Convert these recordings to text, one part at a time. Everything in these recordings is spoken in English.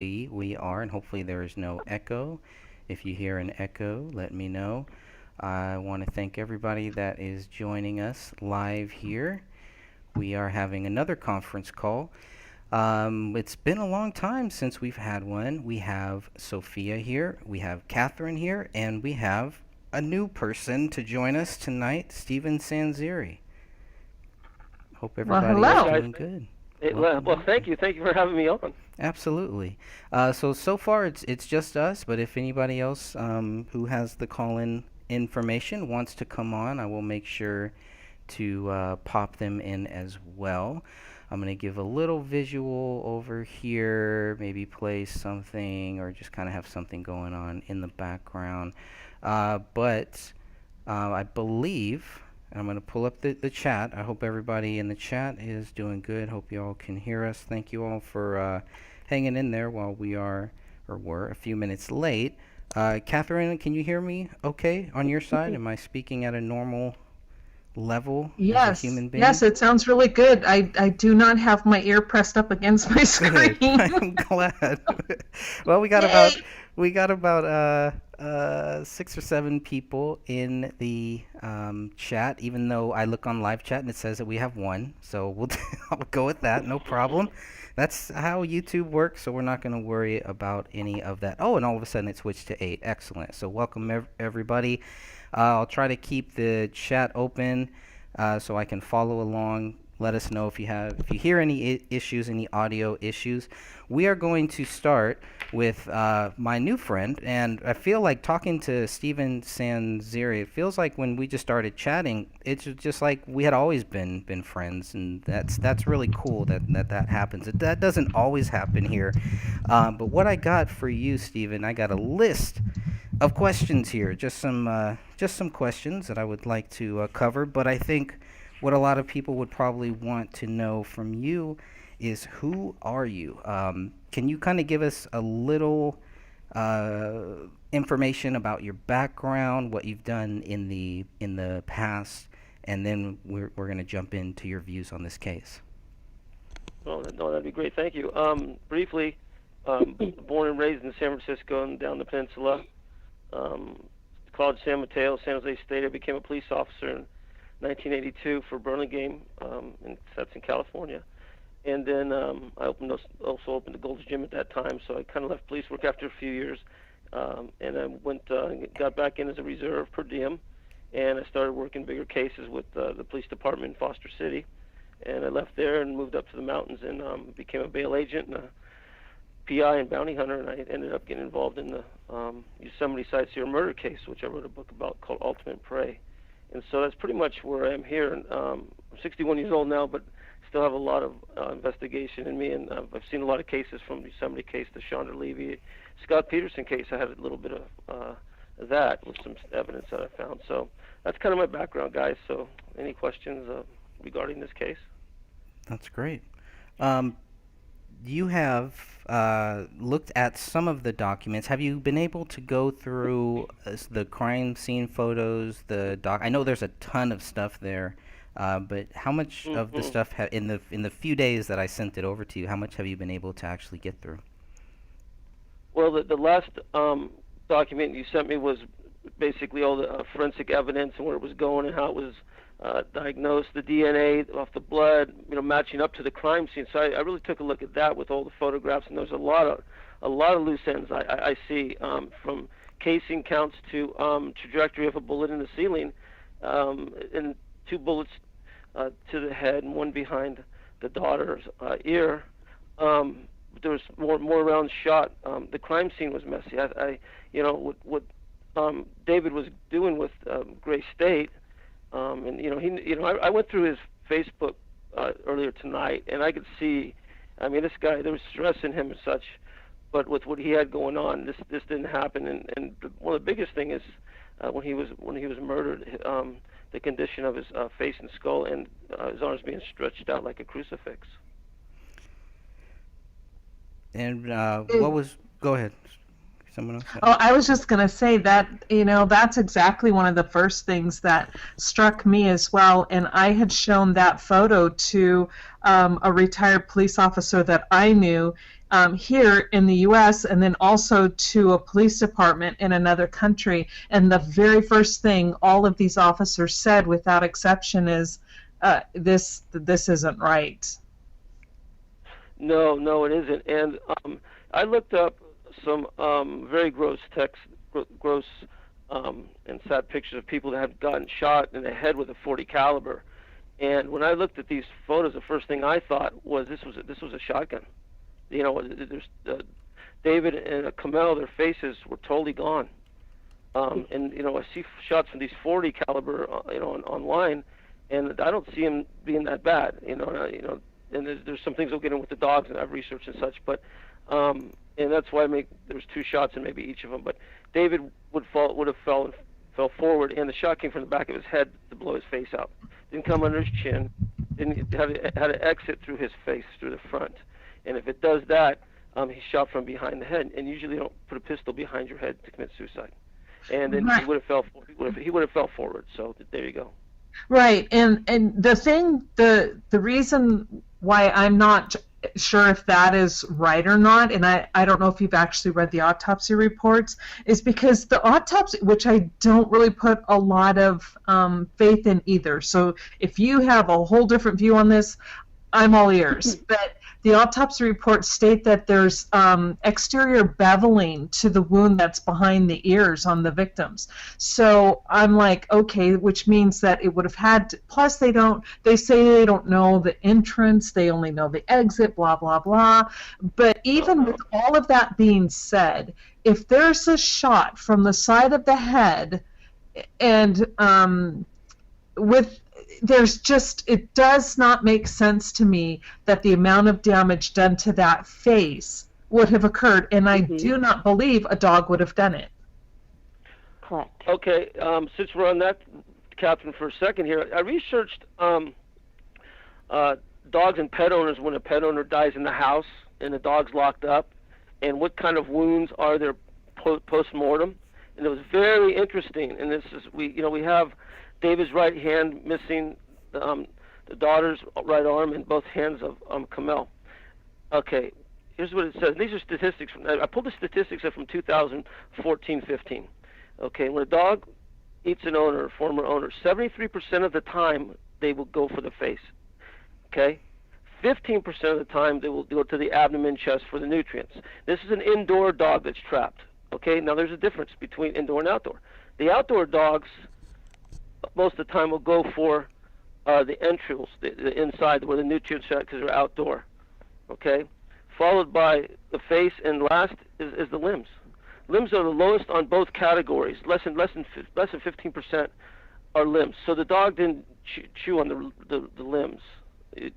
We are, and hopefully there is no echo. If you hear an echo, let me know. I want to thank everybody that is joining us live here. We are having another conference call. It's been a long time since we've had one. We have Sophia here, we have Catherine here, and we have a new person to join us tonight, Stephen Sanzeri. Hope Well, everybody is Hey hello. guys, doing good. well, Welcome, thank welcome. you, thank you for having me on. Absolutely. So far it's just us, but if anybody else who has the call-in information wants to come on, I will make sure to pop them in as well. I'm going to give a little visual over here, maybe play something or just kind of have something going on in the background. But I believe I'm going to pull up the chat. I hope everybody in the chat is doing good. Hope you all can hear us. Thank you all for hanging in there while we are, or were, a few minutes late. Catherine, can you hear me okay on your side? Am I speaking at a normal level as a Yes, human yes, being? it sounds really good. I do not have my ear pressed up against my Good. screen. I'm glad. Well, Yay! we got about 6 or 7 people in the chat. Even though I look on live chat and it says that we have one, so we'll I'll go with that. No problem. That's how YouTube works, so we're not going to worry about any of that. Oh, and all of a sudden it switched to 8. Excellent. So welcome everybody. I'll try to keep the chat open so I can follow along. Let us know if you hear any issues, any audio issues. We are going to start with my new friend, and I feel like talking to Stephen Sanzeri. It feels like when we just started chatting, it's just like we had always been friends, and that's really cool that happens. That doesn't always happen here. But what I got for you, Stephen, I got a list of questions here. Just some questions that I would like to cover. But I think what a lot of people would probably want to know from you is who are you? Can you kind of give us a little uh, information about your background, what you've done in the past, and then we're going to jump into your views on this case. Well, no, that'd be great. Thank you. Briefly, born and raised in San Francisco and down the peninsula. Um, College San Mateo, San Jose State. I became a police officer in 1982 for Burlingame, and that's in California. And then I also opened the Gold's Gym at that time, so I kind of left police work after a few years, and I got back in as a reserve per diem, and I started working bigger cases with the police department in Foster City, and I left there and moved up to the mountains and became a bail agent and a PI and bounty hunter, and I ended up getting involved in the Yosemite Sightseer murder case, which I wrote a book about called Ultimate Prey. And so that's pretty much where I am here. And I'm 61 years old now, but still have a lot of investigation in me, and I've seen a lot of cases from the Yosemite case, the Chandra Levy, Scott Peterson case. I had a little bit of that with some evidence that I found. So that's kind of my background, guys. So any questions regarding this case? That's great. Um, you have looked at some of the documents. Have you been able to go through the crime scene photos, the doc? I know there's a ton of stuff there, but how much of the Hmm. stuff in the few days that I sent it over to you, how much have you been able to actually get through? Well, the last document you sent me was basically all the forensic evidence and where it was going and how it was diagnosed, the DNA off the blood, matching up to the crime scene. So I really took a look at that with all the photographs, and there's a lot of loose ends I see, from casing counts to trajectory of a bullet in the ceiling, and 2 bullets to the head and one behind the daughter's ear. There was more rounds shot. The crime scene was messy. What David was doing with Gray State, and I went through his Facebook earlier tonight, and I could see, I mean, this guy, there was stress in him and such, but with what he had going on, this didn't happen. And one of the biggest thing is when he was murdered, the condition of his face and skull, and his arms being stretched out like a crucifix. And what It- was? Go ahead. Someone else. Oh, I was just going to say that, that's exactly one of the first things that struck me as well. And I had shown that photo to a retired police officer that I knew, here in the U.S. and then also to a police department in another country. And the very first thing all of these officers said, without exception, is this isn't right. No, it isn't. And I looked up some very gross and sad pictures of people that had gotten shot in the head with a .40 caliber. And when I looked at these photos, the first thing I thought was this was a shotgun. You know, there's David and Kamel, their faces were totally gone. And you know, I see shots from these .40 caliber, you know, online, and I don't see them being that bad. You know, and there's some things we'll get in with the dogs, and I've researched and such, but and that's why there's 2 shots in maybe each of them. But David would have fell forward, and the shot came from the back of his head to blow his face out. Didn't come under his chin. Didn't had to exit through his face, through the front. And if it does that, he's shot from behind the head. And usually you don't put a pistol behind your head to commit suicide. And then he would have fell forward. So there you go. Right, and the reason why I'm not sure if that is right or not, and I don't know if you've actually read the autopsy reports, is because the autopsy, which I don't really put a lot of faith in either. So if you have a whole different view on this, I'm all ears. But the autopsy reports state that there's exterior beveling to the wound that's behind the ears on the victims. So I'm like, okay, which means that it would have had to, plus they say they don't know the entrance, they only know the exit, blah, blah, blah. But even with all of that being said, if there's a shot from the side of the head and it does not make sense to me that the amount of damage done to that face would have occurred, and I do not believe a dog would have done it. Correct. Okay, since we're on that, Catherine, for a second here, I researched dogs and pet owners when a pet owner dies in the house and the dog's locked up, and what kind of wounds are there post-mortem, and it was very interesting. And this is we have David's right hand missing, the daughter's right arm, and both hands of Kamel. Okay, here's what it says. These are statistics. I pulled the statistics up from 2014-15. Okay, when a dog eats an owner, a former owner, 73% of the time they will go for the face. Okay, 15% of the time they will go to the abdomen, chest for the nutrients. This is an indoor dog that's trapped. Okay, now there's a difference between indoor and outdoor. The outdoor dogs, most of the time, will go for the entrails, the inside where the nutrients are, because they're outdoor. Okay, followed by the face, and last is the limbs. Limbs are the lowest on both categories. Less than 15% are limbs. So the dog didn't chew on the limbs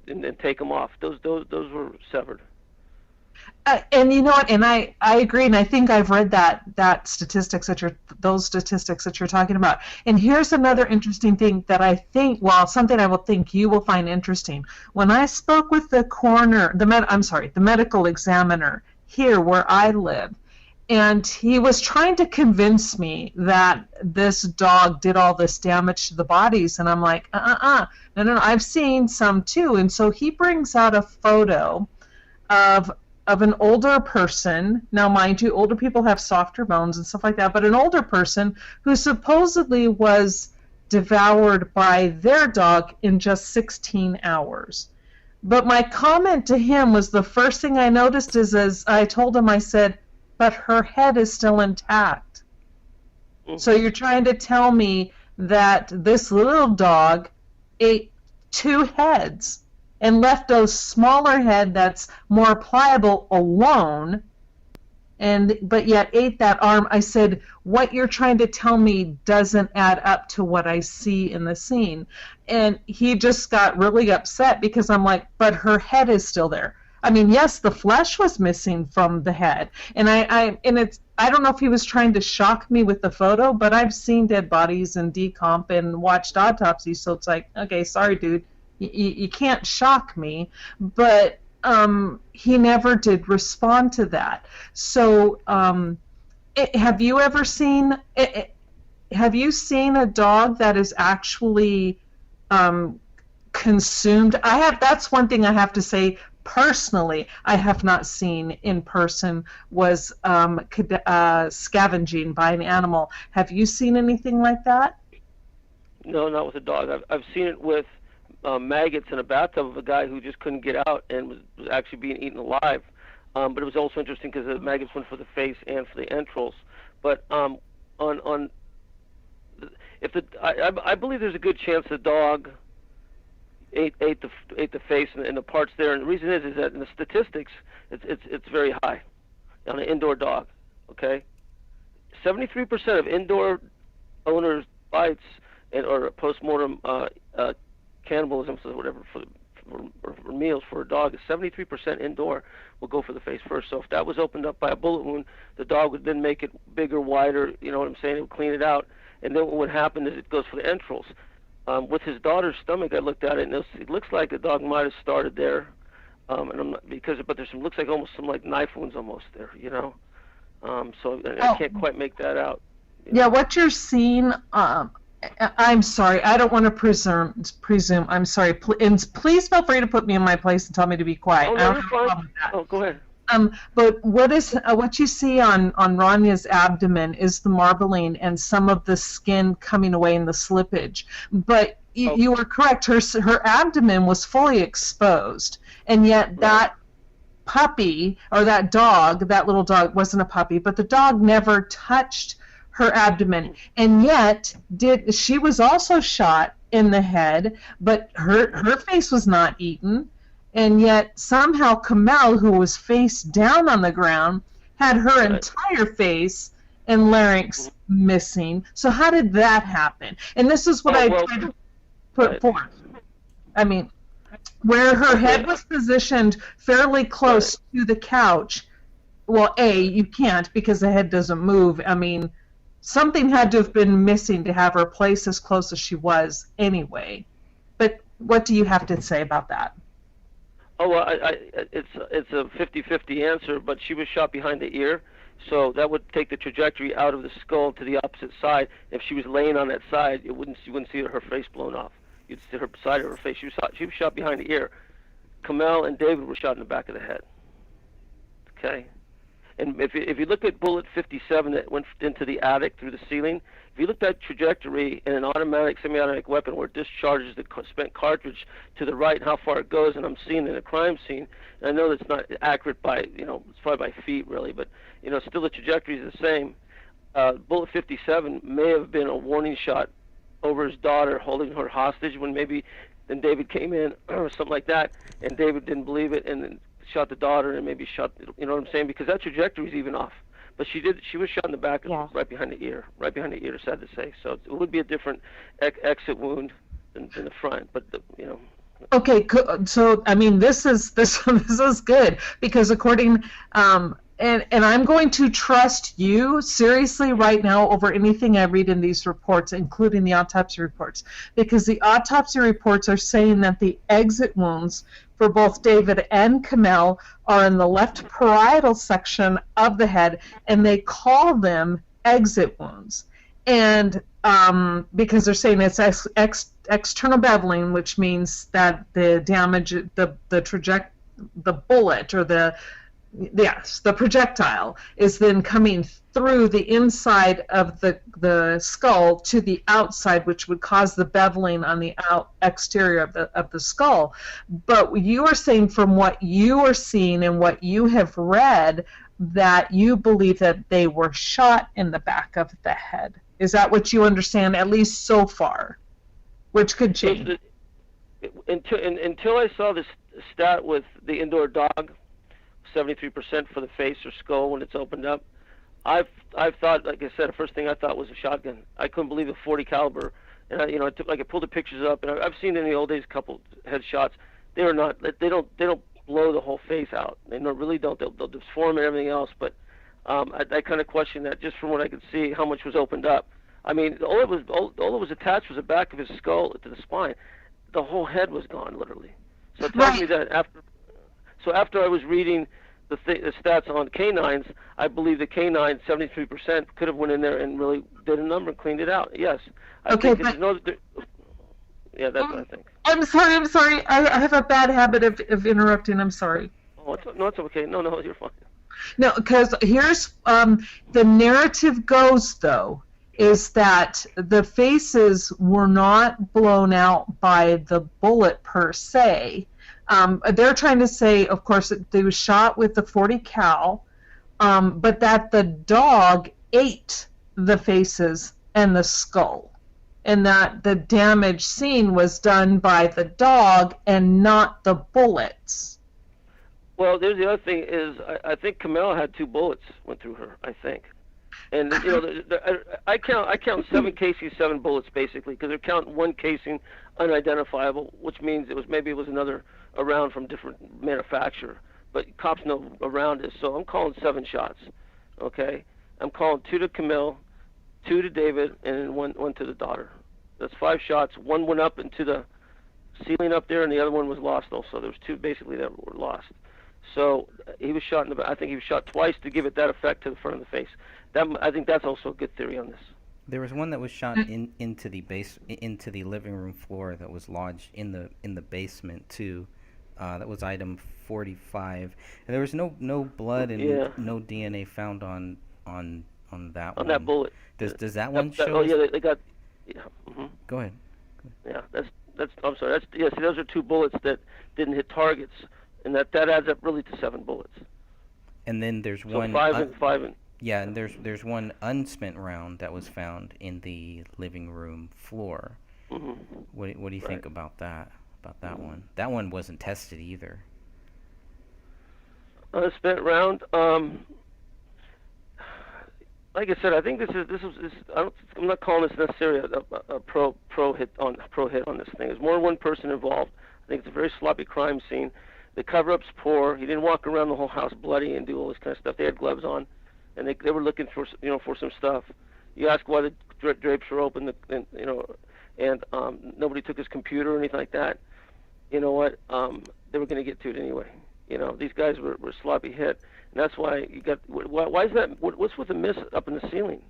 and then take them off. Those were severed. And you know what? And I agree, and I think I've read those statistics that you're talking about. And here's another interesting thing that I think, something I will think you will find interesting. When I spoke with the coroner, the medical examiner here where I live, and he was trying to convince me that this dog did all this damage to the bodies, and I'm like, no, I've seen some too. And so he brings out a photo of an older person. Now, mind you, older people have softer bones and stuff like that, but an older person who supposedly was devoured by their dog in just 16 hours. But my comment to him was, the first thing I noticed is, as I told him, I said, but her head is still intact. Mm-hmm. So you're trying to tell me that this little dog ate 2 heads and left a smaller head that's more pliable alone, but yet ate that arm. I said, what you're trying to tell me doesn't add up to what I see in the scene. And he just got really upset because I'm like, but her head is still there. I mean, yes, the flesh was missing from the head, and I don't know if he was trying to shock me with the photo, but I've seen dead bodies and decomp and watched autopsies, so it's like, okay, sorry, dude, you can't shock me. But he never did respond to that. So, have you ever seen? Have you seen a dog that is actually consumed? That's one thing I have to say personally I have not seen in person was scavenging by an animal. Have you seen anything like that? No, not with a dog. I've seen it with maggots in a bathtub of a guy who just couldn't get out and was actually being eaten alive. But it was also interesting because the maggots went for the face and for the entrails. But I believe there's a good chance the dog ate the face and the parts there. And the reason is that in the statistics, it's very high on an indoor dog. Okay, 73% of indoor owners' bites or postmortem cannibalism, or whatever, for meals for a dog is 73% indoor will go for the face first. So if that was opened up by a bullet wound, the dog would then make it bigger, wider. You know what I'm saying? It would clean it out, and then what would happen is it goes for the entrails. With his daughter's stomach, I looked at it, and it looks like the dog might have started there, and I'm not, but there's some looks like almost some like knife wounds almost there, you know. So I can't quite make that out. Yeah, what you're seeing. I'm sorry. I don't want to presume. I'm sorry. Please feel free to put me in my place and tell me to be quiet. Oh, no, you're fine. Oh, go ahead. But what you see on Ranya's abdomen is the marbling and some of the skin coming away in the slippage. But you were correct. Her abdomen was fully exposed, and yet that puppy or that little dog wasn't a puppy, but the dog never touched her abdomen, and yet she was also shot in the head, but her face was not eaten, and yet somehow Kamel, who was face down on the ground, had her entire face and larynx missing. So how did that happen? And this is what I tried to put forth. I mean, where her head was positioned fairly close to the couch. Well, you can't because the head doesn't move. I mean, something had to have been missing to have her placed as close as she was anyway. But what do you have to say about that? Oh, well, it's a 50-50 answer, but she was shot behind the ear, so that would take the trajectory out of the skull to the opposite side. If she was laying on that side, you wouldn't see her face blown off. You'd see her side of her face. She was shot behind the ear. Kamel and David were shot in the back of the head. Okay? And if you look at bullet 57 that went into the attic through the ceiling, if you look at that trajectory in an automatic, semi-automatic weapon where it discharges the spent cartridge to the right and how far it goes, and I'm seeing in a crime scene, and I know that's not accurate by, it's probably by feet really, but, still the trajectory is the same. Bullet 57 may have been a warning shot over his daughter, holding her hostage when maybe then David came in or something like that, and David didn't believe it and then shot the daughter and maybe shot, you know what I'm saying? Because that trajectory is even off. But she was shot in the back, right behind the ear, sad to say. So it would be a different exit wound than the front, but Okay, so I mean, this is good because according and I'm going to trust you seriously right now over anything I read in these reports, including the autopsy reports, because the autopsy reports are saying that the exit wounds for both David and Kamel are in the left parietal section of the head, and they call them exit wounds. And because they're saying it's external beveling, which means that the damage, the bullet or the projectile is then coming through the inside of the skull to the outside, which would cause the beveling on the exterior of the skull. But you are saying from what you are seeing and what you have read that you believe that they were shot in the back of the head. Is that what you understand, at least so far? Which could change. Until I saw this stat with the indoor dog, 73% for the face or skull when it's opened up. I've thought, like I said, the first thing I thought was a shotgun. I couldn't believe a 40 caliber, and I pulled the pictures up, and I've seen in the old days a couple headshots. They don't blow the whole face out. They really don't. They'll deform and everything else. But I kind of question that just from what I could see, how much was opened up. I mean, all that was attached was the back of his skull to the spine. The whole head was gone, literally. So it tells me that after I was reading the stats on canines, I believe the canine 73% could have went in there and really did a number and cleaned it out. Yes. I think that's what I think. I'm sorry. I'm sorry. I have a bad habit of interrupting. I'm sorry. Oh, no, it's okay. No, you're fine. No, because here's the narrative goes though is that the faces were not blown out by the bullet per se. They're trying to say, of course, that they was shot with the 40 cal, but that the dog ate the faces and the skull, and that the damage seen was done by the dog and not the bullets. Well, there's the other thing is I think Kamel had 2 bullets went through her. I think, and you know I count 7 casings, 7 bullets basically because they're counting 1 casing unidentifiable, which means maybe it was another a round from different manufacturer. But cops know a round is, so I'm calling 7 shots. Okay, I'm calling 2 to Kamel, 2 to David, and one to the daughter. That's 5 shots. 1 went up into the ceiling up there, and the other one was lost also. There was 2 basically that were lost. So he was shot in the. I think he was shot twice to give it that effect to the front of the face. I think that's also a good theory on this. There was one that was shot into the living room floor that was lodged in the basement too. That was item 45. And there was no blood and no DNA found on that one. On that bullet. Does that one show? Oh yeah, they got. Yeah. Mm-hmm. Go ahead. Yeah, that's. I'm sorry. See, those are 2 bullets that didn't hit targets, and that adds up really to 7 bullets. And then there's one. 5 and. Yeah, and there's one unspent round that was found in the living room floor. Mm-hmm. What do you think about that? About that one? That one wasn't tested either. Unspent round. Like I said, I think this is. I'm not calling this necessarily a pro hit on this thing. There's more than one person involved. I think it's a very sloppy crime scene. The cover-up's poor. He didn't walk around the whole house bloody and do all this kind of stuff. They had gloves on, and they were looking for some stuff. You ask why the drapes were open, and nobody took his computer or anything like that. You know what? They were going to get to it anyway. These guys were sloppy hit, and that's why you got. Why is that? What's with the miss up in the ceiling,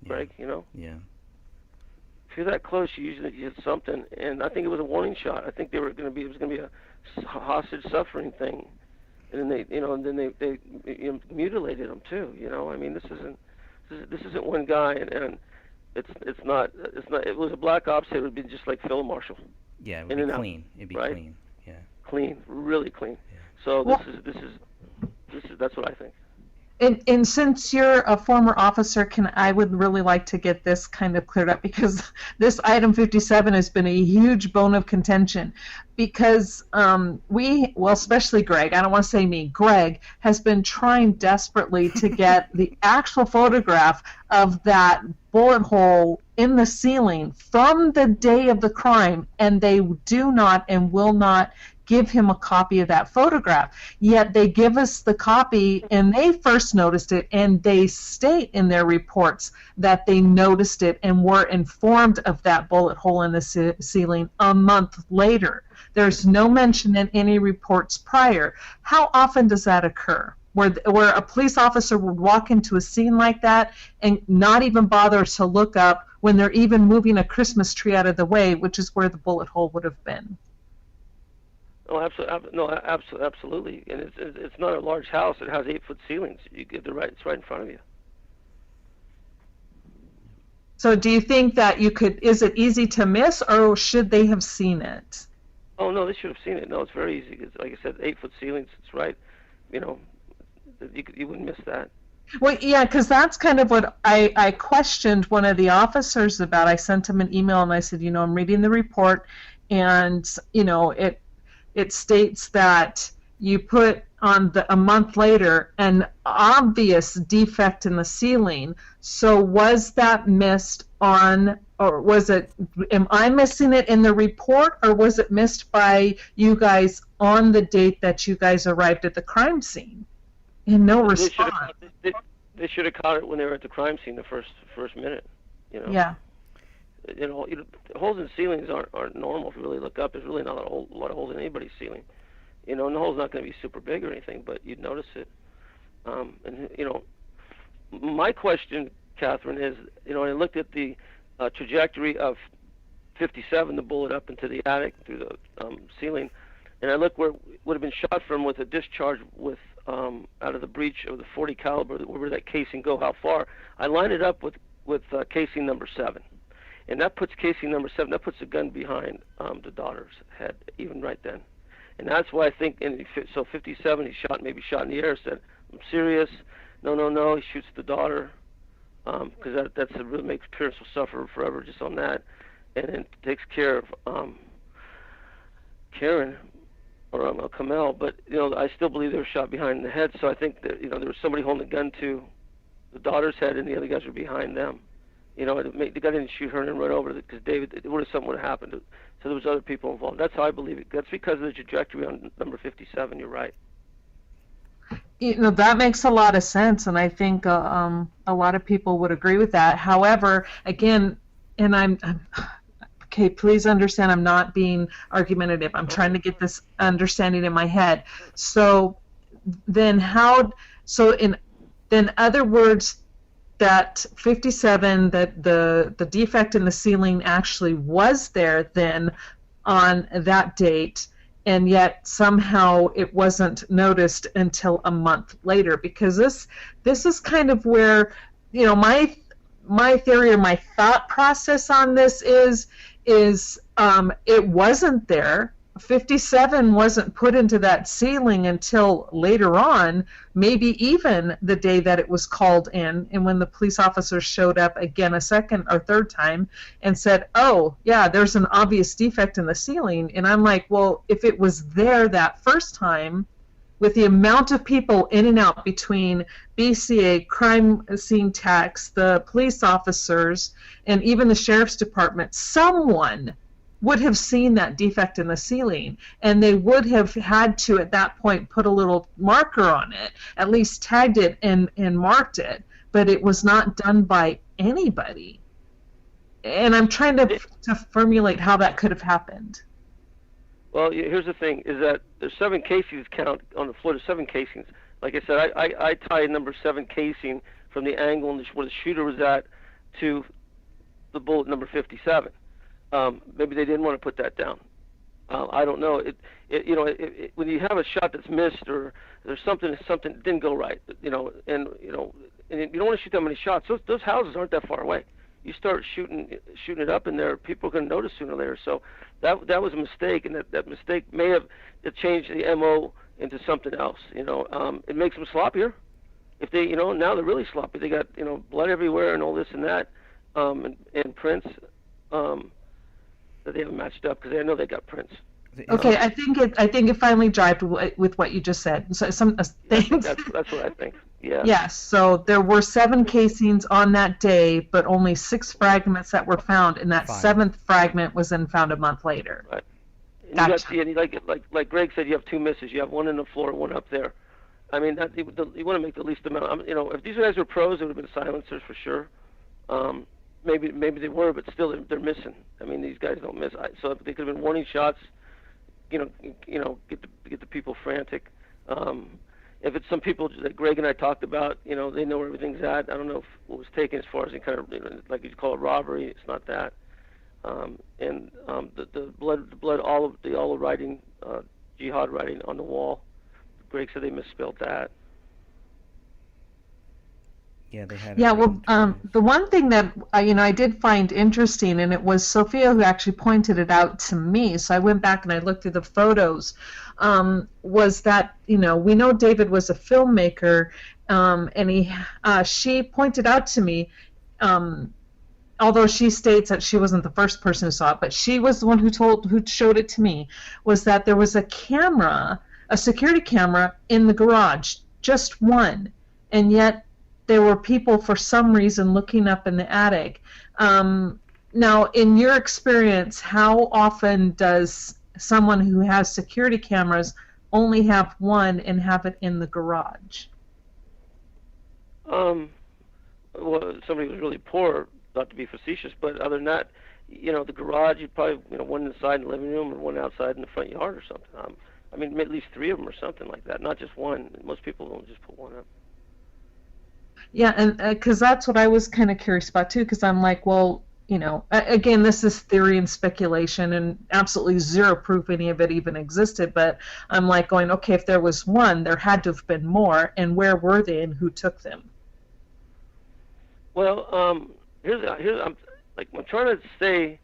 Greg? Yeah. If you're that close, you usually hit something, and I think it was a warning shot. I think it was going to be a hostage suffering thing, and then they mutilated him too. I mean, this isn't one guy, and it's not. If it was a black ops, it would be just like Phil Marshall. Yeah, it would be clean. It'd be right? clean. Yeah. Clean, really clean. Yeah. So that's what I think. And since you're a former officer, I would really like to get this kind of cleared up, because this item 57 has been a huge bone of contention, because especially Greg, I don't want to say me, Greg has been trying desperately to get the actual photograph of that bullet hole in the ceiling from the day of the crime, and they do not and will not give him a copy of that photograph. Yet they give us the copy, and they first noticed it, and they state in their reports that they noticed it and were informed of that bullet hole in the ceiling a month later. There's no mention in any reports prior. How often does that occur? Where a police officer would walk into a scene like that and not even bother to look up when they're even moving a Christmas tree out of the way, which is where the bullet hole would have been. Oh, absolutely. And it's not a large house. It has 8-foot ceilings. It's right in front of you. So do you think that is it easy to miss, or should they have seen it? Oh, no, they should have seen it. No, it's very easy. It's, like I said, 8-foot ceilings. It's right. You wouldn't miss that. Well, yeah, because that's kind of what I questioned one of the officers about. I sent him an email and I said, I'm reading the report, and, it states that you put on a month later an obvious defect in the ceiling. So was that missed on, or am I missing it in the report, or was it missed by you guys on the date that you guys arrived at the crime scene? And no response. They should have caught it when they were at the crime scene the first minute. Yeah. Holes in ceilings aren't normal. If you really look up, there's really not a lot of holes in anybody's ceiling. And the hole's not going to be super big or anything, but you'd notice it. My question, Catherine, is, I looked at the trajectory of 57, the bullet up into the attic through the ceiling, and I look where it would have been shot from with a discharge with out of the breech of the 40 caliber, where that casing go, how far. I line it up with casing number 7, and that puts casing number 7. That puts the gun behind the daughter's head, even right then, and that's why I think. And so 57, he maybe shot in the air. Said, "I'm serious." No. He shoots the daughter, because that's a really makes parents will suffer forever just on that, and then takes care of Karen. Or Kamel, but I still believe they were shot behind the head. So I think that there was somebody holding a gun to the daughter's head, and the other guys were behind them. The guy didn't shoot her and run over because something would have happened. So there was other people involved. That's how I believe it. That's because of the trajectory on number 57. You're right. That makes a lot of sense, and I think a lot of people would agree with that. However, again, and I'm okay, please understand I'm not being argumentative. I'm trying to get this understanding in my head. So then in other words, that 57, that the defect in the ceiling actually was there then on that date, and yet somehow it wasn't noticed until a month later, because this is kind of where my theory or my thought process on this is it wasn't there. 57 wasn't put into that ceiling until later on, maybe even the day that it was called in, and when the police officers showed up again a second or third time and said, "Oh, yeah, there's an obvious defect in the ceiling." And I'm like, well, if it was there that first time, with the amount of people in and out between BCA, crime scene techs, the police officers, and even the sheriff's department, someone would have seen that defect in the ceiling, and they would have had to, at that point, put a little marker on it, at least tagged it and marked it, but it was not done by anybody. And I'm trying to formulate how that could have happened. Well, here's the thing, is that there's 7 casings count on the floor. There's 7 casings. Like I said, I tie number 7 casing from the angle where the shooter was at to the bullet number 57. Maybe they didn't want to put that down. I don't know. When you have a shot that's missed, or there's something that didn't go right, and you don't want to shoot that many shots. Those houses aren't that far away. You start shooting it up in there, people are going to notice sooner or later. So that was a mistake, and that mistake may have changed the MO into something else. It makes them sloppier. If they, now they're really sloppy. They got blood everywhere and all this and that, and prints that they haven't matched up, because I know they got prints. Okay, I think it finally jived with what you just said. So thanks. That's what I think. Yeah. Yes. So there were 7 casings on that day, but only 6 fragments that were found, and that 7th fragment was then found a month later. Right. And Gotcha. you got, like Greg said, you have 2 misses. You have one in the floor, one up there. I mean, you want to make the least amount. If these guys were pros, it would have been silencers for sure. Maybe they were, but still they're missing. I mean, these guys don't miss. So they could have been warning shots. Get the people frantic. If it's some people that Greg and I talked about, they know where everything's at. I don't know if what was taken as far as kind of like you'd call it robbery. It's not that. The blood, all of writing, jihad writing on the wall. Greg said they misspelled that. Yeah, they had. Yeah, well, the one thing that I did find interesting, and it was Sophia who actually pointed it out to me. So I went back and I looked through the photos. Was that we know David was a filmmaker, and she pointed out to me, although she states that she wasn't the first person who saw it, but she was the one who showed it to me, was that there was a security camera in the garage, just one, and yet there were people for some reason looking up in the attic. Now, in your experience, how often does someone who has security cameras only have one and have it in the garage? Well, somebody was really poor, not to be facetious, but other than that, the garage, you'd probably, one inside in the living room and one outside in the front yard or something. I mean, at least 3 of them or something like that, not just one. Most people don't just put one up. Yeah, and because that's what I was kind of curious about too, because I'm like, well, again, this is theory and speculation and absolutely zero proof any of it even existed, but I'm like going, okay, if there was one, there had to have been more, and where were they and who took them? Well, here's I'm trying to say,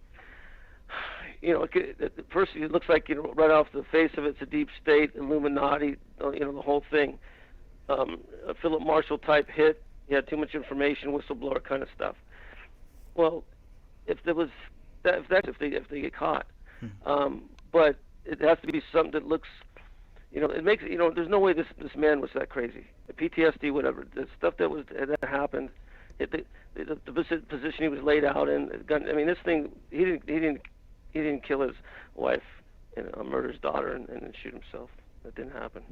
first it looks like, right off the face of it, it's a deep state, Illuminati, the whole thing. A Philip Marshall type hit. He had too much information, whistleblower kind of stuff. Well, if they get caught, but it has to be something that looks, it makes, there's no way this man was that crazy. The PTSD, whatever, the stuff that happened, the position he was laid out in, this thing, he didn't kill his wife and murder his daughter and shoot himself. That didn't happen.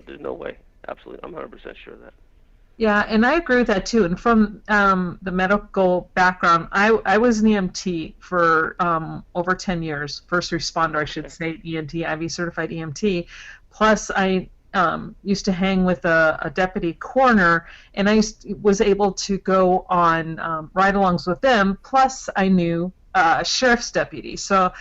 There's no way. Absolutely, I'm 100% sure of that. Yeah, and I agree with that too. And from the medical background, I was an EMT for over 10 years, first responder, I should say, EMT, IV certified EMT. Plus, I used to hang with a deputy coroner, and I was able to go on ride-alongs with them. Plus, I knew sheriff's deputy. So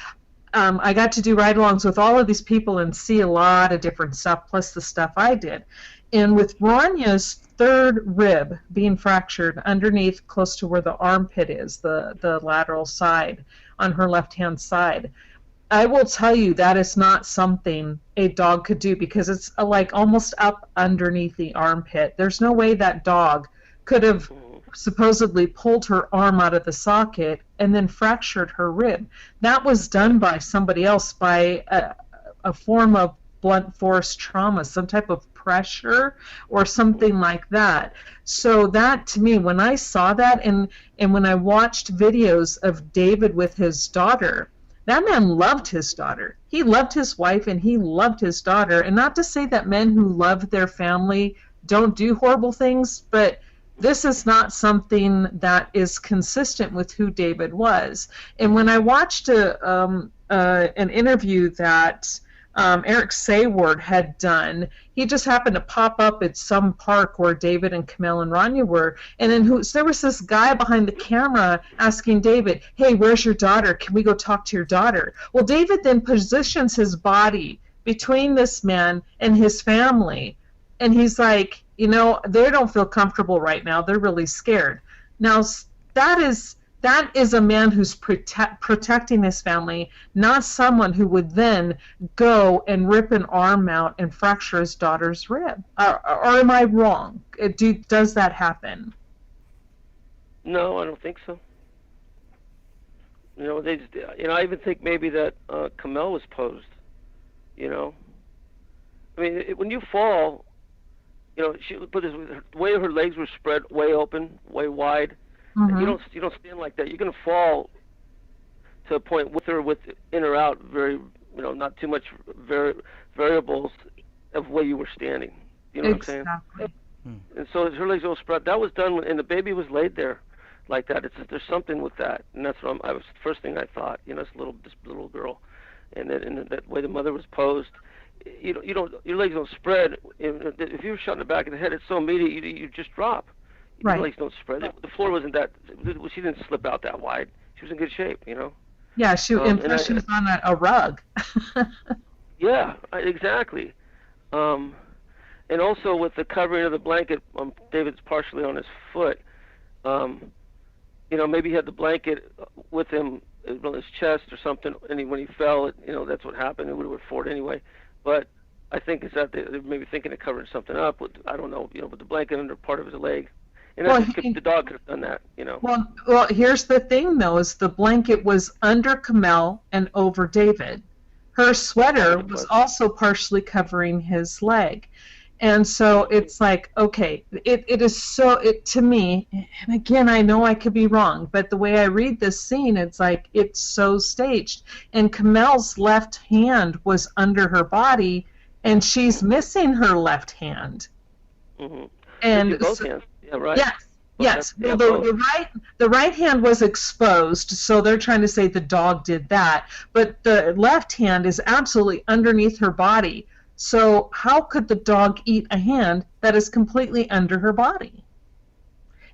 I got to do ride-alongs with all of these people and see a lot of different stuff, plus the stuff I did. And with Ranya's third rib being fractured underneath, close to where the armpit is, the lateral side on her left-hand side, I will tell you that is not something a dog could do, because it's like almost up underneath the armpit. There's no way that dog could have supposedly pulled her arm out of the socket and then fractured her rib. That was done by somebody else, by a form of blunt force trauma, some type of pressure or something like that. So that, to me, when I saw that, and when I watched videos of David with his daughter, that man loved his daughter. He loved his wife and he loved his daughter. And not to say that men who love their family don't do horrible things, but this is not something that is consistent with who David was. And when I watched an interview that Eric Sayward had done, he just happened to pop up at some park where David and Camille and Rania were, and then there was this guy behind the camera asking David, hey, where's your daughter? Can we go talk to your daughter? Well, David then positions his body between this man and his family, and he's like, they don't feel comfortable right now. They're really scared. Now, that is a man who's protecting his family, not someone who would then go and rip an arm out and fracture his daughter's rib. Or am I wrong? Does that happen? No, I don't think so. I even think maybe that Camille was posed. When you fall, she put this, the way her legs were spread way open, way wide. Mm-hmm. You don't stand like that. You're gonna fall to a point with or in or out. Very, not too much variables of where you were standing. You know what I'm saying? And so her legs all spread. That was done and the baby was laid there like that. There's something with that, and that's what the first thing I thought. This little girl, and that way the mother was posed. Your legs don't spread. If you were shot in the back of the head, it's so immediate you just drop. Right. Your legs don't spread. The floor wasn't that. She didn't slip out that wide. She was in good shape, Yeah, she was on a rug. Yeah, exactly. And also with the covering of the blanket, David's partially on his foot. Maybe he had the blanket with him on his chest or something, and when he fell, that's what happened. It would have forward anyway. But I think it's that they're maybe thinking of covering something up. I don't know, with the blanket under part of his leg. And the dog could have done that, Well, here's the thing, though, is the blanket was under Camille and over David. Her sweater was also partially covering his leg. And so it's like, okay, it is so, to me, and again, I know I could be wrong, but the way I read this scene, it's like, it's so staged. And Camille's left hand was under her body, and she's missing her left hand. Mm-hmm. And both hands. Yeah, right. Yes. Well, the right hand was exposed, so they're trying to say the dog did that. But the left hand is absolutely underneath her body. So how could the dog eat a hand that is completely under her body?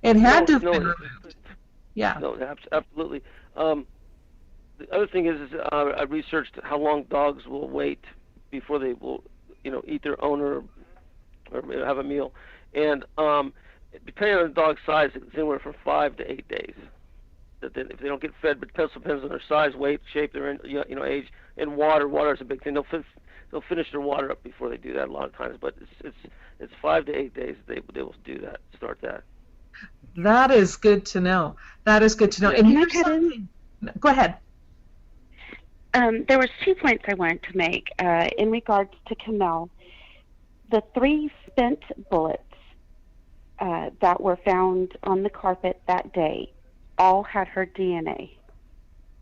It had to have been removed. Yeah. No, absolutely. The other thing is I researched how long dogs will wait before they will, eat their owner or have a meal, and depending on the dog's size, it's anywhere from 5 to 8 days. That if they don't get fed, but it depends on their size, weight, shape, their age, and water. Water is a big thing. They'll finish their water up before they do that a lot of times, but it's 5 to 8 days they will do that. Start that. That is good to know. That is good to know. Yeah. And Can I here's cut in? something. Go ahead. There was 2 points I wanted to make in regards to Camille. The 3 spent bullets that were found on the carpet that day all had her DNA.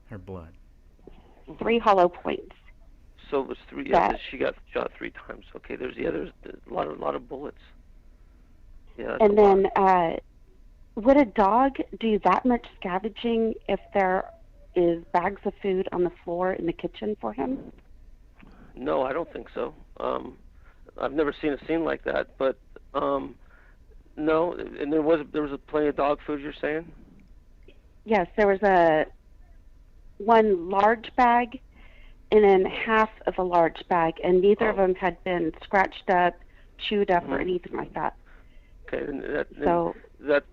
Her blood. 3 hollow points. So it was 3. That- Yeah, she got shot 3 times. Okay, there's a lot of bullets. Yeah. That's And a lot. then, would a dog do that much scavenging if there is bags of food on the floor in the kitchen for him? No, I don't think so. I've never seen a scene like that, but no. And there was plenty of dog food. You're saying? Yes, there was one large bag and then half of a large bag, and neither of them had been scratched up, chewed up, or anything like that. Okay, and So that's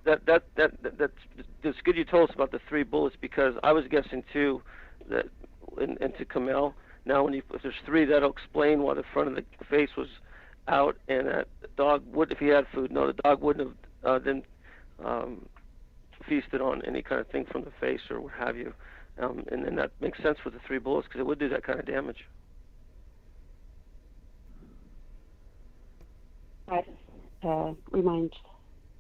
good. You told us about the 3 bullets because I was guessing too that into Camille. Now, if there's 3, that'll explain why the front of the face was out, and that the dog would, if he had food, no, the dog wouldn't have then feasted on any kind of thing from the face or what have you. And then that makes sense with the 3 bullets because it would do that kind of damage. I remind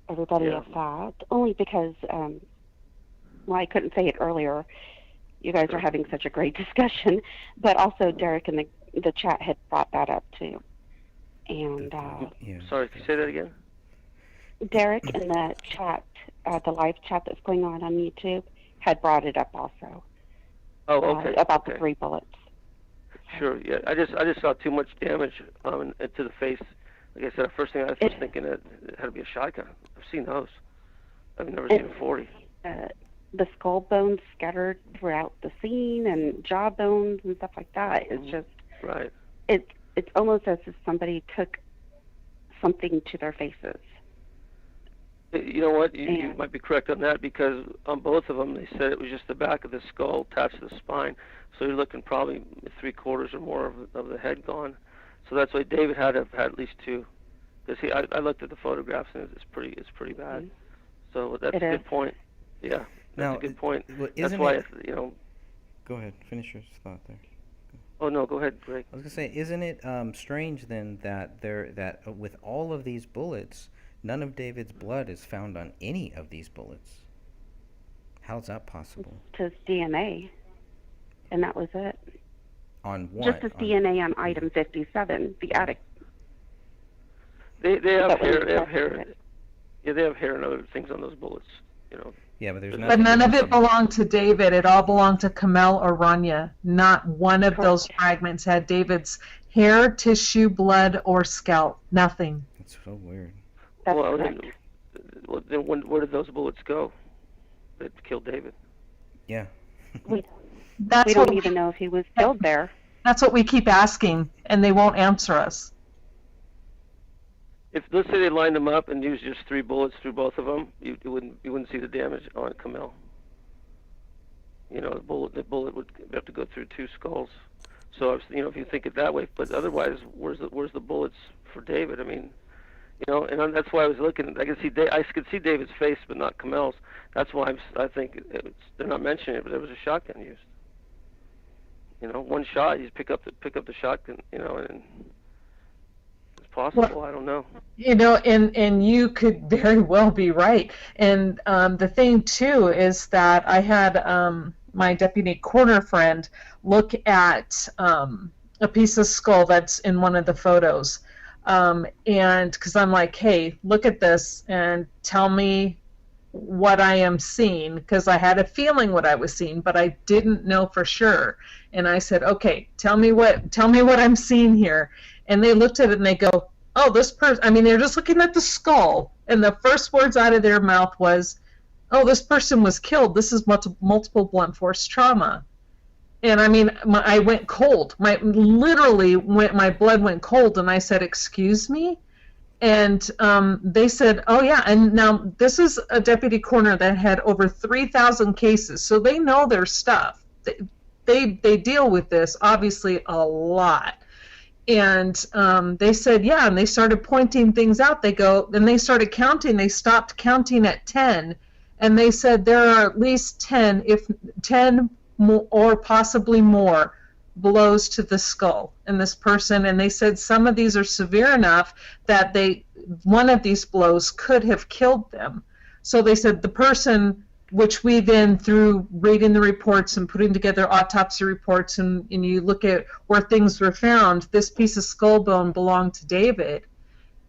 everybody Yeah. of that, only because, well, I couldn't say it earlier. You guys are having such a great discussion, but also Derek in the chat had brought that up too. And Yeah. Sorry, can you say that again? Derek in the chat, the live chat that's going on YouTube, had brought it up also. Oh, okay. About the okay. 3 bullets. Sure. Yeah. I just saw too much damage to the face. Like I said, the first thing I was thinking that it had to be a shotgun. I've seen those. I've never seen a 40. The skull bones scattered throughout the scene and jaw bones and stuff like that. It's just Right. it's almost as if somebody took something to their faces. You know what? You might be correct on that because on both of them they said it was just the back of the skull attached to the spine. So you're looking probably 3/4 or more of the head gone. So that's why David had to have had at least 2. Because I looked at the photographs and it's pretty bad. Mhm. So that's It a is. good point. Yeah, that's Now, a good point. well, That's isn't why it? Go ahead. Finish your thought there. Oh no, go ahead, Greg. I was gonna say, isn't it strange then that with all of these bullets, none of David's blood is found on any of these bullets? How's that possible? Just DNA, and that was it. On what? Just as DNA on item 57, the attic. They have That was hair. They have attached to hair. it. Yeah, they have hair and other things on those bullets. Yeah, but there's But nothing. But none of it from- belonged to David. It all belonged to Camille or Rania. Not one of those fragments had David's hair, tissue, blood, or scalp. Nothing. It's so weird. That's well, correct. then where did those bullets go? That killed David. Yeah. That's We what don't even know if he was killed there. That's what we keep asking, and they won't answer us. If let's say they lined them up and used just 3 bullets through both of them, you wouldn't see the damage on Camille. The bullet would have to go through 2 skulls. So if you think it that way, but otherwise, where's the bullets for David? I mean, and that's why I was looking. I could see David's face, but not Camille's. That's why I think they're not mentioning it, but there was a shotgun used. One shot, you just pick up the shotgun, and it's possible. Well, I don't know. And you could very well be right. And the thing too is that I had my deputy coroner friend look at a piece of skull that's in one of the photos, and because I'm like, hey, look at this and tell me what I am seeing, because I had a feeling what I was seeing, but I didn't know for sure. And I said, okay, tell me what I'm seeing here. And they looked at it and they go, oh, this person, I mean, they're just looking at the skull. And the first words out of their mouth was, oh, this person was killed. This is multiple blunt force trauma. And I mean, I went cold. My blood went cold, and I said, "Excuse me." And they said, "Oh yeah." And now this is a deputy coroner that had over 3,000 cases, so they know their stuff. They deal with this obviously a lot. And they said, yeah, and they started pointing things out. Then they started counting. They stopped counting at 10, and they said there are at least 10, if 10 more, or possibly more, blows to the skull in this person. And they said some of these are severe enough that one of these blows could have killed them. So they said the person, which we then, through reading the reports and putting together autopsy reports, and you look at where things were found, this piece of skull bone belonged to David.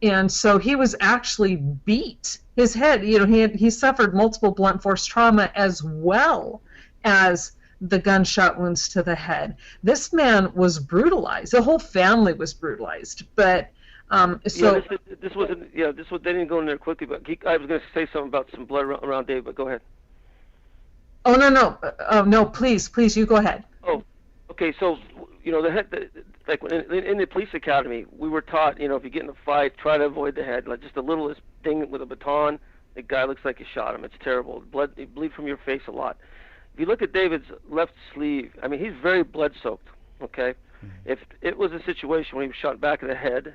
And so he was actually beat. His head, he suffered multiple blunt force trauma as well as the gunshot wounds to the head. This man was brutalized. The whole family was brutalized. But so this wasn't. Yeah, this was. They didn't go in there quickly, but I was going to say something about some blood around Dave. But go ahead. Oh no, no! Please, you go ahead. Oh, okay. So, like in the police academy, we were taught, if you get in a fight, try to avoid the head. Like just the littlest thing with a baton, the guy looks like you shot him. It's terrible. You bleed from your face a lot. If you look at David's left sleeve, I mean, he's very blood soaked. Okay, if it was a situation when he was shot back of the head,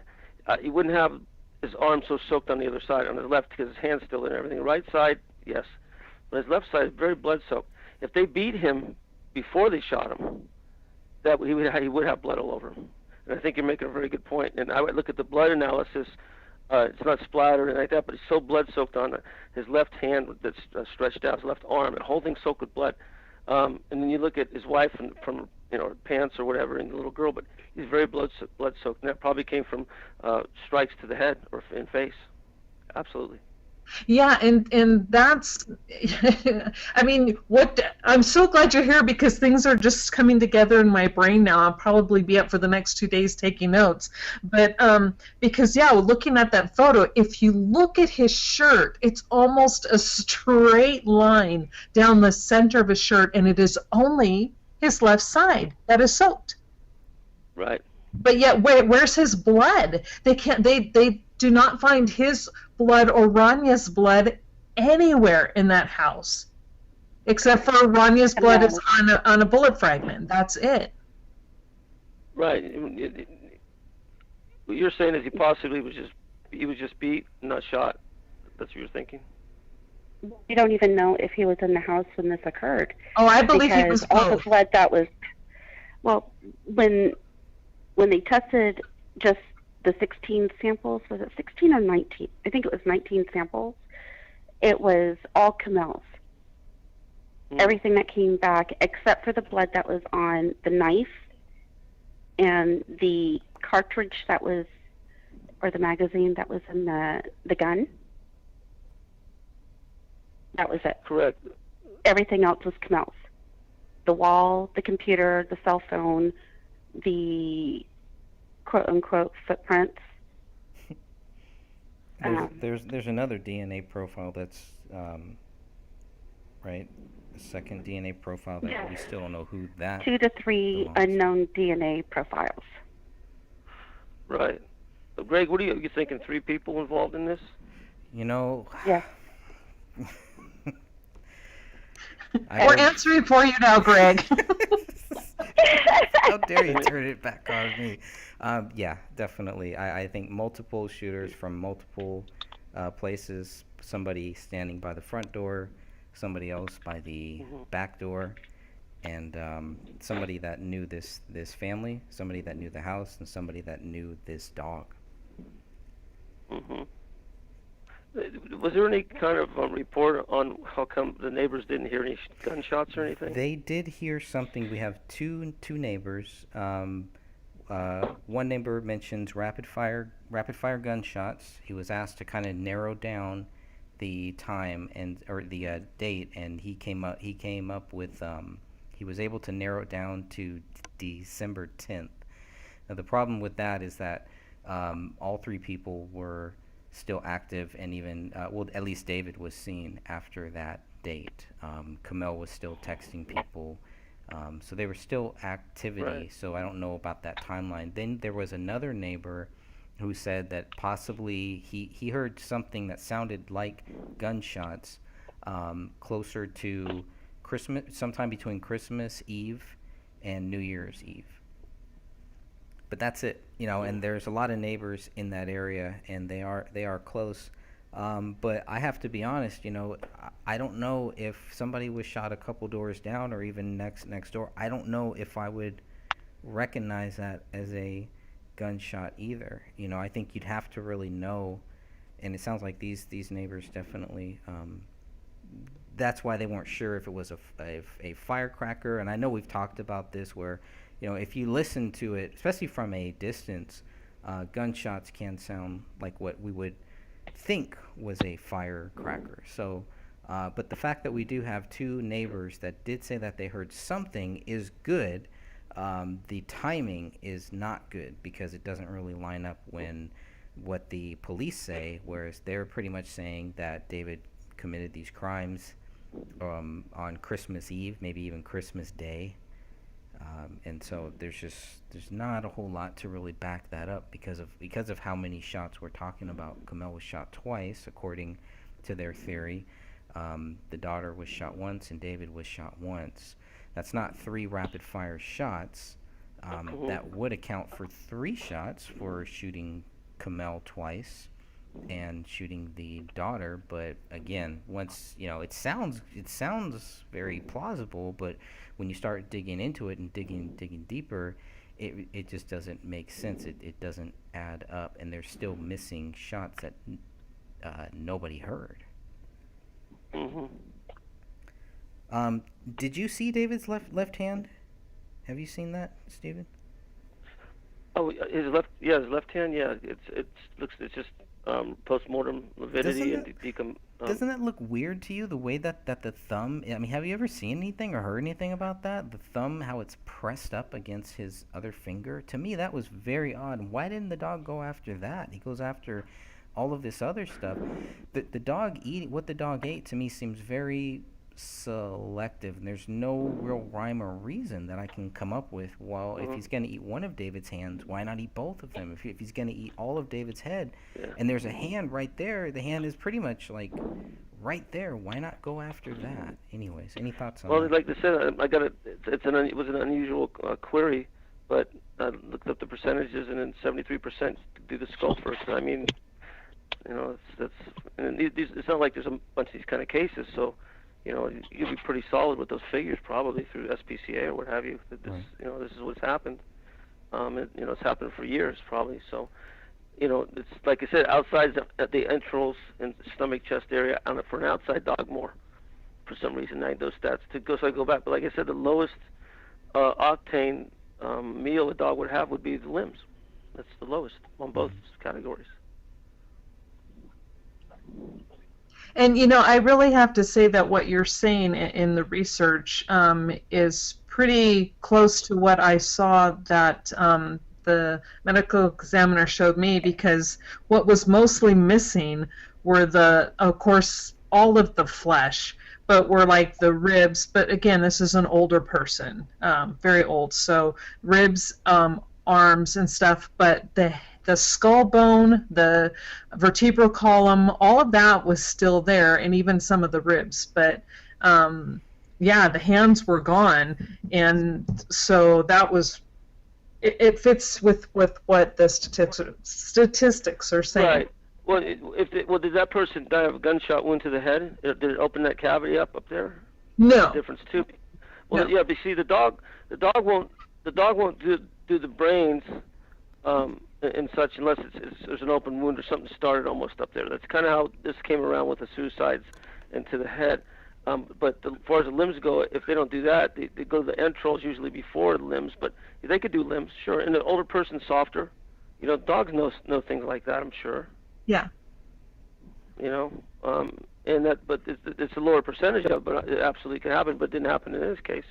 he wouldn't have his arm so soaked on the other side, on his left, because his hand's still in everything. Right side, yes. But his left side is very blood soaked. If they beat him before they shot him, he would have blood all over him. And I think you're making a very good point. And I would look at the blood analysis. It's not splattered or anything like that, but it's so blood soaked on his left hand that's stretched out, his left arm, the whole thing's soaked with blood. And then you look at his wife from pants or whatever, and the little girl, but he's very blood soaked, and that probably came from strikes to the head or in face. Absolutely. Yeah, and that's, I mean, I'm so glad you're here, because things are just coming together in my brain now. I'll probably be up for the next 2 days taking notes. But because, yeah, looking at that photo, if you look at his shirt, it's almost a straight line down the center of his shirt, and it is only his left side that is soaked. Right. But yet, where's his blood? They do not find his blood or Ranya's blood anywhere in that house, except for Ranya's blood is on a bullet fragment. That's it. Right. What you're saying is he possibly was just beat, not shot. That's what you're thinking. We don't even know if he was in the house when this occurred. Oh, I believe he was all both. the blood that was, when they tested just the 16 samples, was it 16 or 19? I think it was 19 samples. It was all Camel's. Everything that came back, except for the blood that was on the knife and the cartridge that was, or the magazine that was in the gun. That was it. Correct. Everything else was Camel's. The wall, the computer, the cell phone, the quote-unquote footprints. There's another DNA profile that's right, a second DNA profile that we still don't know who that 2 to 3 unknown DNA profiles. Right. So Greg, what are you thinking? 3 people involved in this? Yeah. We're answering for you now, Greg. How dare you turn it back on me? Yeah, definitely. I think multiple shooters from multiple places. Somebody standing by the front door, somebody else by the back door, and somebody that knew this family, somebody that knew the house, and somebody that knew this dog. Mm-hmm. Was there any kind of report on how come the neighbors didn't hear any gunshots or anything? They did hear something. We have two neighbors. One neighbor mentions rapid fire gunshots. He was asked to kind of narrow down the time or the date, and he came up with he was able to narrow it down to December 10th. Now the problem with that is that all 3 people were still active, and even well, at least David was seen after that date. Kamel was still texting people, so there was still activity. Right. So I don't know about that timeline. Then there was another neighbor who said that possibly he heard something that sounded like gunshots closer to Christmas, sometime between Christmas Eve and New Year's Eve. But that's it, and there's a lot of neighbors in that area, and they are close. But I have to be honest, I don't know if somebody was shot a couple doors down or even next door. I don't know if I would recognize that as a gunshot either. I think you'd have to really know, and it sounds like these neighbors definitely. That's why they weren't sure if it was a firecracker. And I know we've talked about this where, if you listen to it, especially from a distance, gunshots can sound like what we would think was a firecracker. So, but the fact that we do have two neighbors that did say that they heard something is good. The timing is not good because it doesn't really line up when what the police say, whereas they're pretty much saying that David committed these crimes on Christmas Eve, maybe even Christmas Day. And so there's not a whole lot to really back that up because of how many shots we're talking about. Kamel was shot twice, according to their theory. The daughter was shot once, and David was shot once. That's not 3 rapid fire shots. That would account for 3 shots for shooting Kamel twice and shooting the daughter. But again, once it sounds very plausible, but when you start digging into it and digging deeper, it just doesn't make sense. It doesn't add up, and there's still missing shots that nobody heard. Did you see David's left hand? Have you seen that, Stephen? Oh, his left hand. Yeah, it's just post-mortem lividity and decom. Doesn't that look weird to you, the way that the thumb? I mean, have you ever seen anything or heard anything about that? The thumb, how it's pressed up against his other finger. To me, that was very odd. Why didn't the dog go after that? He goes after all of this other stuff. The dog what the dog ate to me seems very selective, and there's no real rhyme or reason that I can come up with. Well, if he's going to eat one of David's hands, why not eat both of them? If he's going to eat all of David's head, and there's a hand right there, the hand is pretty much like right there. Why not go after that? Anyways, any thoughts on that? Well, like I said, I got it. It was an unusual query, but I looked up the percentages, and then 73% do the skull first. I mean, it's not like there's a bunch of these kind of cases, so. You'll be pretty solid with those figures probably through SPCA or what have you. That this, Right. This is what's happened. It's happened for years probably. So, it's like I said, outside at the entrails and stomach, chest area, for an outside dog more. For some reason, those stats so I go back. But like I said, the lowest octane meal a dog would have would be the limbs. That's the lowest on both categories. And I really have to say that what you're saying in the research is pretty close to what I saw that the medical examiner showed me, because what was mostly missing were of course, all of the flesh, but were like the ribs. But again, this is an older person, very old, so ribs, arms and stuff, but the skull bone, the vertebral column, all of that was still there, and even some of the ribs. But the hands were gone, and so that was. It fits with what the statistics are saying. Right. Well, did that person die of a gunshot wound to the head? Did it open that cavity up there? No. That's the difference too. Well, No. yeah, but see, the dog won't do the brains. And such, unless there's an open wound or something started almost up there. That's kind of how this came around with the suicides into the head. But as far as the limbs go, if they don't do that, they go to the entrails usually before the limbs. But they could do limbs, sure. And the older person's softer. Dogs know things like that, I'm sure. Yeah. But it's a lower percentage of it, but it absolutely can happen. But it didn't happen in this case.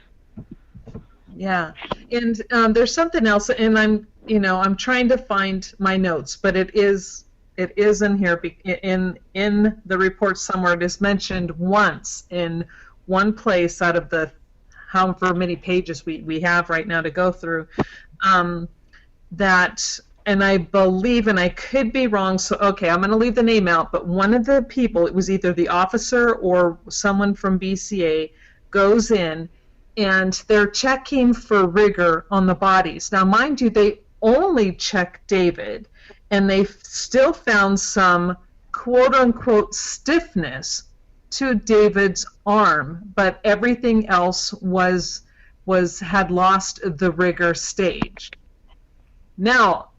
Yeah, and there's something else, and I'm trying to find my notes, but it's It is in here in the report somewhere. It is mentioned once in one place out of the however many pages we have right now to go through. That, and I believe, and I could be wrong, so okay, I'm going to leave the name out, but one of the people, it was either the officer or someone from BCA, goes in and they're checking for rigor on the bodies. Now, mind you, they only check David, and they still found some quote-unquote stiffness to David's arm, but everything else had lost the rigor stage. Now,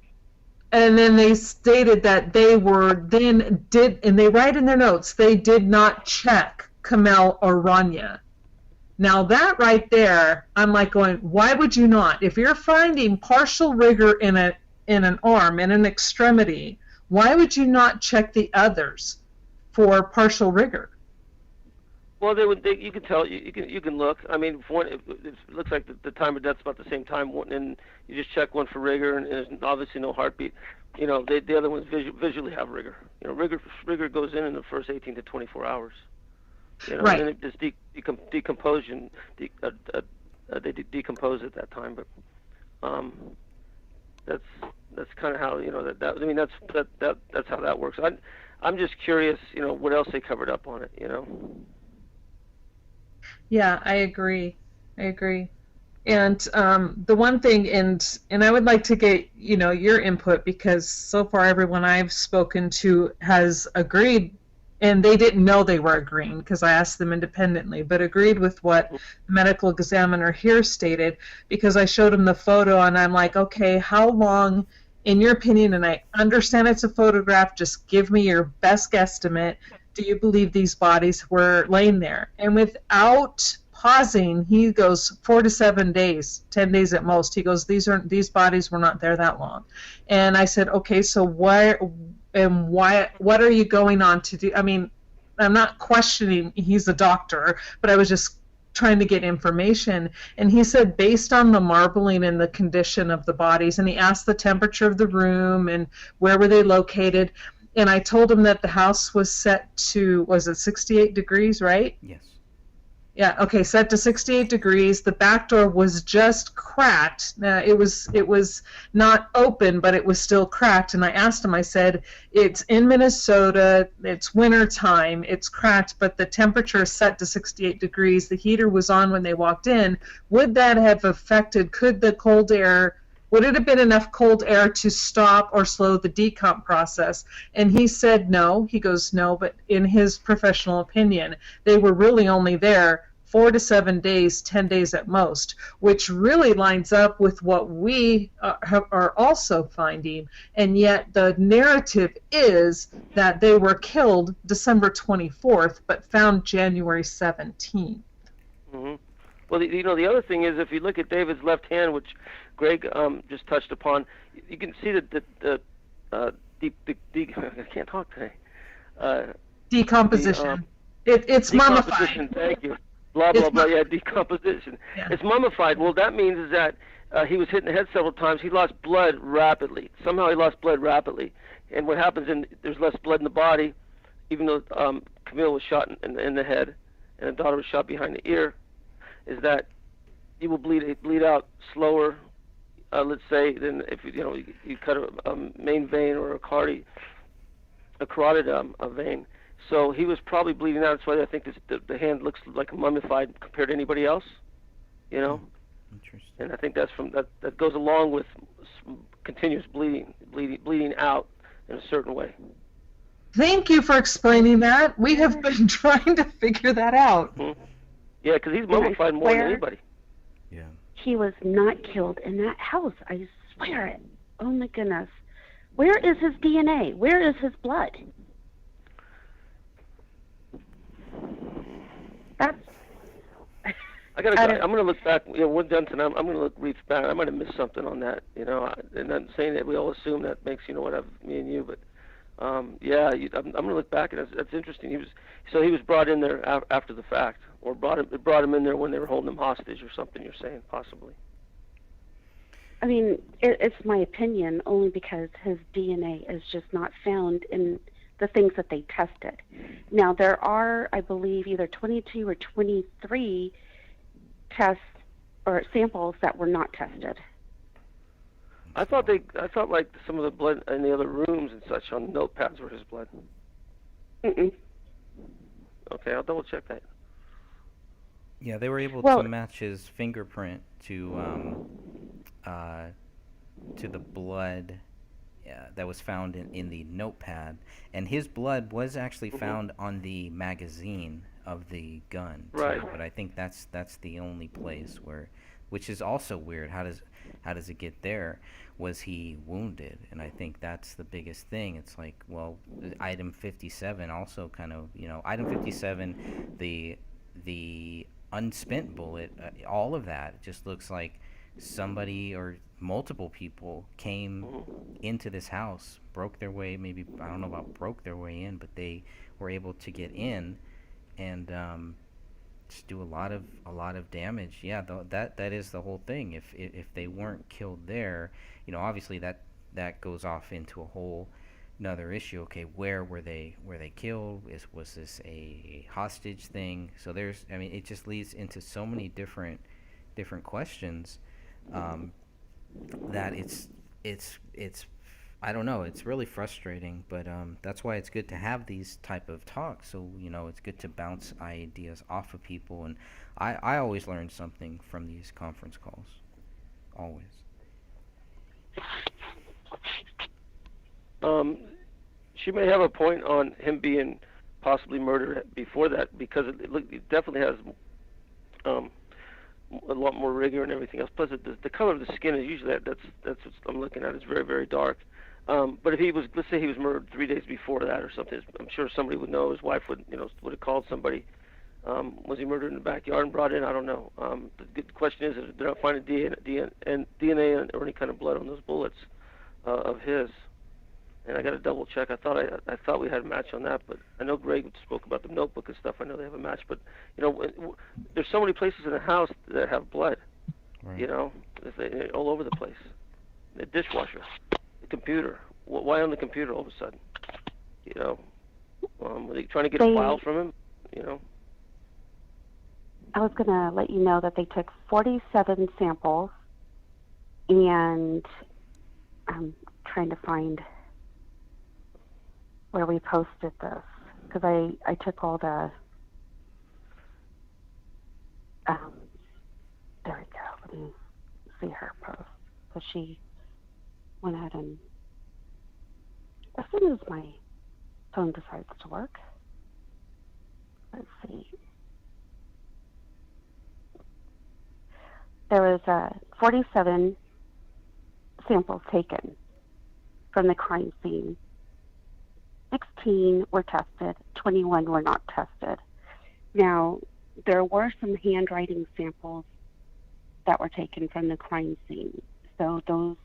and then they stated that they and they write in their notes, they did not check Kamel or Rania. Now that right there, I'm like going, why would you not? If you're finding partial rigor in an arm, in an extremity, why would you not check the others for partial rigor? Well, you can tell. You can look. I mean, for one, it looks like the time of death's about the same time, and you just check one for rigor, and there's obviously no heartbeat. You know, the other ones visually have rigor. You know, rigor goes in the first 18 to 24 hours. You know, right. And it just decomposition. They decompose at that time, but that's kind of how, you know, I mean, that's how that works. I'm just curious, you know, what else they covered up on it, you know. Yeah, I agree. And the one thing, and I would like to get, you know, your input, because so far everyone I've spoken to has agreed, and they didn't know they were agreeing because I asked them independently, but agreed with what the medical examiner here stated, because I showed him the photo and I'm like, okay, how long, in your opinion, and I understand it's a photograph, just give me your best guesstimate, do you believe these bodies were laying there? And without pausing, he goes 4 to 7 days, 10 days at most. He goes, these bodies were not there that long. And I said, okay, so what are you going on to do? I mean, I'm not questioning, he's a doctor, but I was just trying to get information. And he said, based on the marbling and the condition of the bodies, and he asked the temperature of the room and where were they located. And I told him that the house was set to, was it 68 degrees, right? Yes. Yeah, okay, set to 68 degrees. The back door was just cracked. It was not open, but it was still cracked. And I asked him, I said, it's in Minnesota, it's winter time, it's cracked, but the temperature is set to 68 degrees. The heater was on when they walked in. Would that have affected, would it have been enough cold air to stop or slow the decomp process? And he said no. He goes, no, but in his professional opinion, they were really only there 4 to 7 days, 10 days at most, which really lines up with what we are also finding. And yet the narrative is that they were killed December 24th, but found January 17th. Mm-hmm. Well, you know, the other thing is, if you look at David's left hand, which Greg just touched upon, you can see that I can't talk today. Decomposition. It's mummified. Thank you. Blah blah blah. Yeah, decomposition. Yeah. It's mummified. Well, that means is that he was hit in the head several times. He lost blood rapidly. Somehow he lost blood rapidly. And what happens there's less blood in the body, even though Camille was shot in the head and the daughter was shot behind the ear, is that you will bleed out slower. Let's say, than if you cut a main vein or a carotid vein. So he was probably bleeding out. That's why I think the hand looks like mummified compared to anybody else. You know. Interesting. And I think that's that goes along with continuous bleeding out in a certain way. Thank you for explaining that. We have been trying to figure that out. Mm-hmm. Yeah, because he's mummified more than anybody. Yeah. He was not killed in that house. I swear it. Oh my goodness. Where is his DNA? Where is his blood? That's. I'm gonna look back. You know, we're done tonight. I'm gonna read back. I might have missed something on that. You know, and I'm saying that we all assume that makes what I've me and you, but I'm gonna look back, and that's interesting. He was brought in there after the fact, or brought him in there when they were holding him hostage or something. You're saying possibly. I mean, it's my opinion only because his DNA is just not found in the things that they tested. Now, there are, I believe, either 22 or 23 tests or samples that were not tested. I thought like some of the blood in the other rooms and such on notepads were his blood. Mm-mm. Okay, I'll double check that. Yeah, they were able Well, to match his fingerprint to the blood that was found in the notepad, and his blood was actually found on the magazine of the gun too. Right. But I think that's the only place where, which is also weird. How does it get there? Was he wounded? And I think that's the biggest thing. It's like, well, item 57 also kind of, item 57, the unspent bullet, all of that just looks like somebody or multiple people came into this house, broke their way, maybe, I don't know about broke their way in, but they were able to get in and just do a lot of damage. Yeah, that is the whole thing. If they weren't killed there, obviously that goes off into a whole another issue. Okay, where were they killed? Was this a hostage thing? So it just leads into so many different questions that it's I don't know, it's really frustrating, but that's why it's good to have these type of talks. So it's good to bounce ideas off of people, and I always learn something from these conference calls, always. She may have a point on him being possibly murdered before that, because it definitely has a lot more rigor and everything else. Plus, the color of the skin is usually that's what I'm looking at. It's very, very dark. But if he was, let's say he was murdered 3 days before that or something, I'm sure somebody would know. His wife would have called somebody. Was he murdered in the backyard and brought in? I don't know. The good question is they're not finding DNA or any kind of blood on those bullets of his. And I got to double check. I thought we had a match on that, but I know Greg spoke about the notebook and stuff. I know they have a match, but there's so many places in the house that have blood. Right. All over the place. The dishwasher, the computer. Why on the computer all of a sudden? Were they trying to get a file from him? I was going to let you know that they took 47 samples, and I'm trying to find where we posted this, because I took all the, there we go, let me see her post. So she went ahead and, as soon as my phone decides to work, let's see. There was 47 samples taken from the crime scene. 16 were tested, 21 were not tested. Now, there were some handwriting samples that were taken from the crime scene. So those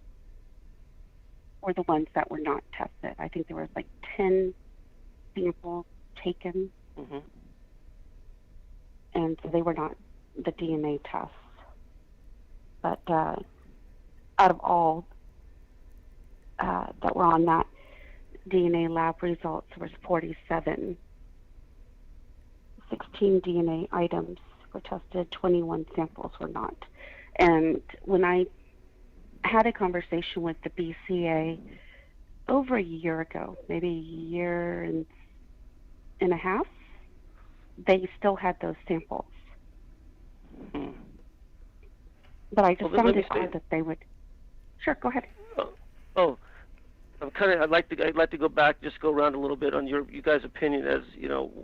were the ones that were not tested. I think there was like 10 samples taken. Mm-hmm. And so they were not the DNA tests. But out of all that were on that DNA lab results, there was 47. 16 DNA items were tested, 21 samples were not. And when I had a conversation with the BCA over a year ago, maybe a year and a half, they still had those samples. Hmm. But I just found it odd that they would. Sure, go ahead. I'd like to go back, just go around a little bit on you guys' opinion as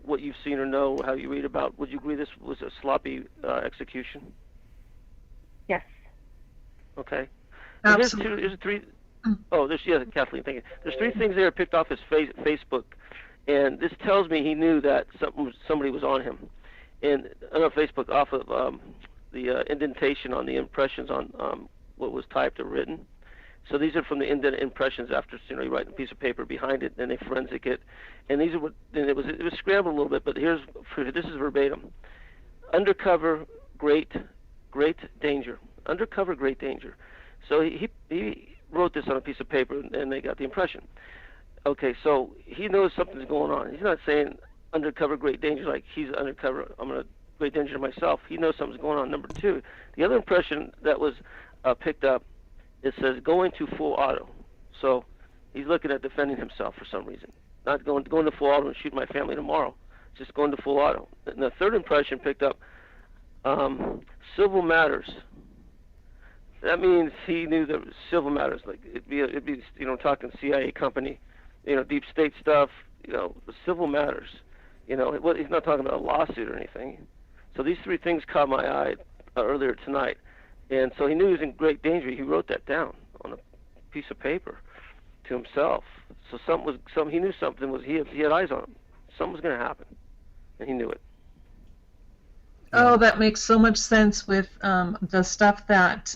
what you've seen or know, how you read about. Would you agree this was a sloppy execution? Yes. Okay. Absolutely. Here's three. Kathleen, thank you. There's three things there picked off his Facebook, and this tells me he knew that somebody was on him. And on Facebook, off of the indentation on the impressions on what was typed or written. So these are from the indent impressions after you write a piece of paper behind it, then they forensic it, and these are what. And it was scrambled a little bit, but this is verbatim. Undercover, great danger. Undercover, great danger. So he wrote this on a piece of paper, and they got the impression. Okay, so he knows something's going on. He's not saying undercover great danger like he's undercover. I'm gonna great danger myself. He knows something's going on. Number two, the other impression that was picked up, it says going to full auto. So he's looking at defending himself for some reason. Not going to full auto and shoot my family tomorrow. Just going to full auto. And the third impression picked up civil matters. That means he knew that civil matters, like it'd be talking CIA company, deep state stuff, civil matters. He's not talking about a lawsuit or anything. So these three things caught my eye earlier tonight, and so he knew he was in great danger. He wrote that down on a piece of paper to himself. So he knew something was he had eyes on him. Something was going to happen, and he knew it. Oh, that makes so much sense with the stuff that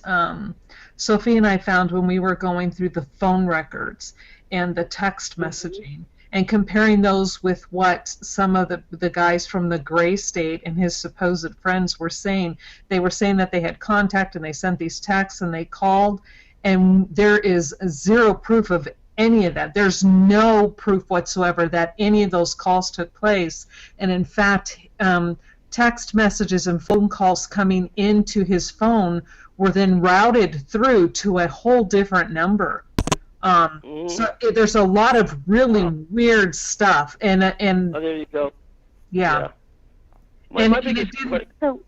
Sophie and I found when we were going through the phone records and the text messaging and comparing those with what some of the guys from the gray state and his supposed friends were saying. They were saying that they had contact and they sent these texts and they called, and there is zero proof of any of that. There's no proof whatsoever that any of those calls took place. And in fact, text messages and phone calls coming into his phone were then routed through to a whole different number. So there's a lot of really weird stuff, and oh, there you go. Yeah. My And biggest So,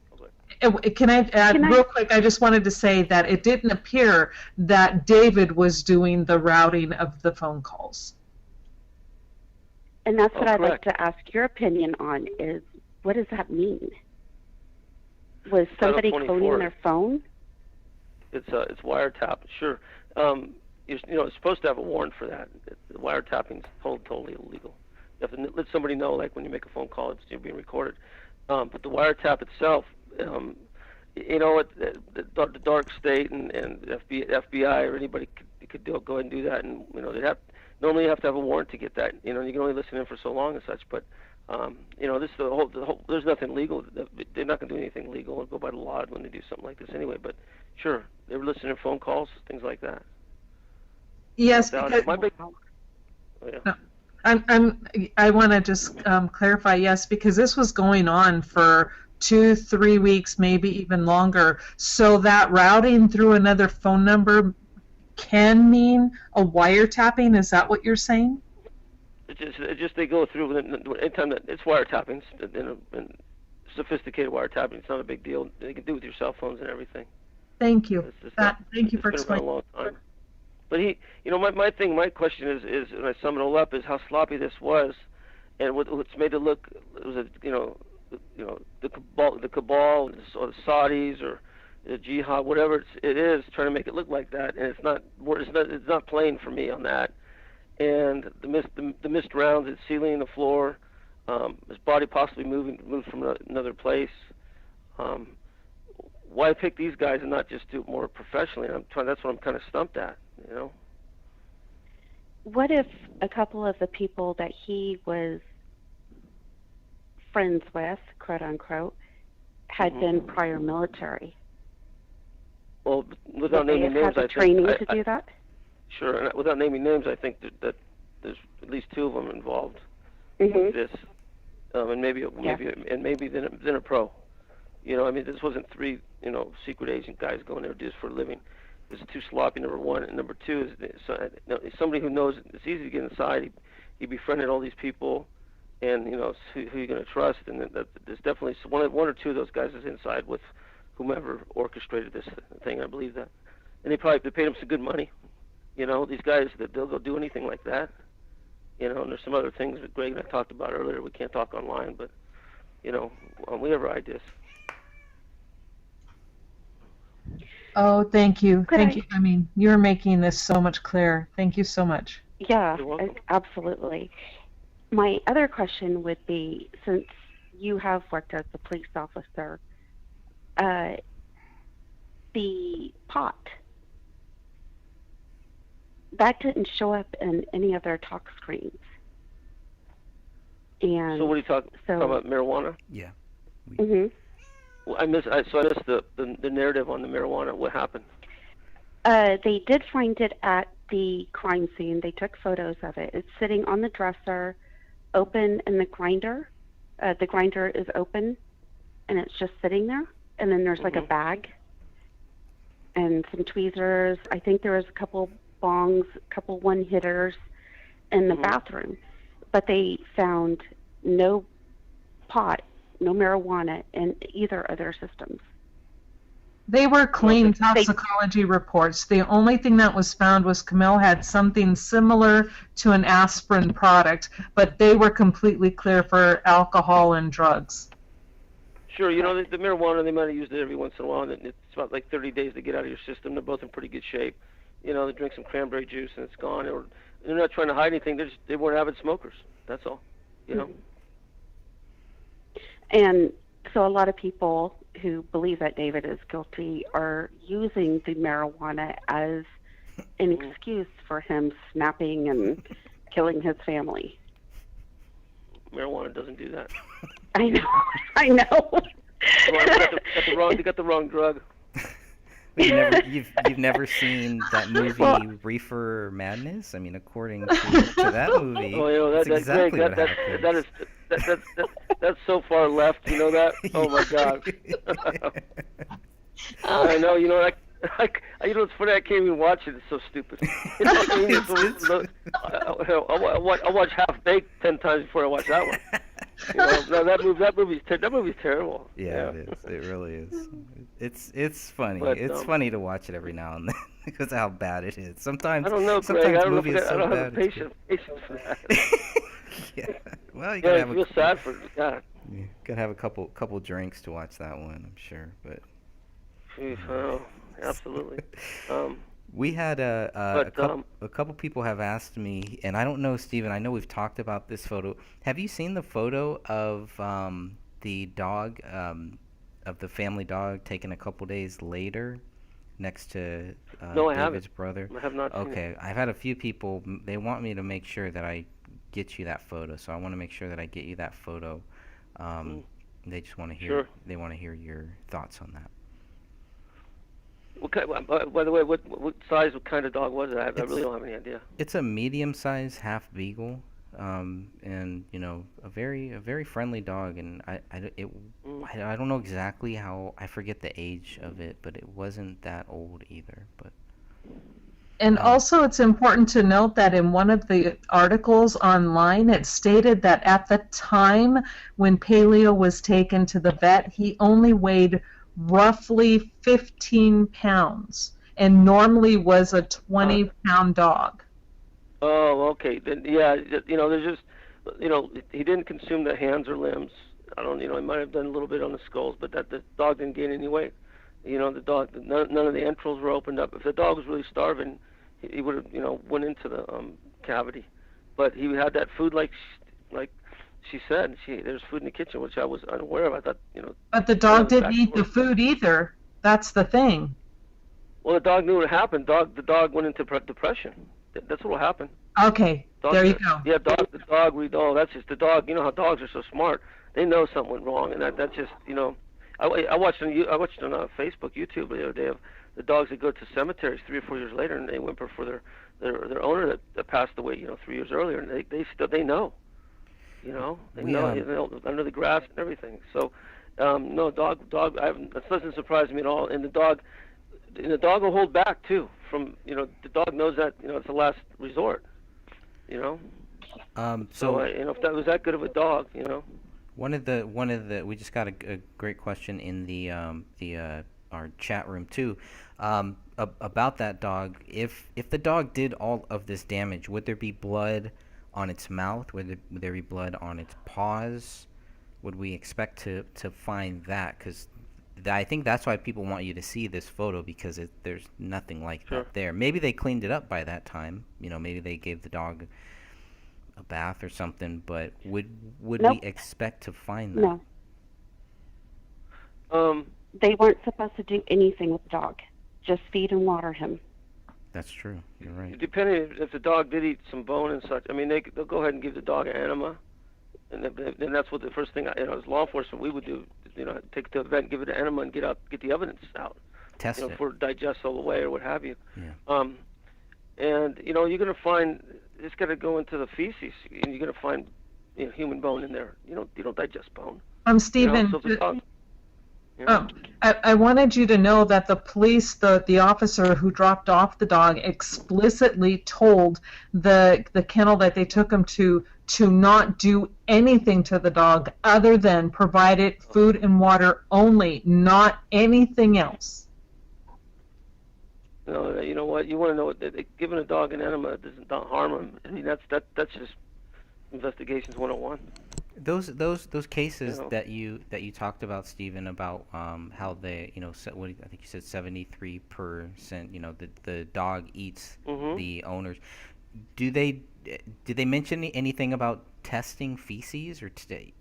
can I add real quick? I just wanted to say that it didn't appear that David was doing the routing of the phone calls. and that's what I'd like correct. to ask your opinion on is, what does that mean? Was Title somebody 24. cloning their phone? It's wiretap. Sure. It's supposed to have a warrant for that. Wiretapping is totally illegal. You have to let somebody know, like when you make a phone call, you're being recorded. But the wiretap itself, the dark state and FBI or anybody could go ahead and do that, and normally you have to have a warrant to get that. You can only listen in for so long and such. But there's nothing legal. They're not going to do anything legal or go by the law when they do something like this anyway. But sure, they were listening to phone calls, things like that. Yes, Because, I want to just clarify, yes, because this was going on for 2-3 weeks, maybe even longer. So that routing through another phone number can mean a wiretapping. Is that what you're saying? It's just they go through. Anytime that it's wiretapping, and sophisticated wiretapping, it's not a big deal. They can do it with your cell phones and everything. Thank you. Thank you for It's been around explaining. a long time. But my question is, when I sum it all up, is how sloppy this was, and what's made it look was the cabal, or the Saudis, or the jihad, whatever it is, trying to make it look like that, and it's not playing for me on that. And the missed rounds, it's sealing the floor, his body possibly moved from another place. Why pick these guys and not just do it more professionally? That's what I'm kind of stumped at. What if a couple of the people that he was friends with, quote unquote, had been prior military? Well, without naming names, I think training to do that. Sure, and without naming names, I think that there's at least two of them involved with this, and maybe then a pro. This wasn't three secret agent guys going there just for a living. It was too sloppy, number one, and number two is somebody who knows it's easy to get inside. He befriended all these people, and who you're going to trust, and there's definitely one or two of those guys is inside with whomever orchestrated this thing. I believe that, and they paid him some good money. These guys they'll go do anything like that. And there's some other things that Greg and I talked about earlier. We can't talk online, but we have our ideas. Oh, thank you. Thank you. I mean, you're making this so much clearer. Thank you so much. Yeah, You're welcome. absolutely. My other question would be, since you have worked as a police officer, the pot, that didn't show up in any of their talk screens. And So what are you talking about? Marijuana? Yeah. Mhm. Well, I missed the narrative on the marijuana. What happened? They did find it at the crime scene. They took photos of it. It's sitting on the dresser, open in the grinder. The grinder is open, and it's just sitting there. And then there's like a bag and some tweezers. I think there was a couple bongs, a couple one-hitters in the bathroom. But they found no pot, no marijuana in either of their systems. They were clean toxicology reports. The only thing that was found was Camille had something similar to an aspirin product, but they were completely clear for alcohol and drugs. Sure, you know, the marijuana, they might have used it every once in a while, and it's about like 30 days to get out of your system. They're both in pretty good shape. You know, they drink some cranberry juice and it's gone. Or they're not trying to hide anything. They weren't avid smokers. That's all. You know. And so a lot of people who believe that David is guilty are using the marijuana as an excuse for him snapping and killing his family. Marijuana doesn't do that. I know. I know. You got the wrong drug. You've never seen that movie Reefer Madness? I mean, according to that movie, that's exactly what happens. That's so far left. You know that? Oh my God. I know. You know, you know, it's funny. I can't even watch it. It's so stupid. You know what I mean? I'll watch Half Baked 10 times before I watch that one. You know, that movie's terrible. Yeah, it is. It really is. It's funny. But, it's funny to watch it every now and then because of how bad it is. Sometimes I don't know, sometimes Greg. I don't movies know. are so I don't bad. have the patience for that. Yeah. Well, you Yeah, gotta I have feel sad for God. you gotta have a couple drinks to watch that one, I'm sure. But Oh, absolutely. we had a couple people have asked me, and I don't know, Stephen. I know we've talked about this photo. Have you seen the photo of the dog, of the family dog taken a couple days later, next to No, I David's haven't. brother? I have not seen it. Okay, I've had a few people. They want me to make sure that I get you that photo, so I want to make sure that I get you that photo. They just want to hear. Sure. They want to hear your thoughts on that. What kind, by the way, what size, what kind of dog was it? I really don't have any idea. It's a medium-sized half beagle, and you know, a very friendly dog. And I don't know exactly how. I forget the age of it, but it wasn't that old either. But And also, it's important to note that in one of the articles online, it stated that at the time when Paleo was taken to the vet, he only weighed roughly 15 pounds and normally was a 20-pound dog. Oh, okay. Then, yeah, you know, there's just, you know, he didn't consume the hands or limbs. I don't, you know, he might have done a little bit on the skulls, but that the dog didn't gain any weight. You know, the dog, none of the entrails were opened up. If the dog was really starving, he would have, you know, went into the cavity. But he had that food like she said. There's food in the kitchen, which I was unaware of. I thought, you know. But the dog didn't eat the food either. That's the thing. Well, the dog knew what happened. The dog went into depression. That's what will happen. Okay, there you go. Yeah, the dog. That's just the dog. You know how dogs are so smart. They know something went wrong, and that's just, you know. I watched on Facebook, YouTube the other day of the dogs that go to cemeteries 3 or 4 years later, and they whimper for their owner that passed away, you know, 3 years earlier, and they know. You know, they know under the grass and everything. So, no, dog. That doesn't surprise me at all. And the dog will hold back too. From, you know, the dog knows that, you know, it's the last resort. You know. So you know, if that was that good of a dog, you know. One of the we just got a great question in the our chat room too, about that dog. If the dog did all of this damage, would there be blood on its mouth? Would there be blood on its paws? Would we expect to find that? Because I think that's why people want you to see this photo, because there's nothing like that there. Maybe they cleaned it up by that time. You know, maybe they gave the dog a bath or something. But would Nope. we expect to find that? No. They weren't supposed to do anything with the dog. Just feed and water him. That's true. You're right. Depending if the dog did eat some bone and such, I mean, they'll go ahead and give the dog an enema, and then that's what the first thing, you know, as law enforcement we would do, you know, take it to the vet and give it an enema and get the evidence out. Test it. before it digests all the way or what have you. Yeah. And you're going to find it's going to go into the feces, and you're going to find human bone in there. You don't digest bone. Stephen, So if the dog, you know, I wanted you to know that the police, the officer who dropped off the dog, explicitly told the kennel that they took him to not do anything to the dog other than provide it food and water only, not anything else. you know what? You want to know what giving a dog an enema doesn't harm him. I mean, that's just investigations 101. Those cases You know. that you talked about, Stephen, about how they, I think you said 73%, the dog eats Mhm. the owners. Did they mention anything about testing feces or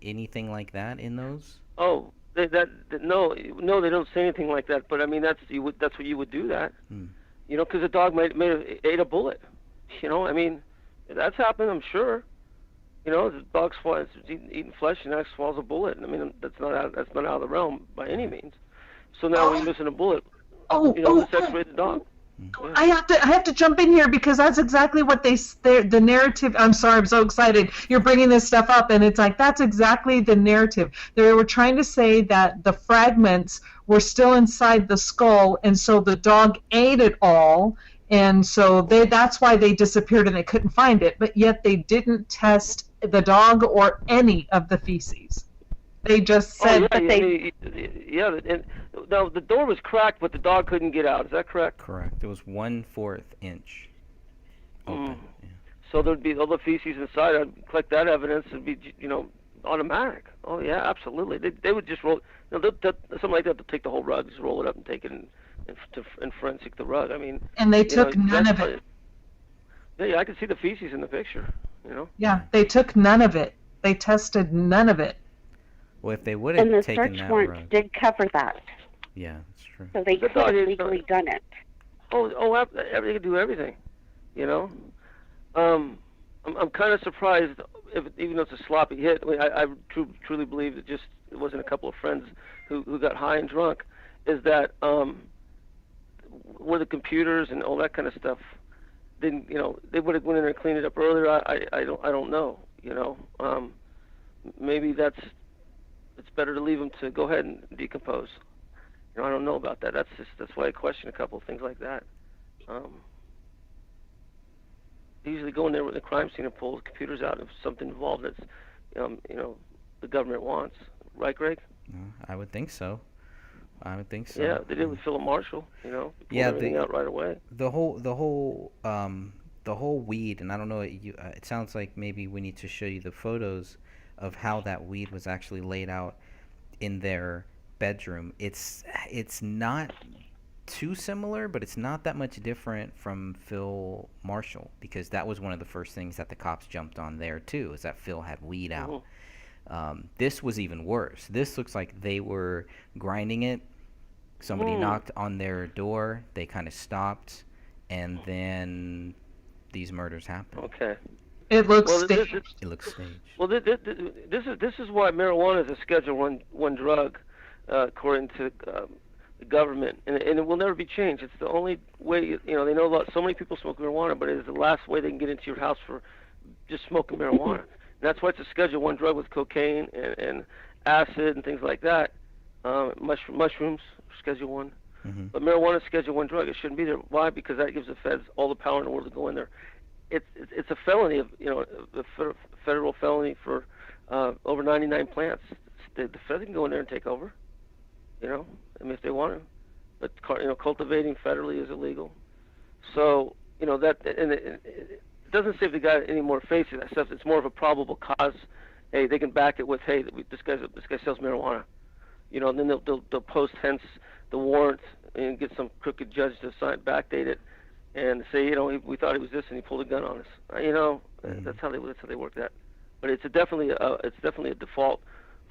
anything like that in those? Oh, no, they don't say anything like that. But I mean, that's what you would do that. Hmm. Because a dog may have ate a bullet. I mean, that's happened, I'm sure. The dog eating flesh and that swallows a bullet. I mean, that's not out of the realm by any means. So now we're missing a bullet. Let's X-ray the dog. Yeah. I have to jump in here because that's exactly what the narrative. I'm sorry, I'm so excited. You're bringing this stuff up, and it's like that's exactly the narrative. They were trying to say that the fragments were still inside the skull, and so the dog ate it all, and so that's why they disappeared and they couldn't find it. But yet they didn't test the dog or any of the feces. They just said that they. And now the door was cracked, but the dog couldn't get out. Is that correct? Correct. It was 1/4 inch open. Yeah. So there'd be all the feces inside. I'd collect that evidence. It'd be, automatic. Oh yeah, absolutely. They would just roll. Something like that. They'll take the whole rug, just roll it up, and take it and forensic the rug. I mean. And they took none of it. Yeah, I can see the feces in the picture. Yeah, they took none of it. They tested none of it. Well, if they would have And the taken search that warrant rug, did cover that, yeah, that's true. so they The could dog have is- legally done it. They can do everything. I'm kind of surprised, even though it's a sloppy hit. I mean, I truly believe that it wasn't a couple of friends who got high and drunk. Is that where the computers and all that kind of stuff didn't, they would have went in there and cleaned it up earlier. I don't know. Maybe it's better to leave them to go ahead and decompose. I don't know about that. That's why I question a couple of things like that. They usually go in there with the crime scene and pull the computers out if something involved that's, the government wants. Right, Greg? I would think so. Yeah, they did with Philip Marshall. They pulled everything out right away. The whole weed, and I don't know. It sounds like maybe we need to show you the photos of how that weed was actually laid out in their bedroom. It's not too similar, but it's not that much different from Phil Marshall, because that was one of the first things that the cops jumped on there too, is that Phil had weed out. This was even worse. This looks like they were grinding it. Somebody knocked on their door. They kind of stopped, and then these murders happened. Okay. It looks Well, staged. It looks staged. Well, this is why marijuana is a Schedule One drug, according to the government, and it will never be changed. It's the only way. They know about so many people smoke marijuana, but it is the last way they can get into your house for just smoking marijuana. And that's why it's a Schedule One drug with cocaine and acid and things like that. Mushrooms, Schedule One. Mm-hmm. But marijuana is Schedule One drug. It shouldn't be there. Why? Because that gives the feds all the power in the world to go in there. It's a felony, a federal felony for over 99 plants. The feds can go in there and take over. If they want to. But cultivating federally is illegal. So that, and it doesn't save the guy any more facing that stuff. It's more of a probable cause. Hey, they can back it with, hey, this guy sells marijuana. And then they'll post hence the warrant and get some crooked judge to backdate it and say, we thought he was this and he pulled a gun on us. That's how they work that. But it's definitely a default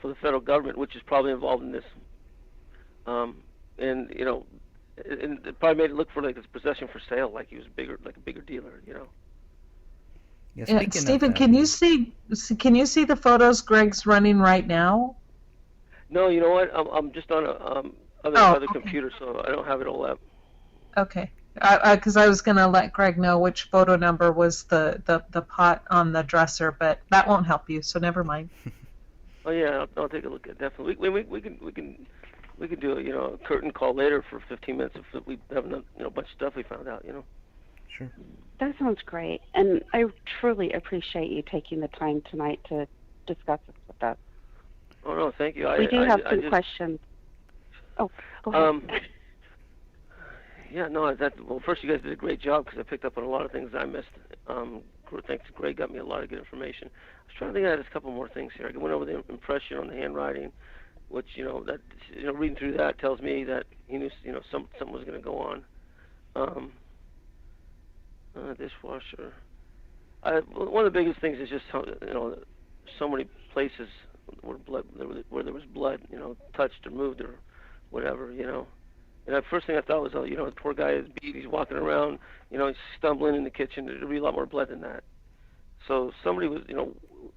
for the federal government, which is probably involved in this. And it probably made it look for like his possession for sale, like he was a bigger dealer. Yeah, Stephen, can you see the photos Greg's running right now? No, you know what? I'm just on other okay. computer, so I don't have it all up. Okay. Because I was going to let Greg know which photo number was the pot on the dresser, but that won't help you, so never mind. Oh yeah, I'll take a look at it, definitely. We can do a curtain call later for 15 minutes if we have a bunch of stuff we found out. Sure. That sounds great, and I truly appreciate you taking the time tonight to discuss this with us. Oh no, thank you. We do have some questions. Oh, go ahead. Yeah, no, well, first you guys did a great job because I picked up on a lot of things I missed. Thanks to Greg, got me a lot of good information. I was trying to think I had a couple more things here. I went over the impression on the handwriting, which reading through that tells me that he knew something was going to go on. Dishwasher. One of the biggest things is just how so many places where there was blood, touched or moved or whatever, And the first thing I thought was, the poor guy is beat. He's walking around, he's stumbling in the kitchen. There'd be a lot more blood than that. So somebody was,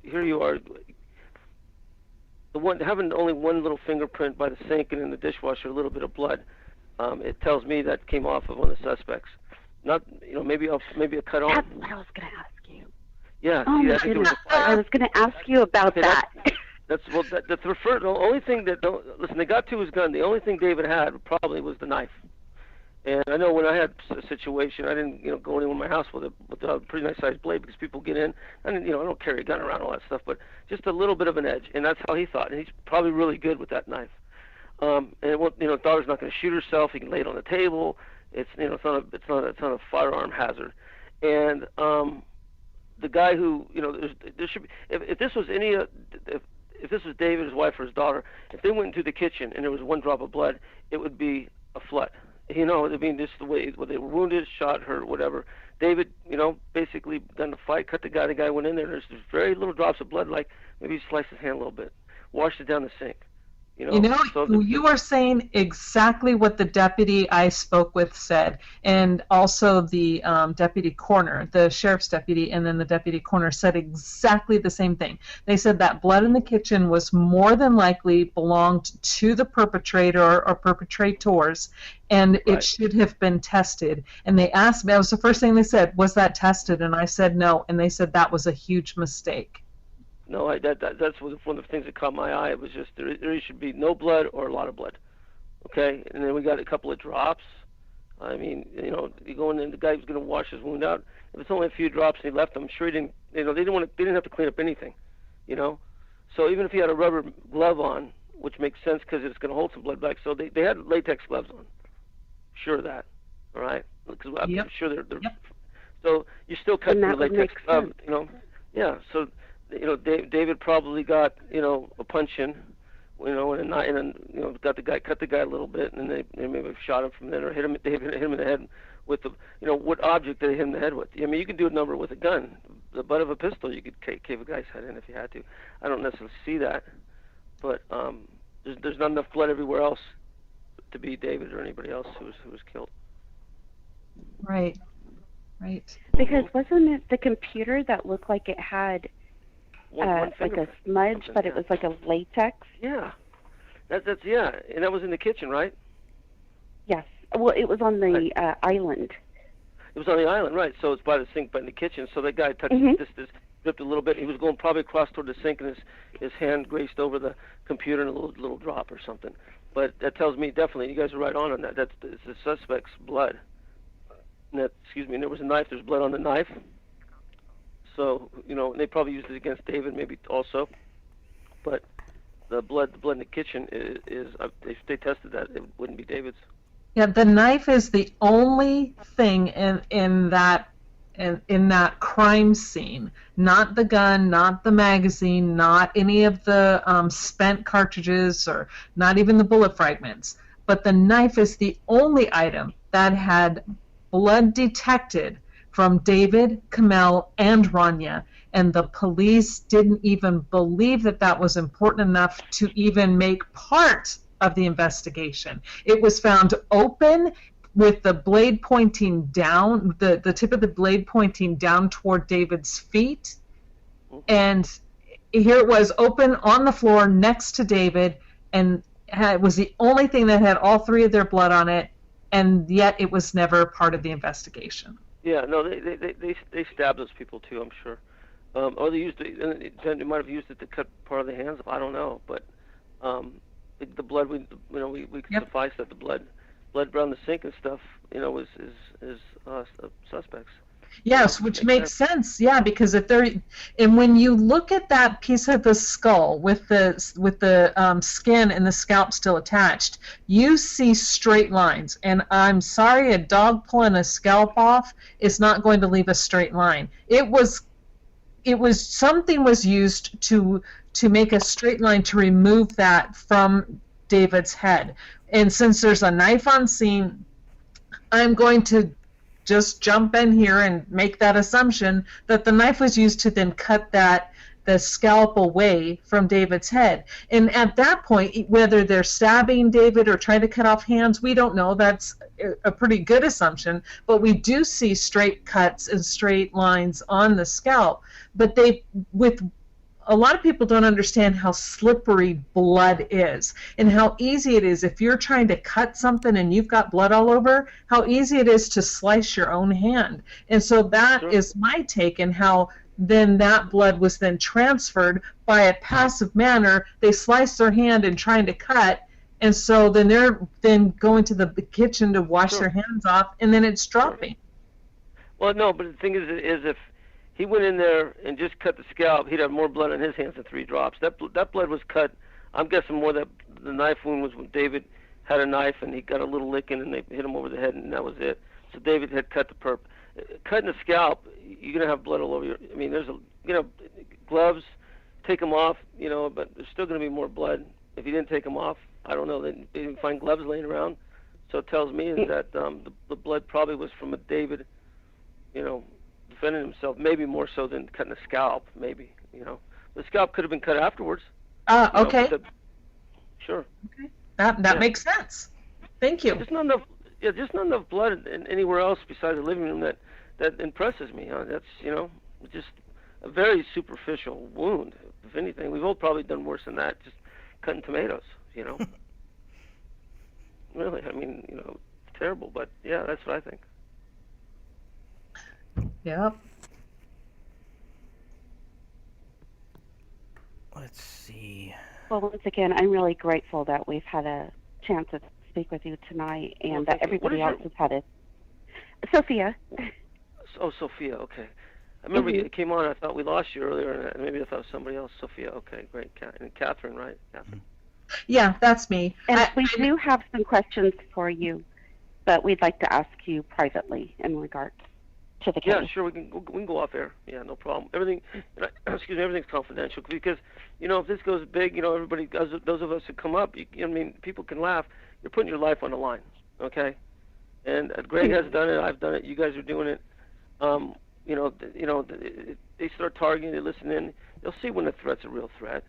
here you are, having only one little fingerprint by the sink and in the dishwasher, a little bit of blood. It tells me that came off of one of the suspects. Not, maybe a cut off. That's what I was going to ask you. Yeah. Oh see, my I think it was goodness! a fire. I was going to ask you about that. That's the only thing that listen. They got to his gun. The only thing David had probably was the knife. And I know when I had a situation, I didn't go anywhere in my house with a pretty nice sized blade because people get in. I don't carry a gun around, all that stuff, but just a little bit of an edge, and that's how he thought. And he's probably really good with that knife. And daughter's not going to shoot herself. He can lay it on the table. It's it's not a firearm hazard. And the guy who there should be if this was if this was David, his wife, or his daughter, if they went into the kitchen and there was one drop of blood, it would be a flood. I mean, just the way they were wounded, shot, hurt, whatever. David, basically done the fight, cut the guy. The guy went in there. There's very little drops of blood, like maybe he sliced his hand a little bit, washed it down the sink. You are saying exactly what the deputy I spoke with said, and also the deputy coroner, the sheriff's deputy, and then the deputy coroner said exactly the same thing. They said that blood in the kitchen was more than likely belonged to the perpetrator or perpetrators, and it should have been tested. And they asked me, that was the first thing they said, was that tested? And I said no, and they said that was a huge mistake. No, that's one of the things that caught my eye. It was just there should be no blood or a lot of blood. Okay, and then we got a couple of drops. I mean, you go in and the guy was going to wash his wound out. If it's only a few drops and he left them, I'm sure he didn't. They didn't have to clean up anything. So even if he had a rubber glove on, which makes sense because it's going to hold some blood back. So they had latex gloves on. Sure of that. All right, because I'm sure they're. Yep. So you still cut the latex glove. Yeah. So. David probably got a punch in, and got the guy a little bit, and they maybe shot him from there or hit him in the head with the what object did they hit him in the head with? I mean, you can do a number with a gun, the butt of a pistol. You could cave a guy's head in if you had to. I don't necessarily see that, but there's not enough blood everywhere else to be David or anybody else who was killed. Right. Because wasn't it the computer that looked like it had like a smudge, but it was like a latex? Yeah. That's and that was in the kitchen, right? Yes. Well, it was on the island. It was on the island, right? So it's by the sink, but in the kitchen. So that guy touched this dripped a little bit. He was going probably across toward the sink, and his hand grazed over the computer, and a little drop or something. But that tells me definitely, you guys are right on that. It's the suspect's blood. And and there was a knife. There's blood on the knife. So, they probably used it against David maybe also. But the blood in the kitchen is if they tested that, it wouldn't be David's. Yeah, the knife is the only thing in that crime scene. Not the gun, not the magazine, not any of the spent cartridges, or not even the bullet fragments. But the knife is the only item that had blood detected from David, Kamel, and Rania, and the police didn't even believe that was important enough to even make part of the investigation. It was found open with the blade pointing down, the tip of the blade pointing down toward David's feet, and here it was open on the floor next to David, and was the only thing that had all three of their blood on it, and yet it was never part of the investigation. Yeah, no, they stabbed those people too, I'm sure. Or they used it. They might have used it to cut part of the hands off. I don't know, but the blood we could Yep. suffice that the blood around the sink and stuff, is suspects. Yes, which makes sense. Yeah, because if they're, and when you look at that piece of the skull with the skin and the scalp still attached, you see straight lines. And I'm sorry, a dog pulling a scalp off is not going to leave a straight line. It was something was used to make a straight line to remove that from David's head. And since there's a knife on scene, I'm going to just jump in here and make that assumption that the knife was used to then cut the scalp away from David's head. And at that point, whether they're stabbing David or trying to cut off hands, we don't know. That's a pretty good assumption. But we do see straight cuts and straight lines on the scalp. But a lot of people don't understand how slippery blood is and how easy it is if you're trying to cut something and you've got blood all over, how easy it is to slice your own hand. And so that is my take, and how then that blood was then transferred by a passive manner. They slice their hand and trying to cut, and so then they're going to the kitchen to wash their hands off, and then it's dropping. Well, no, but the thing is if he went in there and just cut the scalp, he'd have more blood on his hands than 3 drops. That blood was cut. I'm guessing more that the knife wound was when David had a knife and he got a little licking and they hit him over the head and that was it. So David had cut the perp. Cutting the scalp, you're gonna have blood all over your. I mean, there's gloves, take them off, but there's still gonna be more blood if you didn't take them off. I don't know. They didn't find gloves laying around, so it tells me is that the blood probably was from a David, defending himself, maybe more so than cutting a scalp, maybe, The scalp could have been cut afterwards. Okay. Sure. Okay. That makes sense. Thank you. Just not enough blood anywhere else besides the living room that impresses me. That's, just a very superficial wound, if anything. We've all probably done worse than that, just cutting tomatoes, Really, I mean, it's terrible, but yeah, that's what I think. Yep. Let's see. Well, once again, I'm really grateful that we've had a chance to speak with you tonight, and that everybody else has had it. Sophia. Oh, Sophia, okay. I remember you came on, I thought we lost you earlier, and maybe I thought it was somebody else. Sophia, okay, great. And Catherine, right? Catherine. Yeah, that's me. And we do have some questions for you, but we'd like to ask you privately in regards to the case. Yeah, sure, we can go off air. Yeah, no problem. Everything's confidential because, if this goes big, everybody, those of us who come up, people can laugh. You're putting your life on the line, okay? And Greg has done it. I've done it. You guys are doing it. They start targeting. They listen in. They'll see when the threat's a real threat.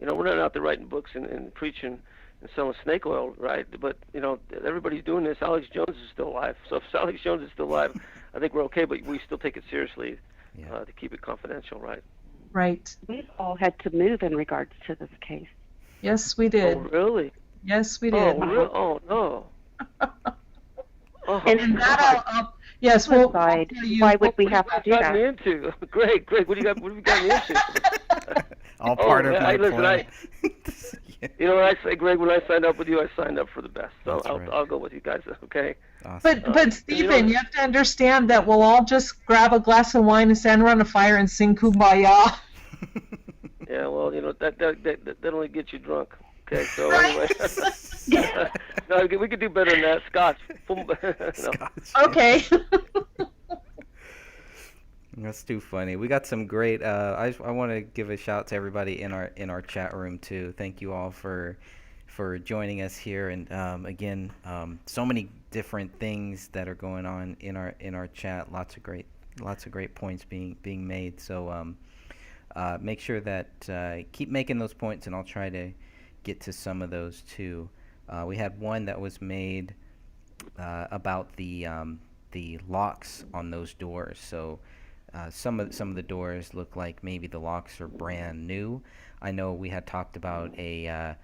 We're not out there writing books and preaching and selling snake oil, right? But everybody's doing this. Alex Jones is still alive. So if Alex Jones is still alive, I think we're okay. But we still take it seriously to keep it confidential, right? Right. We've all had to move in regards to this case. Yes, we did. Oh, really? Yes, we did. Oh no. And that yes, well, why would we have to do that? Into? Greg, what have you gotten into? All part of my plan. When I say, Greg, when I signed up with you, I signed up for the best. So Right. I'll go with you guys, okay? Awesome. But Stephen, you have to understand that we'll all just grab a glass of wine and stand around a fire and sing Kumbaya. Yeah, well, that only gets you drunk. Okay, so anyway. No, we could do better than that. Scotch. No. Okay. That's too funny. We got some great. I want to give a shout to everybody in our chat room too. Thank you all for joining us here. And again, so many different things that are going on in our chat. Lots of great points being made. So make sure that keep making those points, and I'll try to get to some of those too. We had one that was made about the locks on those doors. So. Some of the doors look like maybe the locks are brand new. I know we had talked about a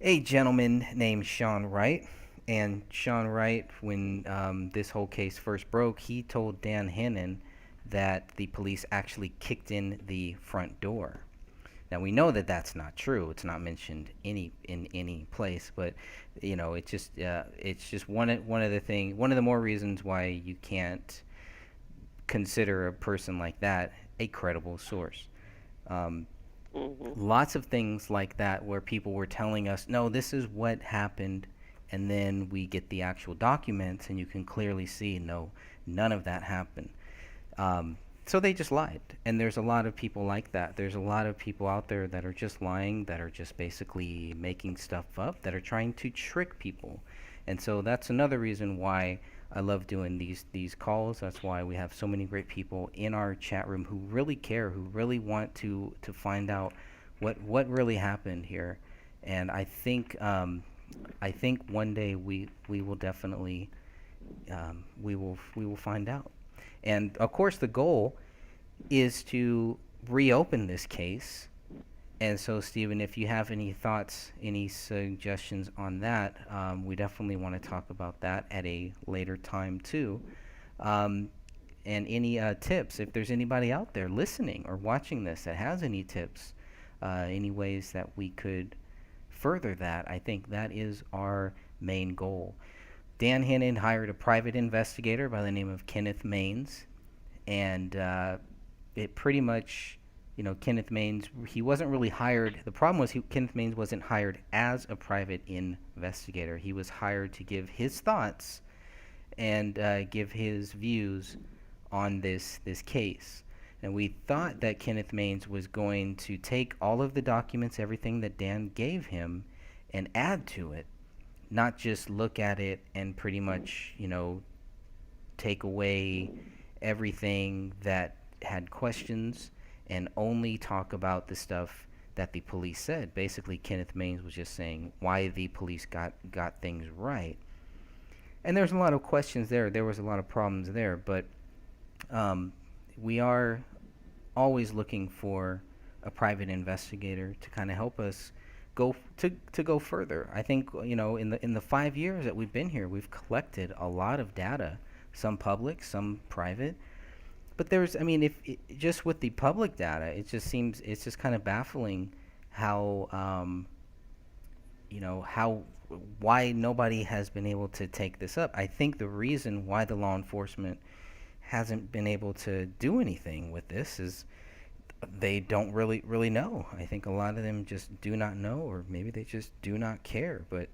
a gentleman named Sean Wright. And Sean Wright, when this whole case first broke, he told Dan Hannon that the police actually kicked in the front door. Now we know that that's not true. It's not mentioned in any place, but it's just one of the more reasons why you can't consider a person like that a credible source. Um, Lots of things like that where people were telling us, no, this is what happened, and then we get the actual documents, and you can clearly see, no, none of that happened. So they just lied. And there's a lot of people like that. There's a lot of people out there that are just lying, that are just basically making stuff up, that are trying to trick people. And so that's another reason why I love doing these calls. That's why we have so many great people in our chat room who really care, who really want to find out what really happened here. And I think one day we will definitely we will find out. And of course, the goal is to reopen this case. And so, Stephen, if you have any thoughts, any suggestions on that, we definitely want to talk about that at a later time too. Um, and any tips, if there's anybody out there listening or watching this that has any tips, any ways that we could further that, I think that is our main goal. Dan Hannon hired a private investigator by the name of Kenneth Maines, and it pretty much, Kenneth Maines, he wasn't really hired. The problem was Kenneth Maines wasn't hired as a private investigator. He was hired to give his thoughts and give his views on this case. And we thought that Kenneth Maines was going to take all of the documents, everything that Dan gave him, and add to it, not just look at it and pretty much, take away everything that had questions and only talk about the stuff that the police said. Basically, Kenneth Maines was just saying why the police got things right. And there's a lot of questions there. There was a lot of problems there, but we are always looking for a private investigator to kind of help us go go further. I think in the 5 years that we've been here, we've collected a lot of data, some public, some private. But just with the public data, it's just kind of baffling how why nobody has been able to take this up. I think the reason why the law enforcement hasn't been able to do anything with this is they don't really know. I think a lot of them just do not know, or maybe they just do not care. But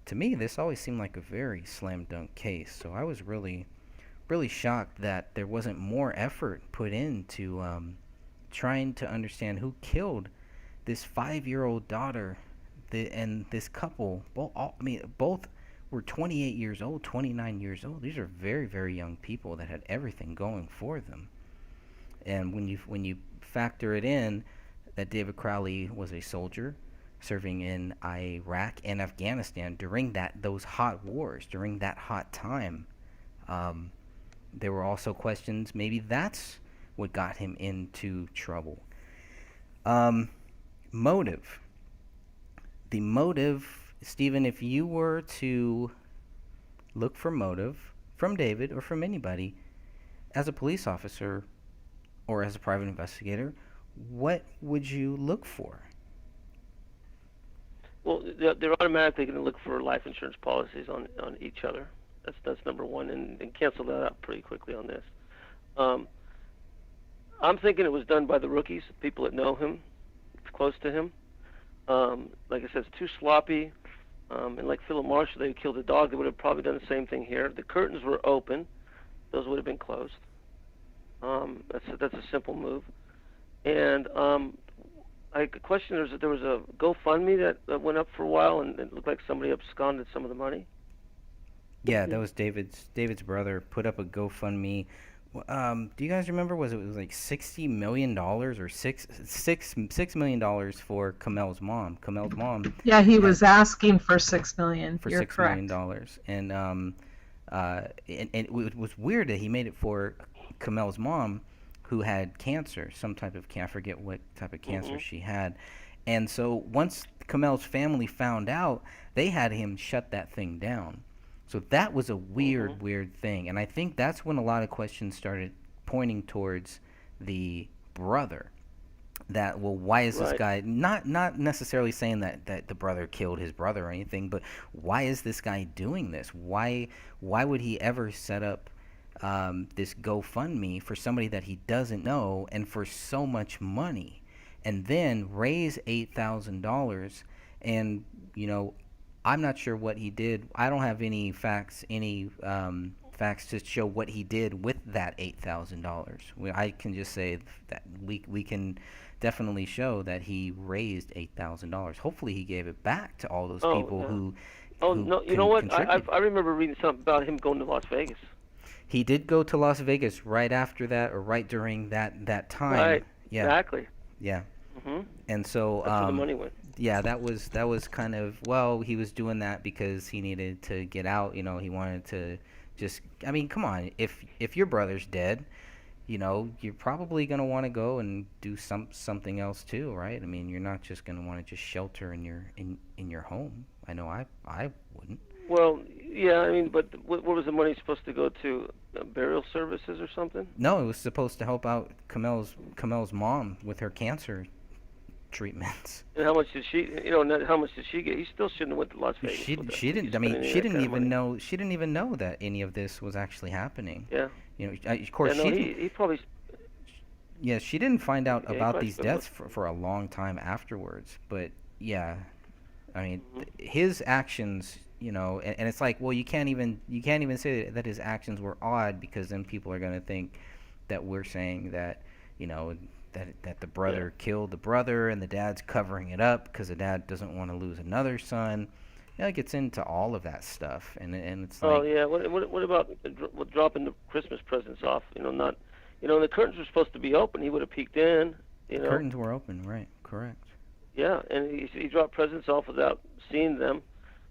to me, this always seemed like a very slam dunk case. So I was really shocked that there wasn't more effort put into trying to understand who killed this 5-year-old daughter and this couple. Both were 28 years old, 29 years old. These are very, very young people that had everything going for them. And when you factor it in that David Crowley was a soldier serving in Iraq and Afghanistan during those hot wars, during that hot time, there were also questions. Maybe that's what got him into trouble. Motive. The motive, Stephen, if you were to look for motive from David or from anybody as a police officer or as a private investigator, what would you look for? Well, they're automatically going to look for life insurance policies on each other. That's number one, and cancel that out pretty quickly on this. I'm thinking it was done by the rookies, people that know him, close to him. Like I said, it's too sloppy. And like Philip Marshall, they killed a dog. They would have probably done the same thing here. The curtains were open; those would have been closed. That's a simple move. And I question there was a GoFundMe that went up for a while, and it looked like somebody absconded some of the money. Yeah, that was David's brother put up a GoFundMe. Do you guys remember? Was it was like $60 million or $6 million for Kamel's mom? Kamel's mom. Yeah, he was asking for $6 million. For You're $6 correct. million dollars, and it was weird that he made it for Kamel's mom, who had cancer, some type of cancer. I forget what type of cancer she had. And so once Kamel's family found out, they had him shut that thing down. So that was a weird, weird thing. And I think that's when a lot of questions started pointing towards the brother. That, well, why is this guy, not necessarily saying that the brother killed his brother or anything, but why is this guy doing this? Why would he ever set up this GoFundMe for somebody that he doesn't know and for so much money, and then raise $8,000? And I'm not sure what he did. I don't have any facts to show what he did with that $8,000. I can just say that we can definitely show that he raised $8,000. Hopefully he gave it back to all those people who no, you know what? I remember reading something about him going to Las Vegas. He did go to Las Vegas right after that, or right during that time. Right. Yeah. Exactly. Yeah. Mhm. And so That's where the money went. yeah, that was kind of, well, he was doing that because he needed to get out. He wanted to just, I mean, come on, if your brother's dead, you're probably going to want to go and do something else too, right? I mean, you're not just going to want to just shelter in your home. I know I wouldn't. Well, yeah, I mean, but what was the money supposed to go to? Burial services or something? No, it was supposed to help out Kamel's mom with her cancer treatments. And how much did she? How much did she get? He still shouldn't have went to Las Vegas. She didn't. I mean, she didn't even know. She didn't even know that any of this was actually happening. Yeah. Of course, yeah, no, he probably. Yeah, she didn't find out about these probably deaths for a long time afterwards. But yeah, I mean, his actions, and it's like, well, you can't even say that his actions were odd, because then people are going to think that we're saying that, that the brother killed the brother and the dad's covering it up because the dad doesn't want to lose another son. It gets into all of that stuff, and it's like, Oh yeah. What about dropping the Christmas presents off? The curtains were supposed to be open. He would have peeked in. Curtains were open, right? Correct. Yeah, and he dropped presents off without seeing them,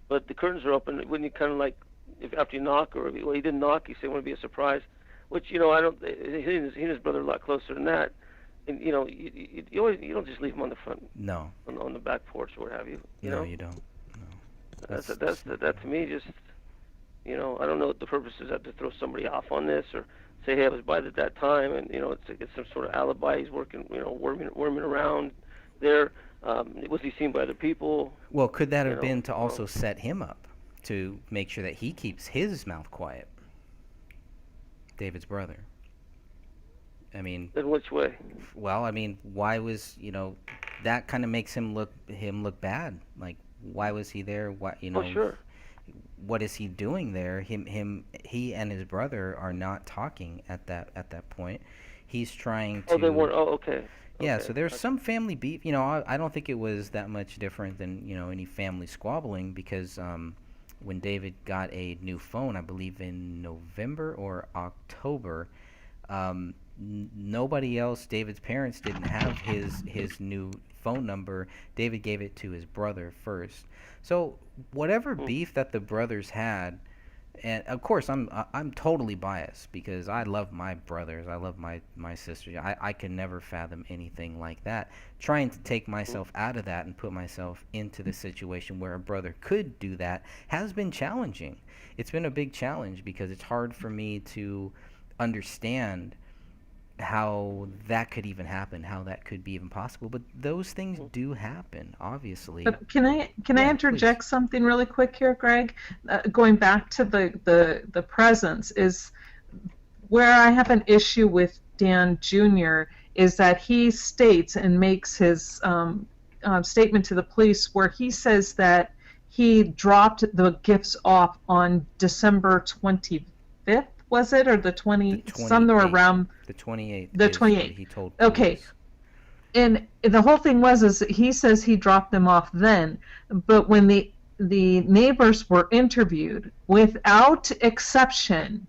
but the curtains are open. Wouldn't you kind of like, if after you knock, or he didn't knock, he said it would be a surprise, which I don't. He and his brother are a lot closer than that, and you don't just leave them on the front. No. On the back porch or what have you. No, you don't. No. That to me just, I don't know what the purpose is, to throw somebody off on this, or say, hey, I was by at that time, and it's some sort of alibi. He's working, worming around there. Was he seen by other people? Well, could that have been to also set him up to make sure that he keeps his mouth quiet? David's brother. I mean. In which way? Well, I mean, why was that kind of makes him look bad? Like, why was he there? What Oh, sure. What is he doing there? He and his brother are not talking at that point. He's trying to. Oh, they weren't. Oh, okay. Yeah, Okay. so there's some family beef. I don't think it was that much different than any family squabbling, because when David got a new phone, I believe in November or October, nobody else, David's parents didn't have his new phone number. David gave it to his brother first. So whatever beef that the brothers had, and of course I'm totally biased because I love my brothers, I love my sisters. I can never fathom anything like that. Trying to take myself out of that and put myself into the situation where a brother could do that has been challenging. It's been a big challenge because it's hard for me to understand how that could even happen, how that could be even possible. But those things do happen, obviously. But can I interject something really quick here, Greg? Going back to the presence, is where I have an issue with Dan Jr. is that he states and makes his statement to the police where he says that he dropped the gifts off on December 25th. Was it, or the 20? Somewhere around the 28th. The 28th. He told police. Okay. And the whole thing was he says he dropped them off then, but when the neighbors were interviewed, without exception,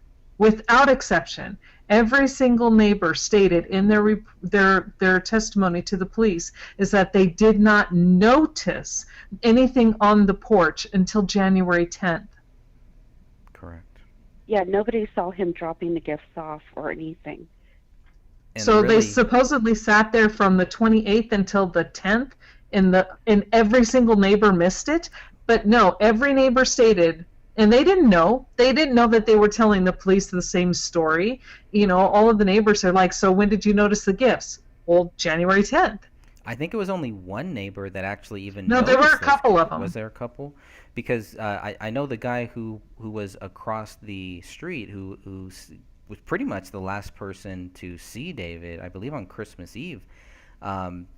every single neighbor stated in their testimony to the police is that they did not notice anything on the porch until January 10th. Correct. Yeah, nobody saw him dropping the gifts off or anything. And so really, they supposedly sat there from the 28th until the 10th and every single neighbor missed it. But no, every neighbor stated, and they didn't know. They didn't know that they were telling the police the same story. All of the neighbors are like, so when did you notice the gifts? Well, January 10th. I think it was only one neighbor that actually even No, there were a noticed those. couple of them. Was there a couple? Because I know the guy who was across the street who was pretty much the last person to see David, I believe on Christmas Eve.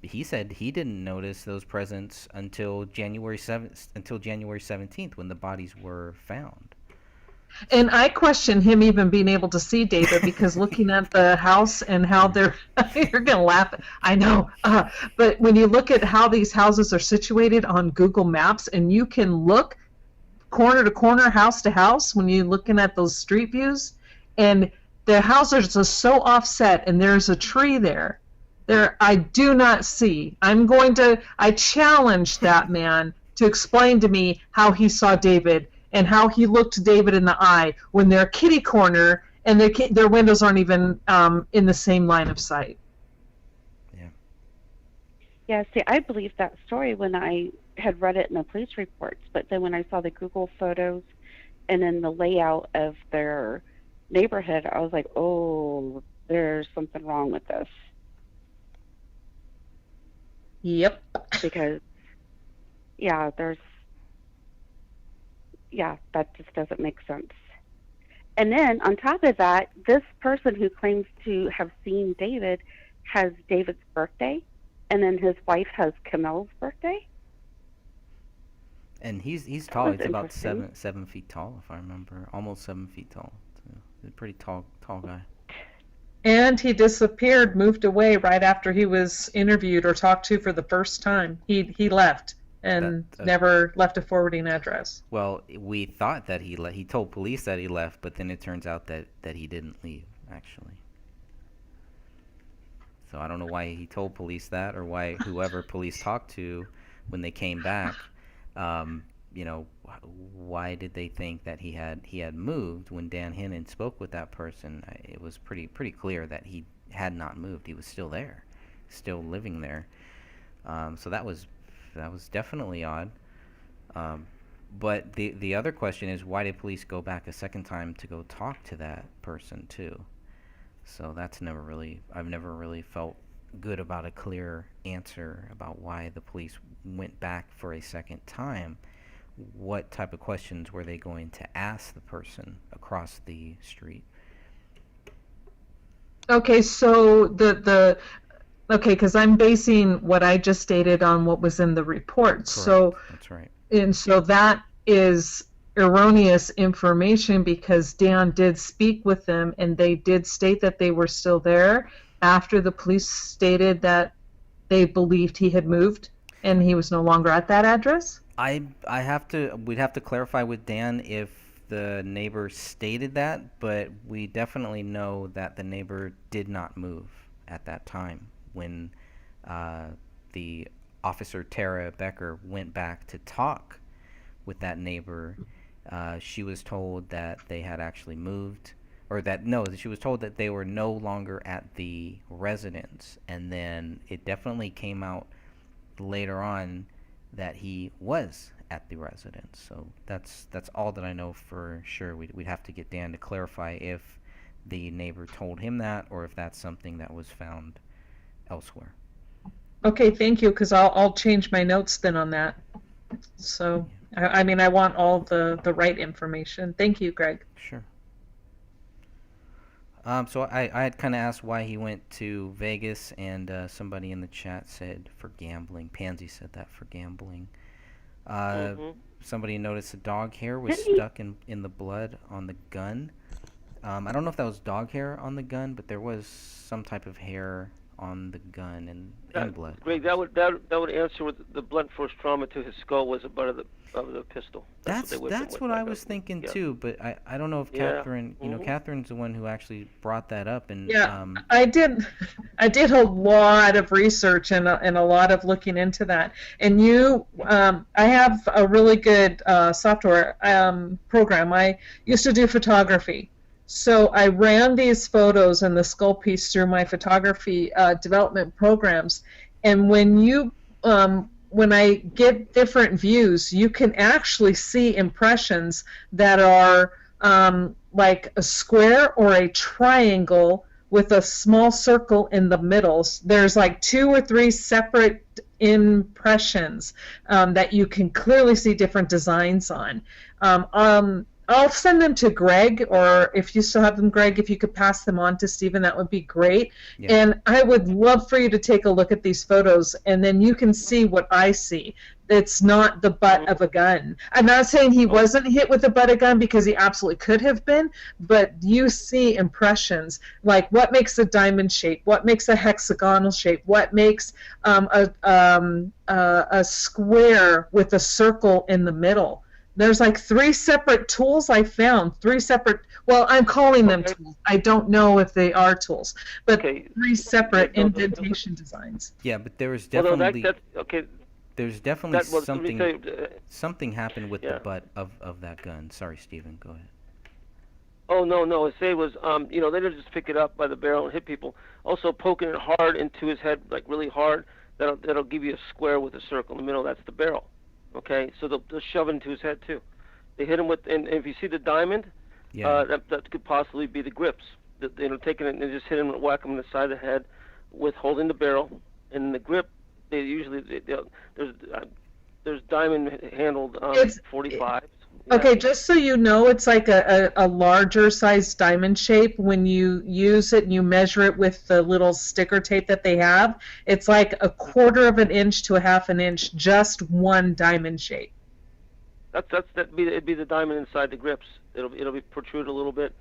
He said he didn't notice those presents until January 17th when the bodies were found. And I question him even being able to see David because looking at the house and how they're, you're going to laugh. I know. But when you look at how these houses are situated on Google Maps and you can look corner to corner, house to house, when you're looking at those street views, and the houses are so offset and there's a tree there, I do not see. I challenge that man to explain to me how he saw David and how he looked David in the eye when they're kitty corner and their windows aren't even in the same line of sight. Yeah, see, I believed that story when I had read it in the police reports, but then when I saw the Google photos and then the layout of their neighborhood, I was like, oh, there's something wrong with this. Yep. Because, that just doesn't make sense. And then on top of that, this person who claims to have seen David has David's birthday, and then his wife has Camille's birthday. And he's tall. He's about interesting. 7 feet tall, if I remember, almost 7 feet tall. So he's a pretty tall guy. And he disappeared, moved away right after he was interviewed or talked to for the first time. He left and never left a forwarding address. Well, we thought that he told police that he left, but then it turns out that he didn't leave, actually. So I don't know why he told police that, or why whoever police talked to when they came back, why did they think that he had moved when Dan Hennon spoke with that person? It was pretty clear that he had not moved. He was still there, still living there. So that was definitely odd. But the other question is, why did police go back a second time to go talk to that person too? So I've never really felt good about a clear answer about why the police went back for a second time. What type of questions were they going to ask the person across the street? Okay, so because I'm basing what I just stated on what was in the report. Correct. So that's right. And so that is erroneous information because Dan did speak with them and they did state that they were still there after the police stated that they believed he had moved and he was no longer at that address. We'd have to clarify with Dan if the neighbor stated that, but we definitely know that the neighbor did not move at that time when the officer Tara Becker went back to talk with that neighbor. She was told that they had actually moved, she was told that they were no longer at the residence, and then it definitely came out later on that he was at the residence. So that's all that I know for sure. We'd have to get Dan to clarify if the neighbor told him that or if that's something that was found elsewhere. Okay, thank you, because I'll change my notes then on that. So, I want all the right information. Thank you, Greg. Sure. So I had kind of asked why he went to Vegas, and somebody in the chat said for gambling. Pansy said that for gambling. Somebody noticed the dog hair was stuck in the blood on the gun. I don't know if that was dog hair on the gun, but there was some type of hair on the gun and blood. Greg, that would answer what the blunt force trauma to his skull was of the pistol. That's what I was thinking too, but I don't know if Catherine, Catherine's the one who actually brought that up, and I did a lot of research and a lot of looking into that, and I have a really good software program. I used to do photography. So I ran these photos and the skull piece through my photography development programs, and when you when I get different views, you can actually see impressions that are like a square or a triangle with a small circle in the middle. There's like 2 or 3 separate impressions that you can clearly see different designs on. I'll send them to Greg, or if you still have them, Greg, if you could pass them on to Stephen, that would be great. Yeah. And I would love for you to take a look at these photos, and then you can see what I see. It's not the butt of a gun. I'm not saying he wasn't hit with the butt of a gun, because he absolutely could have been, but you see impressions, like what makes a diamond shape, what makes a hexagonal shape, what makes a square with a circle in the middle. There's like 3 separate tools I found, 3 separate, well, I'm calling them tools. I don't know if they are tools, but 3 separate indentation designs. Yeah, but there was definitely okay. There's definitely Let me tell you, something happened with the butt of that gun. Sorry, Stephen, go ahead. Oh no! I say it was they didn't just pick it up by the barrel and hit people. Also poking it hard into his head, like really hard. That'll give you a square with a circle in the middle. That's the barrel. Okay, so they'll shove it into his head too. They hit him with, and if you see the diamond, that could possibly be the grips. Taking it and just hit him and whack him in the side of the head with holding the barrel, and the grip. They usually there's diamond handled 45s. Okay, just so you know, it's like a larger size diamond shape. When you use it and you measure it with the little sticker tape that they have, it's like 1/4 of an inch to 1/2 an inch, just one diamond shape. It'd be the diamond inside the grips. It'll be protrude a little bit.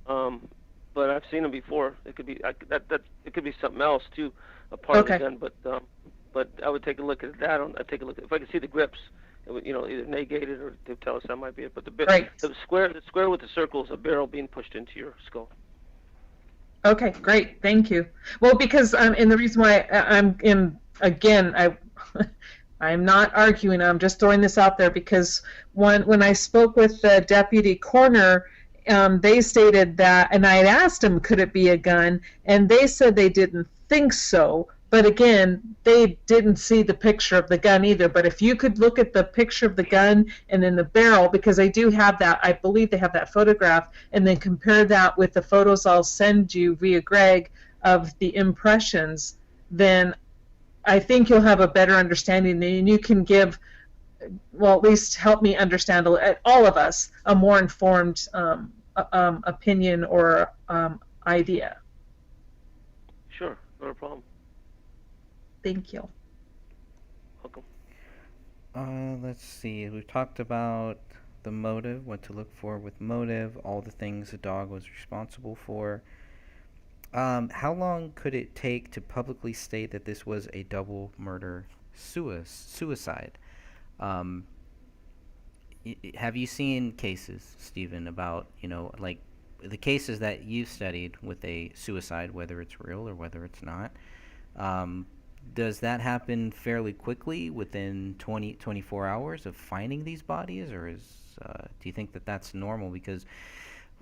But I've seen them before. It could be it could be something else too, a part of the gun. But I would take a look at that. I'd take a look if I could see the grips. It would, either negate it or to tell us that might be it. But the square with the circle is a barrel being pushed into your skull. Okay, great, thank you. Well, because and the reason why I'm not arguing. I'm just throwing this out there because when I spoke with the deputy coroner, they stated that, and I had asked them, could it be a gun, and they said they didn't think so. But again, they didn't see the picture of the gun either. But if you could look at the picture of the gun and then the barrel, because they do have that, I believe they have that photograph, and then compare that with the photos I'll send you via Greg of the impressions, then I think you'll have a better understanding, and you can give, well, at least help me understand, all of us, a more informed opinion or idea. Sure, not a problem. Thank you. Welcome. Let's see. We've talked about the motive, what to look for with motive, all the things the dog was responsible for. How long could it take to publicly state that this was a double murder suicide? Have you seen cases, Stephen, about, like the cases that you've studied with a suicide, whether it's real or whether it's not? Does that happen fairly quickly within 24 hours of finding these bodies, or do you think that that's normal? Because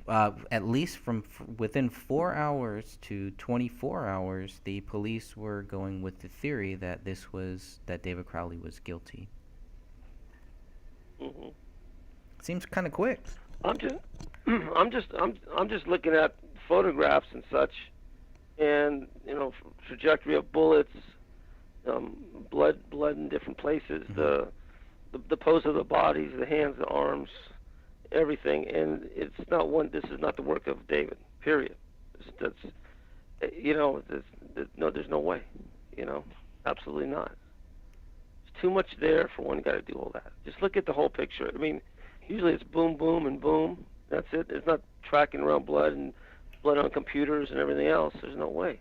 at least from within 4 hours to 24 hours, the police were going with the theory that that David Crowley was guilty. Mm-hmm. Seems kind of quick. I'm just looking at photographs and such, and trajectory of bullets. Blood in different places, mm-hmm. the pose of the bodies, the hands, the arms, everything, and this is not the work of David. Period. There's no way. Absolutely not. There's too much there for one guy to do all that. Just look at the whole picture. I mean, usually it's boom, boom, and boom. That's it. It's not tracking around blood on computers and everything else. There's no way.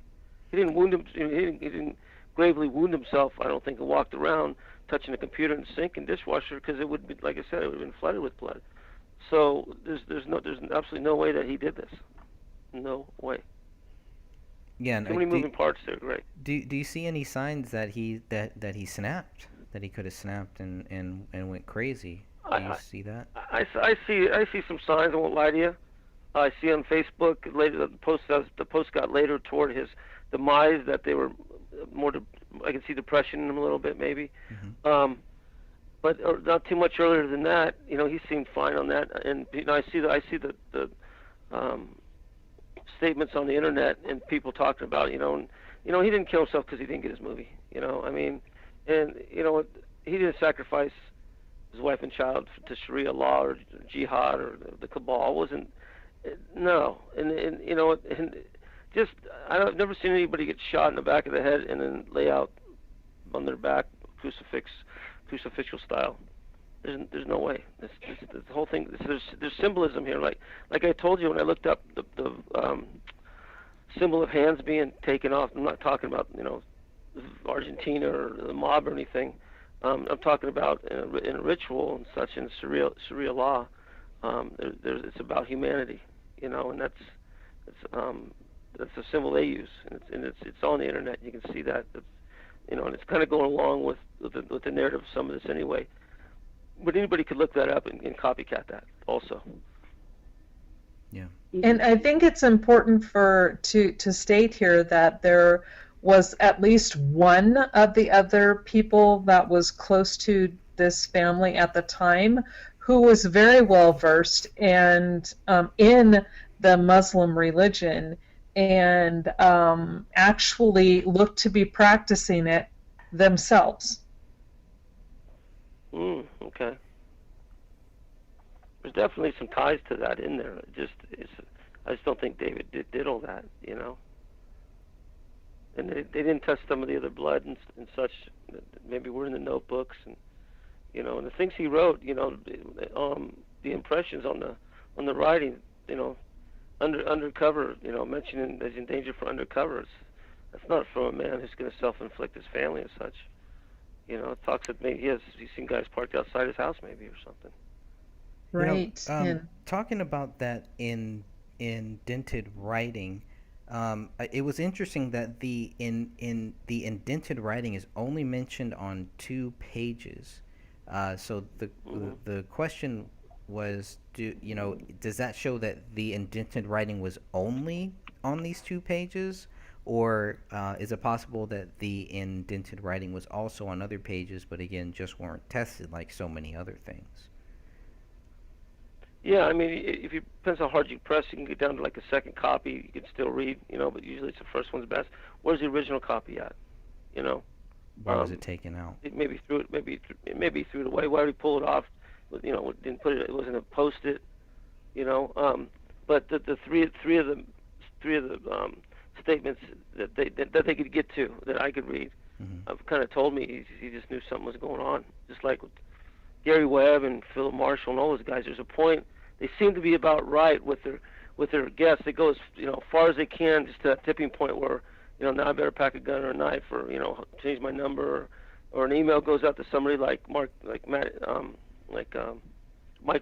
He didn't wound him. He didn't gravely wound himself, I don't think, and walked around touching a computer and sink and dishwasher, because it would be, like I said, it would have been flooded with blood. So there's absolutely no way that he did this. No way. Yeah, too many moving parts there, Greg. Do you see any signs that he snapped, that he could have snapped and went crazy? Do you see that? I see some signs. I won't lie to you. I see on Facebook later the post got later toward his demise that they were more I can see depression in him a little bit, maybe. Mm-hmm. But not too much earlier than that. He seemed fine on that. And I see the um, statements on the internet and people talking about, and he didn't kill himself because he didn't get his movie. I mean, and he didn't sacrifice his wife and child to Sharia law or jihad or the cabal. It wasn't. No, and just I've never seen anybody get shot in the back of the head and then lay out on their back crucifixial style. There's no way. This whole thing. There's symbolism here. Like I told you when I looked up the symbol of hands being taken off. I'm not talking about Argentina or the mob or anything. I'm talking about in a ritual and such in Sharia law. It's about humanity, and that's a symbol they use, and it's on the internet. You can see that. And it's kind of going along with the narrative of some of this anyway. But anybody could look that up and copycat that also. Yeah. And I think it's important to state here that there was at least one of the other people that was close to this family at the time who was very well versed and in the Muslim religion and actually looked to be practicing it themselves. Okay. There's definitely some ties to that in there. I just don't think David did all that, And they didn't test some of the other blood and such. Maybe were in the notebooks and and the things he wrote. The impressions on the writing. Undercover. Mentioning there's in danger for undercovers. That's not from a man who's going to self-inflict his family and such. It talks that maybe he's seen guys parked outside his house maybe or something. Right. Talking about that in indented writing, it was interesting that the indented writing is only mentioned on 2 pages. So the question was, does that show that the indented writing was only on these 2 pages? Or is it possible that the indented writing was also on other pages, but again, just weren't tested like so many other things? Yeah, I mean, if you depends how hard you press, you can get down to like a second copy. You can still read, but usually it's the first one's best. Where's the original copy at? Why was it taken out? Maybe threw it away. Why did he pull it off? Didn't put it. It wasn't a post-it. But the three of the statements that they could get to, that I could read, I've kind of told me he just knew something was going on. Just like with Gary Webb and Philip Marshall and all those guys, there's a point. They seem to be about right with their guests. They go as far as they can, just to that tipping point where now I better pack a gun or a knife, or change my number, or an email goes out to somebody like Michael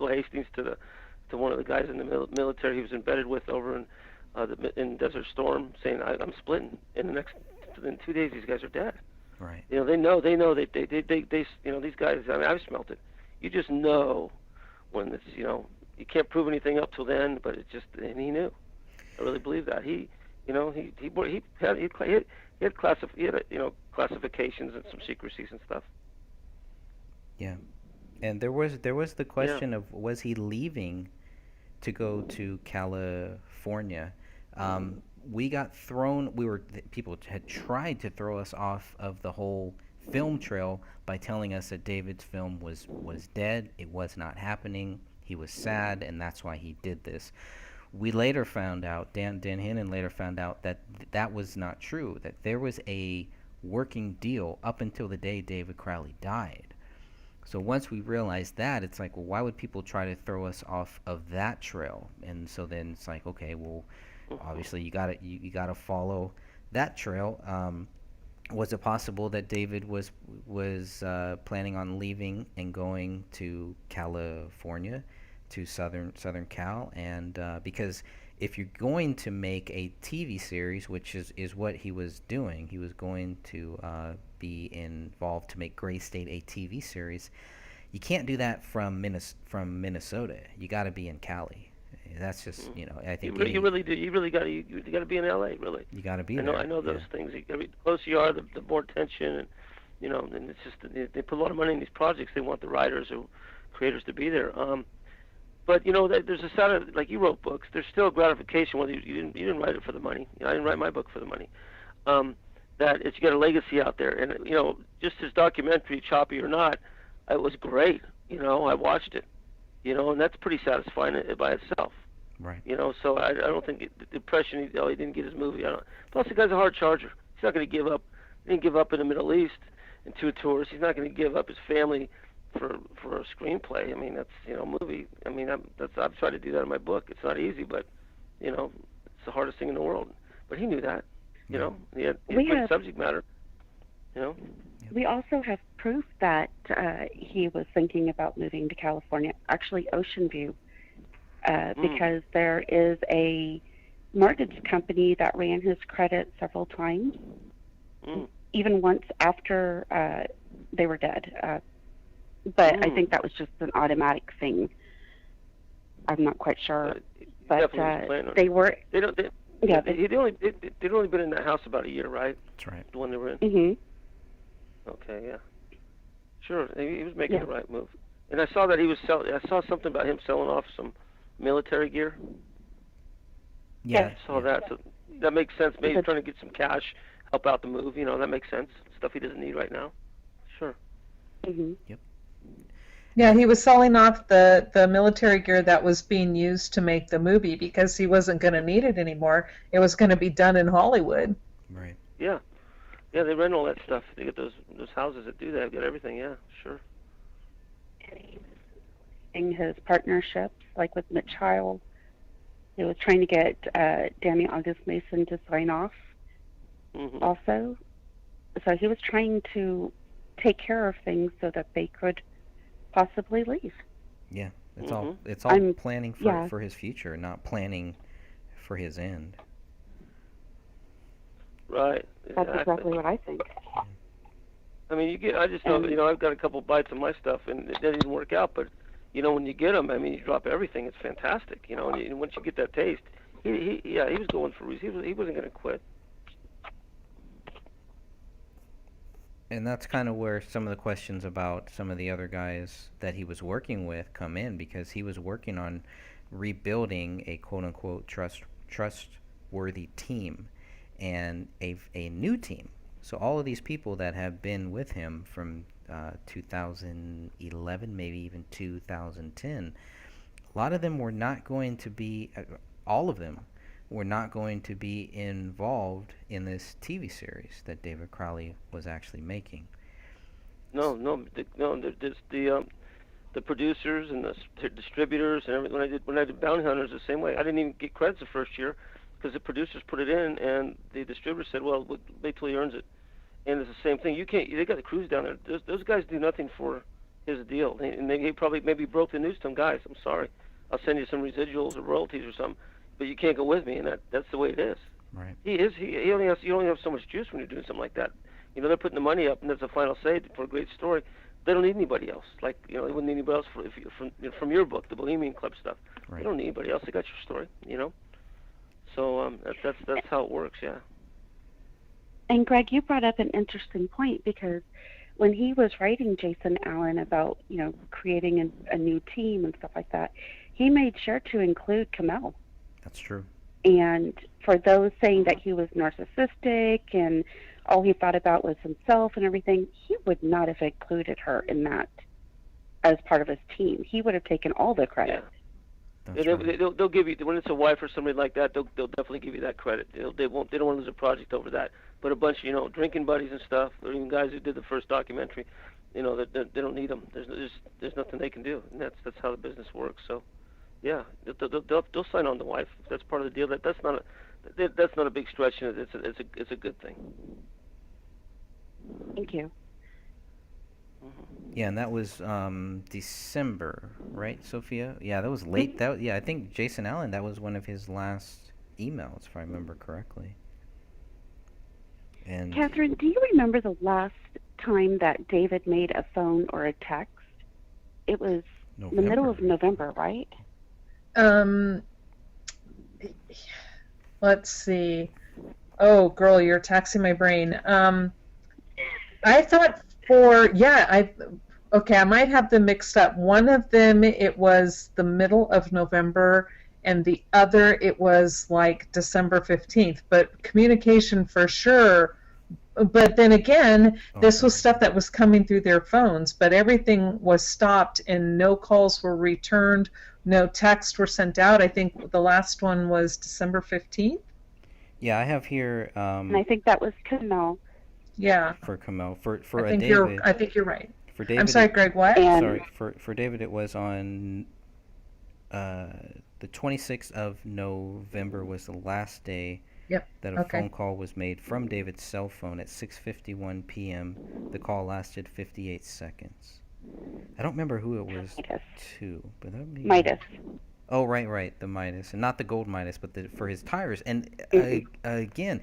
Hastings to one of the guys in the military he was embedded with over in Desert Storm, saying I'm splitting. In 2 days these guys are dead. Right. They know they these guys. I mean, I've smelt it. You just know when it's you can't prove anything up till then, but and he knew. I really believe that he had classifications and some secrecies and stuff. Yeah, and there was the question of, was he leaving to go to California? We got thrown. People had tried to throw us off of the whole film trail by telling us that David's film was dead. It was not happening. He was sad, and that's why he did this. We later found out, Dan Hannon later found out that that was not true, that there was a working deal up until the day David Crowley died. So once we realized that, it's like, well, why would people try to throw us off of that trail? And so then it's like, okay, well, obviously you gotta follow that trail. Was it possible that David was planning on leaving and going to California, to Southern Cal, and because if you're going to make a TV series, which is what he was doing, he was going to be involved to make Gray State a TV series. You can't do that from Minnesota. You got to be in Cali, That's just, I think You really do. You really got to be in L.A. Really. you got to be I know. there. I know those Yeah. things. The closer you are, the more tension, and and it's just they put a lot of money in these projects. They want the writers or creators to be there. But there's a side of, like, you wrote books. There's still gratification whether you didn't write it for the money. I didn't write my book for the money. That it's, you got a legacy out there, and just his documentary, choppy or not, it was great. I watched it. And that's pretty satisfying by itself. Right. So I don't think the impression he didn't get his movie. Plus, the guy's a hard charger. He's not going to give up. He didn't give up in the Middle East in 2 tours. He's not going to give up his family for a screenplay. I mean, that's movie. I mean, I've tried to do that in my book. It's not easy, but it's the hardest thing in the world. But he knew that. He had great subject matter. We also have proof that he was thinking about moving to California, actually Ocean View, because there is a mortgage company that ran his credit several times, even once after they were dead. But I think that was just an automatic thing. I'm not quite sure. But they were... They'd only been in that house about a year, right? That's right. The one they were in? Mm-hmm. Okay, yeah. Sure, he was making the right move. And I saw that I saw something about him selling off some military gear. Yeah. I saw that. So that makes sense. Maybe he's trying to get some cash, help out the move. That makes sense. Stuff he doesn't need right now. Sure. Mm-hmm. Yep. Yeah, he was selling off the military gear that was being used to make the movie because he wasn't going to need it anymore. It was going to be done in Hollywood. Right. Yeah. Yeah, they rent all that stuff. They get those houses that do that. Get everything. Yeah, sure. In his partnerships, like with Mitch Heil, he was trying to get Danny August Mason to sign off also. So he was trying to take care of things so that they could possibly leave. Yeah, it's all planning for his future, not planning for his end. Right. That's exactly what I think. I mean, I just know, I've got a couple bites of my stuff, and it didn't work out. But when you get them, I mean, you drop everything. It's fantastic, And once you get that taste, he was going for reasons. He wasn't going to quit. And that's kind of where some of the questions about some of the other guys that he was working with come in, because he was working on rebuilding a quote-unquote trustworthy team and a new team. So all of these people that have been with him from 2011, maybe even 2010, a lot of them were not going to be, all of them were not going to be involved in this TV series that David Crowley was actually making. No. The producers and the distributors and everything. When I did Bounty Hunters, the same way. I didn't even get credits the first year because the producers put it in, and the distributor said, "Well, wait till he earns it." And it's the same thing. You can't. They got the crews down there. Those guys do nothing for his deal, and they probably maybe broke the news to them. Guys, I'm sorry. I'll send you some residuals or royalties or something, but you can't go with me, and that's the way it is. Right. You only have so much juice when you're doing something like that. They're putting the money up, and that's the final say for a great story. They don't need anybody else. Like, they wouldn't need anybody else from your book, the Bohemian Club stuff. Right. They don't need anybody else. They got your story. So that's how it works. Yeah. And Greg, you brought up an interesting point, because when he was writing Jason Allen about creating a new team and stuff like that, he made sure to include Kamel. That's true. And for those saying that he was narcissistic and all he thought about was himself and everything, he would not have included her in that as part of his team. He would have taken all the credit. Yeah. They'll give you, when it's a wife or somebody like that, they'll definitely give you that credit. They don't want to lose a project over that. But a bunch of drinking buddies and stuff, or even guys who did the first documentary, they don't need them. There's nothing they can do, and that's how the business works. So, yeah, they'll sign on the wife. If that's part of the deal. That's not a big stretch, and it's a good thing. Thank you. Yeah, and that was December, right, Sophia? Yeah, that was late. I think Jason Allen, that was one of his last emails, if I remember correctly. And Catherine, do you remember the last time that David made a phone or a text? It was the middle of November, right? let's see. Oh, girl, you're taxing my brain. I thought okay, I might have them mixed up. One of them, it was the middle of November, and the other, it was like December 15th. But communication for sure. But then again, this was stuff that was coming through their phones, but everything was stopped and no calls were returned, no texts were sent out. I think the last one was December 15th. Yeah, I have here And I think that was Camille. Yeah. for Kamel for I think David. I think you're right. For David, I'm sorry, Greg, what? And sorry, for David, it was on the 26th of November was the last day Yep. that a Okay. phone call was made from David's cell phone at 6:51 p.m. The call lasted 58 seconds. I don't remember who it was Midas. to, but that may Midas. Oh, right, the Midas, and not the gold Midas, but for his tires. And again,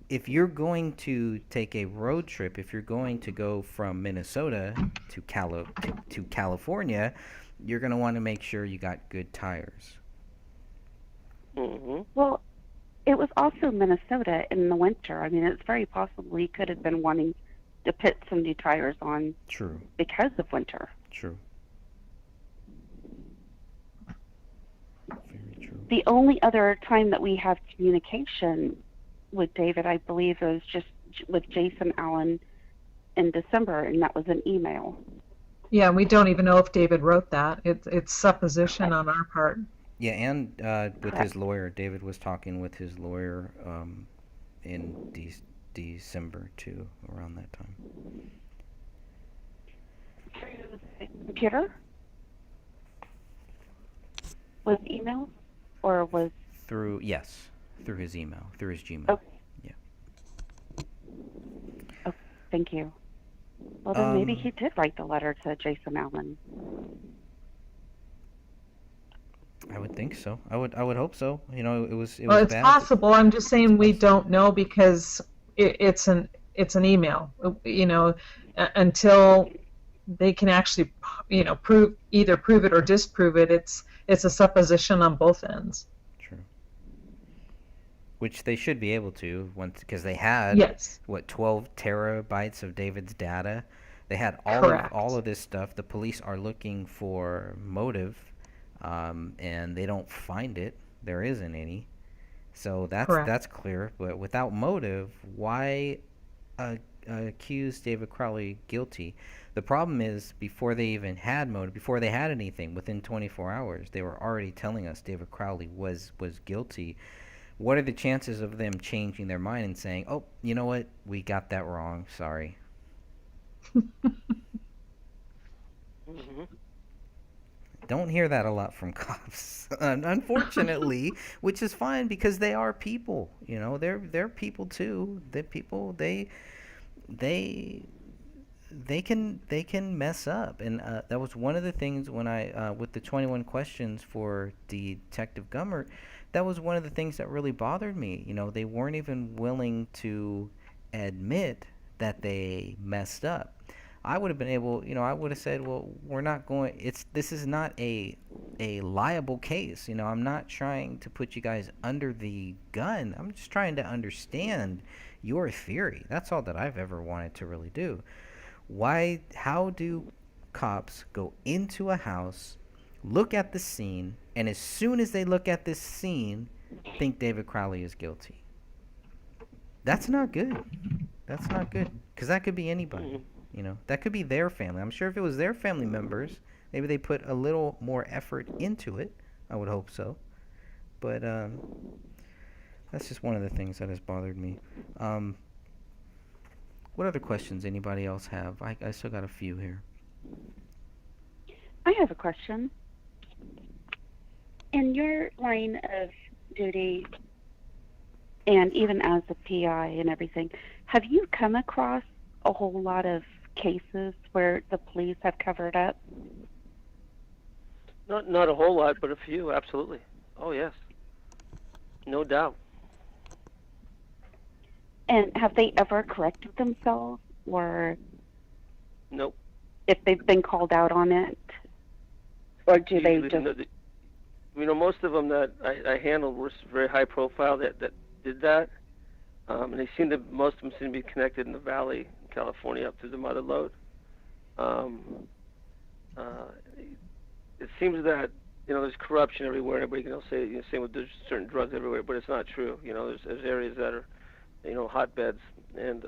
if you're going to take a road trip, if you're going to go from Minnesota to California, you're going to want to make sure you got good tires. Mm-hmm. Well, it was also Minnesota in the winter. I mean, it's very possible he could have been wanting to put some new tires on True, because of winter. true. Very true. The only other time that we have communication with David, I believe, was just with Jason Allen in December, and that was an email. Yeah, we don't even know if David wrote that. It's supposition on our part. Yeah, and with Correct. his lawyer, David was talking with his lawyer in December too, around that time. Computer? Was email? Or was... Through his email, through his Gmail. Okay. Oh, thank you. Well, then maybe he did write the letter to Jason Allen. I would think so. I would hope so. You know, it was Well, it's bad. possible. I'm just saying we don't know because it's an email. You know, until they can actually, either prove it or disprove it. It's a supposition on both ends. True. Which they should be able to, because they had Yes. 12 terabytes of David's data. They had Correct. all of this stuff. The police are looking for motive, and they don't find it. There isn't any. So Correct. that's clear. But without motive, why accuse David Crowley guilty? The problem is, before they even had motive, before they had anything, within 24 hours, they were already telling us David Crowley was guilty. What are the chances of them changing their mind and saying, "Oh, you know what? We got that wrong. Sorry." Mm-hmm. Don't hear that a lot from cops, unfortunately, which is fine because they are people. You know, they're people too. They can mess up, and that was one of the things when I with the 21 questions for Detective Gummert. That was one of the things that really bothered me. You know, they weren't even willing to admit that they messed up. I would have been able, I would have said, well, we're not going. This is not a liable case. You know, I'm not trying to put you guys under the gun. I'm just trying to understand your theory. That's all that I've ever wanted to really do. How do cops go into a house, look at the scene, and as soon as they look at this scene, think David Crowley is guilty? That's not good. That's not good, because that could be anybody. You know, that could be their family. I'm sure if it was their family members, maybe they put a little more effort into it. I would hope so. But that's just one of the things that has bothered me. What other questions anybody else have? I still got a few here. I have a question. In your line of duty, and even as a PI and everything, have you come across a whole lot of cases where the police have covered up? Not a whole lot, but a few, absolutely. Oh yes, no doubt. And have they ever corrected themselves, or Nope. if they've been called out on it, or do they Usually, just? no, most of them that I handled were very high profile that did that, and most of them seem to be connected in the Valley, in California, up to the mother lode. Um, uh, it seems that there's corruption everywhere. Everybody can say same with there's certain drugs everywhere, but it's not true. There's areas that are hotbeds, and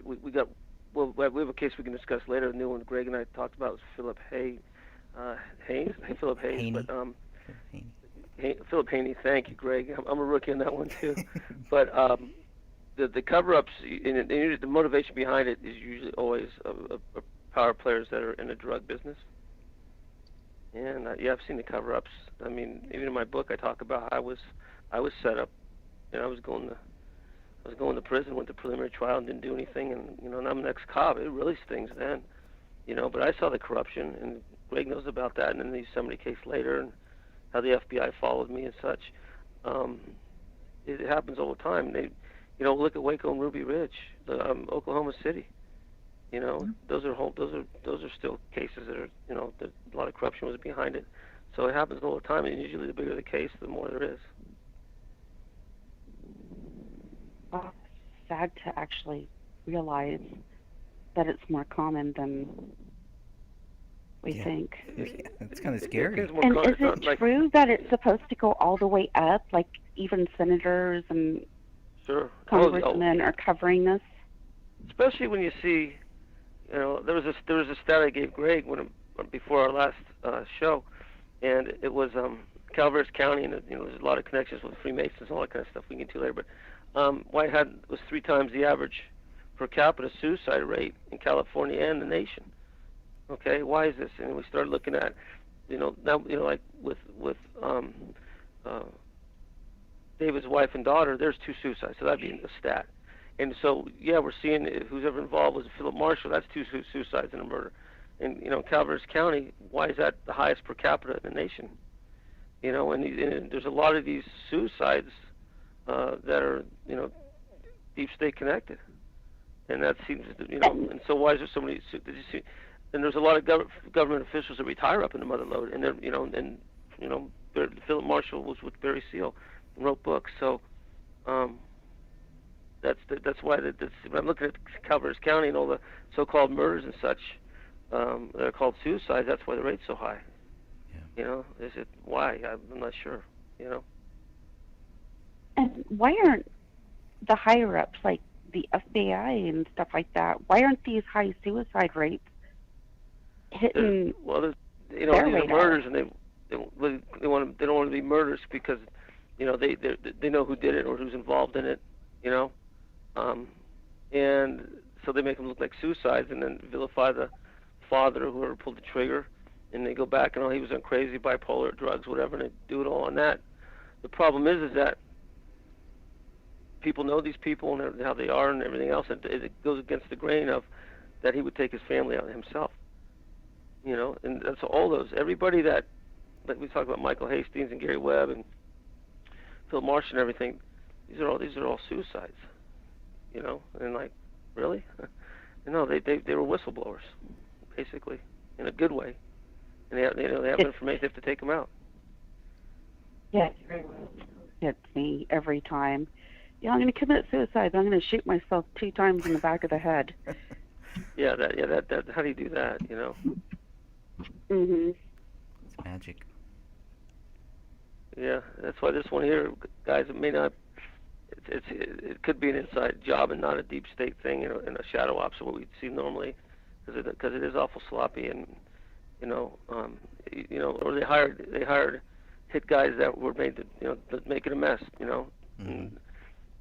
we got we have a case we can discuss later. The new one Greg and I talked about was Philip Hayes. Philip Hayes, Haney. but Haney. Philip Haney. Thank you, Greg. I'm a rookie on that one too. But the cover-ups and the motivation behind it is usually always power players that are in the drug business. And I've seen the cover-ups. I mean, even in my book, I talk about how I was set up. I was going to prison, went to preliminary trial, and didn't do anything. And and I'm an ex-cop. It really stings then. But I saw the corruption, and Greg knows about that. And then the Yosemite case later, and how the FBI followed me and such. It happens all the time. They, look at Waco and Ruby Ridge, Oklahoma City. Those are still cases that are, that a lot of corruption was behind it. So it happens all the time, and usually the bigger the case, the more there is. Oh, sad to actually realize that it's more common than we think. Yeah, it's kind of scary. And is it true that it's supposed to go all the way up, like even senators and congressmen are covering this? Especially when you see, there was a stat I gave Greg before our last show, and it was Calaveras County, and there's a lot of connections with Freemasons and all that kind of stuff we can get to later. But Whitehead was 3 times the average per capita suicide rate in California and the nation. Okay, why is this? And we started looking at, now, like with David's wife and daughter, there's 2 suicides, so that'd be a stat. And so, we're seeing who's ever involved was Philip Marshall. That's 2 suicides and a murder. And Calaveras County, why is that the highest per capita in the nation? And there's a lot of these suicides that are deep state connected, and that seems and so why is there so many? Did you see? And there's a lot of government officials that retire up in the mother lode, and they're Philip Marshall was with Barry Seal and wrote books. So that's why when I'm looking at Calaveras County and all the so-called murders and such that are called suicides, that's why the rate's so high. Yeah. Is it why? I'm not sure. And why aren't the higher ups, like the FBI and stuff like that, why aren't these high suicide rates hitting? These are murders, and they don't want to be murders because they know who did it or who's involved in it, and so they make them look like suicides and then vilify the father or whoever pulled the trigger, and they go back and he was on crazy, bipolar, drugs, whatever, and they do it all on that. The problem is that people know these people and how they are and everything else, and it goes against the grain of that he would take his family out himself. And that's all those. Everybody that, like we talk about Michael Hastings and Gary Webb and Phil Marsh and everything, these are all suicides. And like, really? No, they were whistleblowers, basically, in a good way. And they have information, they have to take them out. Yeah, it's me every time. I'm going to commit suicide. I'm going to shoot myself 2 times in the back of the head. That. How do you do that? Mhm. It's magic. Yeah, that's why this one here, guys, it may not. It could be an inside job and not a deep state thing, and a shadow ops, what we'd see normally, because it is awful sloppy, and or they hired hit guys that were made to make it a mess, Mm-hmm.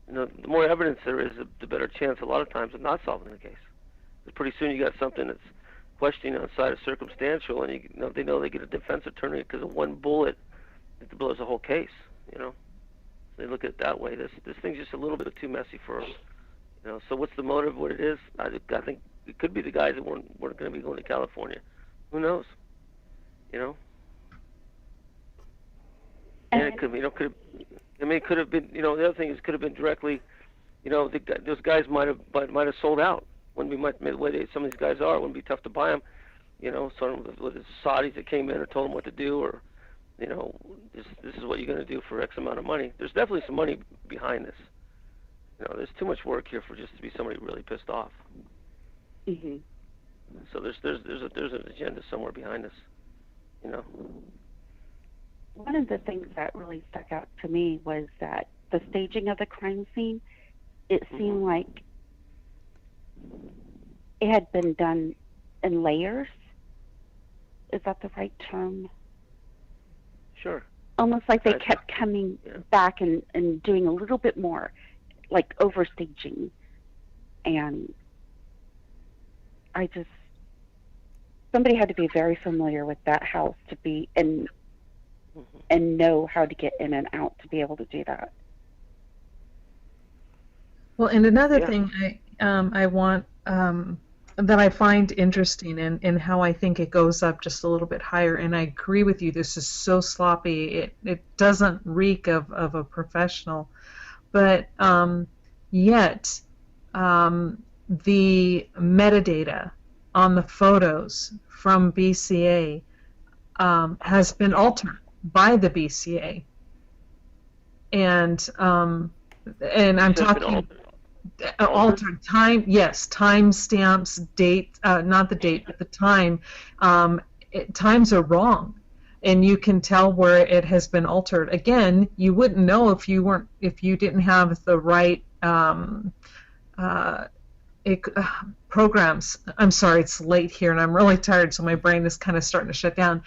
And, the more evidence there is, the better chance a lot of times of not solving the case. Because pretty soon you got something that's questioning on the side of circumstantial, and they know they get a defense attorney because of one bullet that blows the whole case. They look at it that way. This thing's just a little bit too messy for us. So what's the motive? What it is? I think it could be the guys that weren't going to be going to California. Who knows? And it could be. It could have been. The other thing is, could have been directly. Those guys might have sold out. Wouldn't be the way some of these guys are. Wouldn't be tough to buy them. Sort of with the Saudis that came in or told them what to do, or you know, this is what you're going to do for X amount of money. There's definitely some money behind this. You know, there's too much work here for just to be somebody really pissed off. Mhm. So there's an agenda somewhere behind this. You know. One of the things that really stuck out to me was that the staging of the crime scene, it seemed like it had been done in layers. Is that the right term? Sure. Almost like they Gotcha. kept coming Yeah. back and doing a little bit more, like overstaging. And somebody had to be very familiar with that house to be and know how to get in and out to be able to do that. Well, and another Yeah. thing I want that I find interesting in how I think it goes up just a little bit higher, and I agree with you. This is so sloppy. It doesn't reek of a professional, but yet the metadata on the photos from BCA has been altered by the BCA, and I'm It's just been talking altered time. Yes, time stamps, date, not the date, but the time. Times are wrong, and you can tell where it has been altered. Again, you wouldn't know if you didn't have the right programs. I'm sorry, it's late here, and I'm really tired, so my brain is kind of starting to shut down.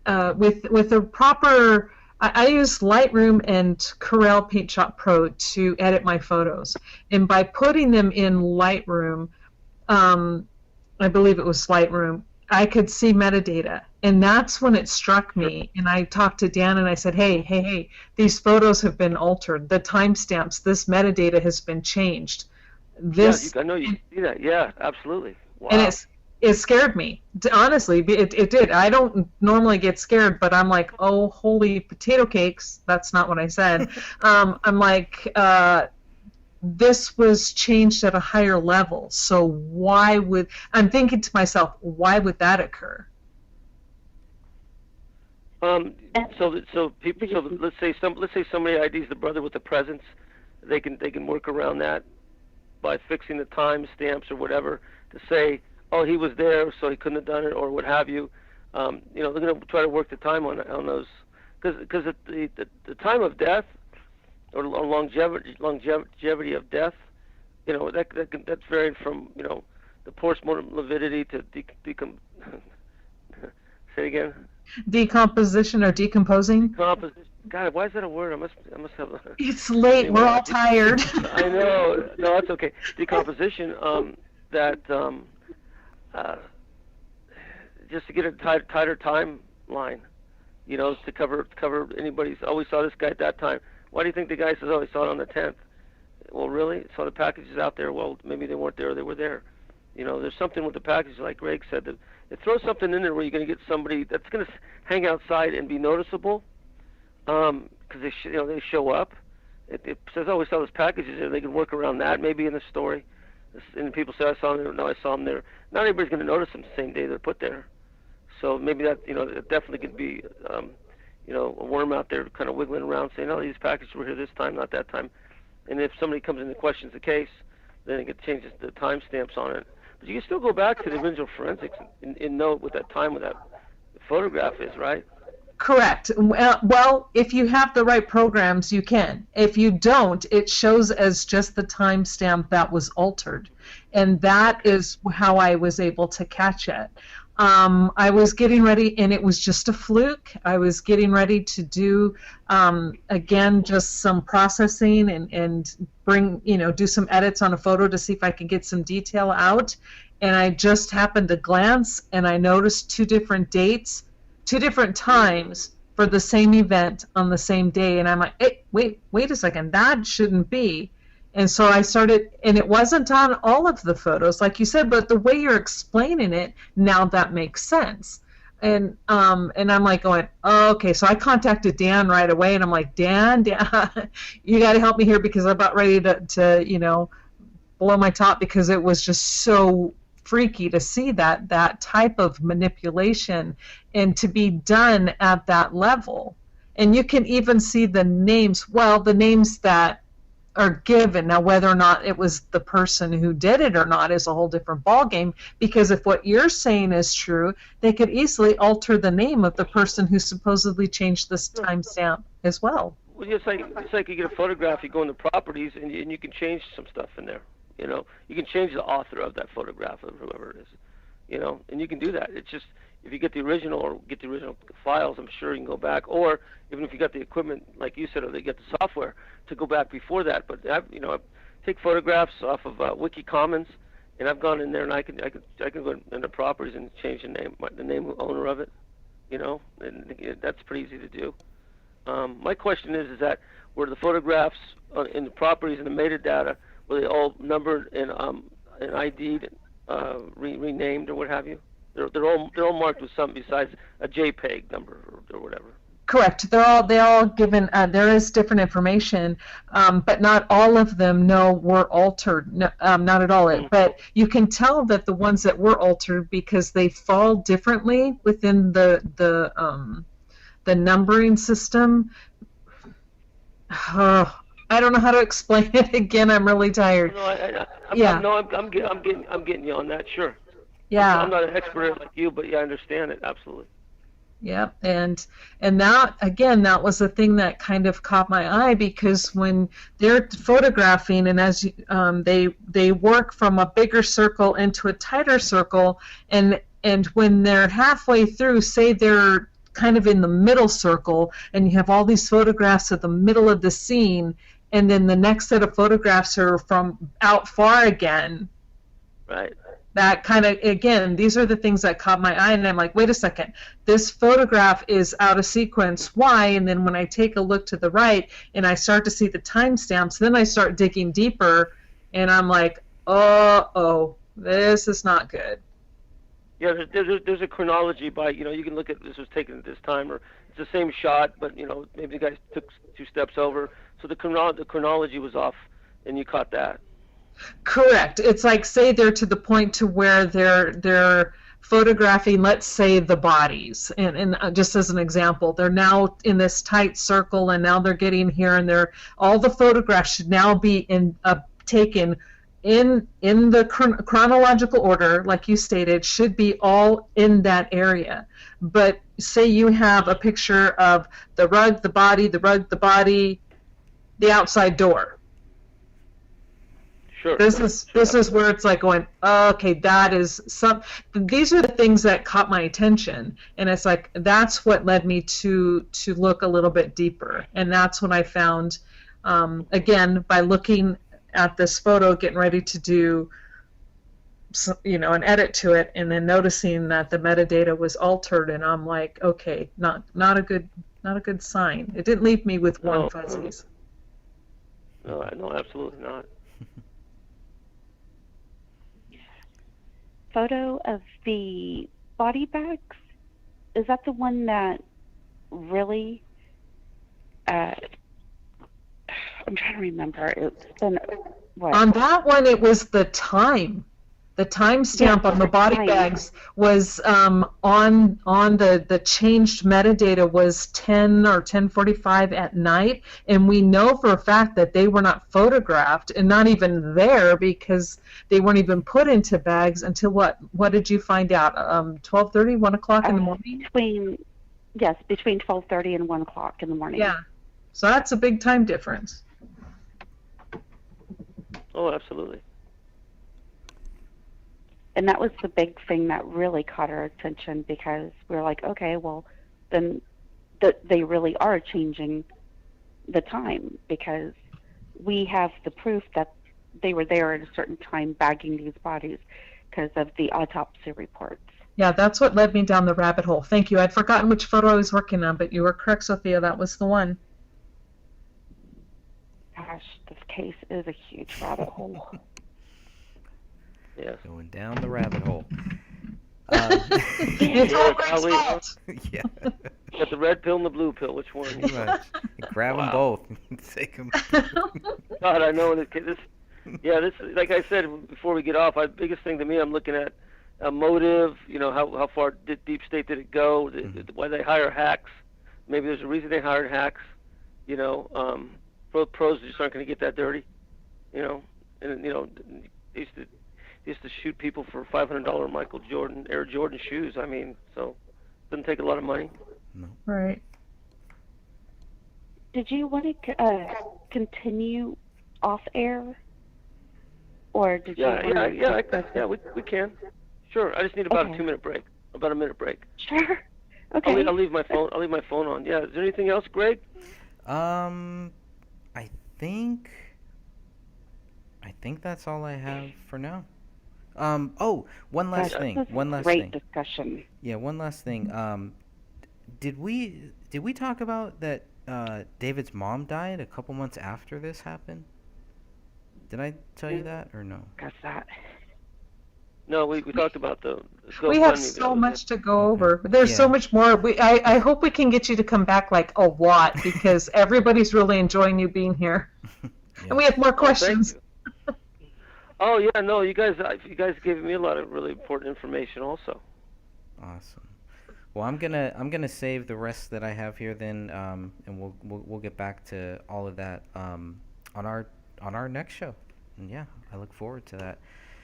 With a proper, I use Lightroom and Corel Paint Shop Pro to edit my photos, and by putting them in Lightroom, I believe it was Lightroom, I could see metadata, and that's when it struck me. And I talked to Dan, and I said, "Hey, these photos have been altered. The timestamps, this metadata has been changed." This, I know you see that. Yeah, absolutely. Wow. and it scared me. Honestly, it did. I don't normally get scared, but I'm like, oh, holy potato cakes. That's not what I said. I'm like, this was changed at a higher level. So I'm thinking to myself, why would that occur? So let's say somebody IDs the brother with the presents, they can work around that by fixing the time stamps or whatever to say, oh, he was there, so he couldn't have done it, or what have you. You know, they're going to try to work the time on those, because the time of death or longevity of death, you know, that's varied from, you know, the postmortem lividity to say it again. Decomposition or decomposing? Decomposition. God, why is that a word? I must have. It's late. Anyway, We're all tired. I know. No, that's okay. Decomposition. Just to get a tighter timeline, you know, to cover anybody's. Oh, we saw this guy at that time. Why do you think the guy says, oh, we saw it on the 10th? Well, really? Saw the packages out there. Well, maybe they weren't there. Or they were there. You know, there's something with the package, like Greg said, that it throws something in there where you're going to get somebody that's going to hang outside and be noticeable, because they show up. It says, oh, we saw those packages there. They can work around that maybe in the story. And people say, I saw them there. No, I saw them there. Not everybody's going to notice them the same day they're put there. So maybe that, you know, it definitely could be, you know, a worm out there kind of wiggling around saying, oh, these packages were here this time, not that time. And if somebody comes in and questions the case, then it could change the timestamps on it. But you can still go back to the original forensics and know what that time with that photograph is, right? Correct. Well, if you have the right programs, you can. If you don't, it shows as just the timestamp that was altered. And that is how I was able to catch it. I was getting ready, and it was just a fluke. I was getting ready to do, again, just some processing and do some edits on a photo to see if I could get some detail out. And I just happened to glance, and I noticed two different dates, 2 different times for the same event on the same day. And I'm like, hey, wait a second, that shouldn't be. And so I started, and it wasn't on all of the photos, like you said, but the way you're explaining it, now that makes sense. And I'm like going, oh, okay. So I contacted Dan right away, and I'm like, Dan, you got to help me here, because I'm about ready to blow my top, because it was just so freaky to see that type of manipulation and to be done at that level. And you can even see the names, the names that are given. Now, whether or not it was the person who did it or not is a whole different ballgame, because if what you're saying is true, they could easily alter the name of the person who supposedly changed this timestamp as well. Well, it's like you get a photograph, you go into properties, and you can change some stuff in there. You know, you can change the author of that photograph, or whoever it is. You know, and you can do that. It's just, if you get the original or get the original files, I'm sure you can go back. Or even if you got the equipment, like you said, or they get the software to go back before that. But I take photographs off of Wiki Commons, and I've gone in there and I can go into properties and change the name owner of it. You know, and that's pretty easy to do. My question is that were the photographs in the properties and the metadata, were they all numbered and ID'd, renamed or what have you? They're all marked with something besides a JPEG number or whatever. Correct. They're all given. There is different information, but not all of them were altered. No, not at all. But you can tell that the ones that were altered because they fall differently within the numbering system. I don't know how to explain it again. I'm really tired. I'm getting you on that. Sure. Yeah. I'm not an expert like you, but yeah, I understand it absolutely. Yeah, and that, again, that was the thing that kind of caught my eye, because when they're photographing, and as they work from a bigger circle into a tighter circle, and when they're halfway through, say they're kind of in the middle circle, and you have all these photographs of the middle of the scene, and then the next set of photographs are from out far again. Right. That kind of, again, these are the things that caught my eye, and I'm like, wait a second, this photograph is out of sequence. Why? And then when I take a look to the right and I start to see the timestamps, then I start digging deeper, and I'm like, oh, this is not good. Yeah, there's a chronology by, you can look at this was taken at this time, or it's the same shot, but, maybe the guy took 2 steps over. So the chronology was off, and you caught that. Correct. It's like, say they're to the point to where they're photographing, let's say, the bodies, and just as an example, they're now in this tight circle, and now they're getting here, and all the photographs should now be taken in the chronological order, like you stated, should be all in that area. But say you have a picture of the rug, the body, the rug, the body, the outside door. Sure. This is where it's like going, okay, that is these are the things that caught my attention, and it's like that's what led me to look a little bit deeper, and that's when I found, again, by looking at this photo, getting ready to do, an edit to it, and then noticing that the metadata was altered, and I'm like, okay, not a good sign. It didn't leave me with warm fuzzies. No, absolutely not. Photo of the body bags, is that the one that really I'm trying to remember. It's been what? On that one, it was the time. The timestamp on the body bags was on the changed metadata was 10 or 10:45 at night, and we know for a fact that they were not photographed and not even there because they weren't even put into bags until what did you find out? 12:30, 1 o'clock in the morning? Between 12:30 and 1 o'clock in the morning. Yeah, so that's a big time difference. Oh, absolutely. And that was the big thing that really caught our attention, because we were like, okay, well, then they really are changing the time, because we have the proof that they were there at a certain time bagging these bodies because of the autopsy reports. Yeah, that's what led me down the rabbit hole. Thank you. I'd forgotten which photo I was working on, but you were correct, Sophia. That was the one. Gosh, this case is a huge rabbit hole. Yeah. Going down the rabbit hole. It's all Greg's fault. Yeah. Got the red pill and the blue pill. Which one? Pretty much. Grab them both. Take them. God, I know this Yeah, this, like I said before we get off, the biggest thing to me, I'm looking at a motive. You know, how far did deep state did it go? Why they hire hacks? Maybe there's a reason they hired hacks. You know, pros just aren't going to get that dirty. You know, and you know, they used to shoot people for $500 Michael Jordan Air Jordan shoes. I mean, so it doesn't take a lot of money. No. Right. Did you want to continue off air, or did you? Yeah, we can. Sure. I just need about Okay. a 2-minute break. About a minute break. Sure. Okay. I'll leave my phone on. Yeah. Is there anything else, Greg? I think that's all I have for now. Oh, one last Gosh, thing. this was One a last great thing. discussion. Yeah, one last thing. Did we talk about that David's mom died a couple months after this happened? Did I tell you that or no? Got that. No, we talked about the We have GoFundMe so that was much to go Okay. over. There's so Yeah. much more. I hope we can get you to come back like a lot because everybody's really enjoying you being here. And we have more Oh, thank questions. you. Oh yeah, no, you guys gave me a lot of really important information also. Awesome. Well, I'm gonna save the rest that I have here then, and we'll get back to all of that on our next show. And yeah, I look forward to that.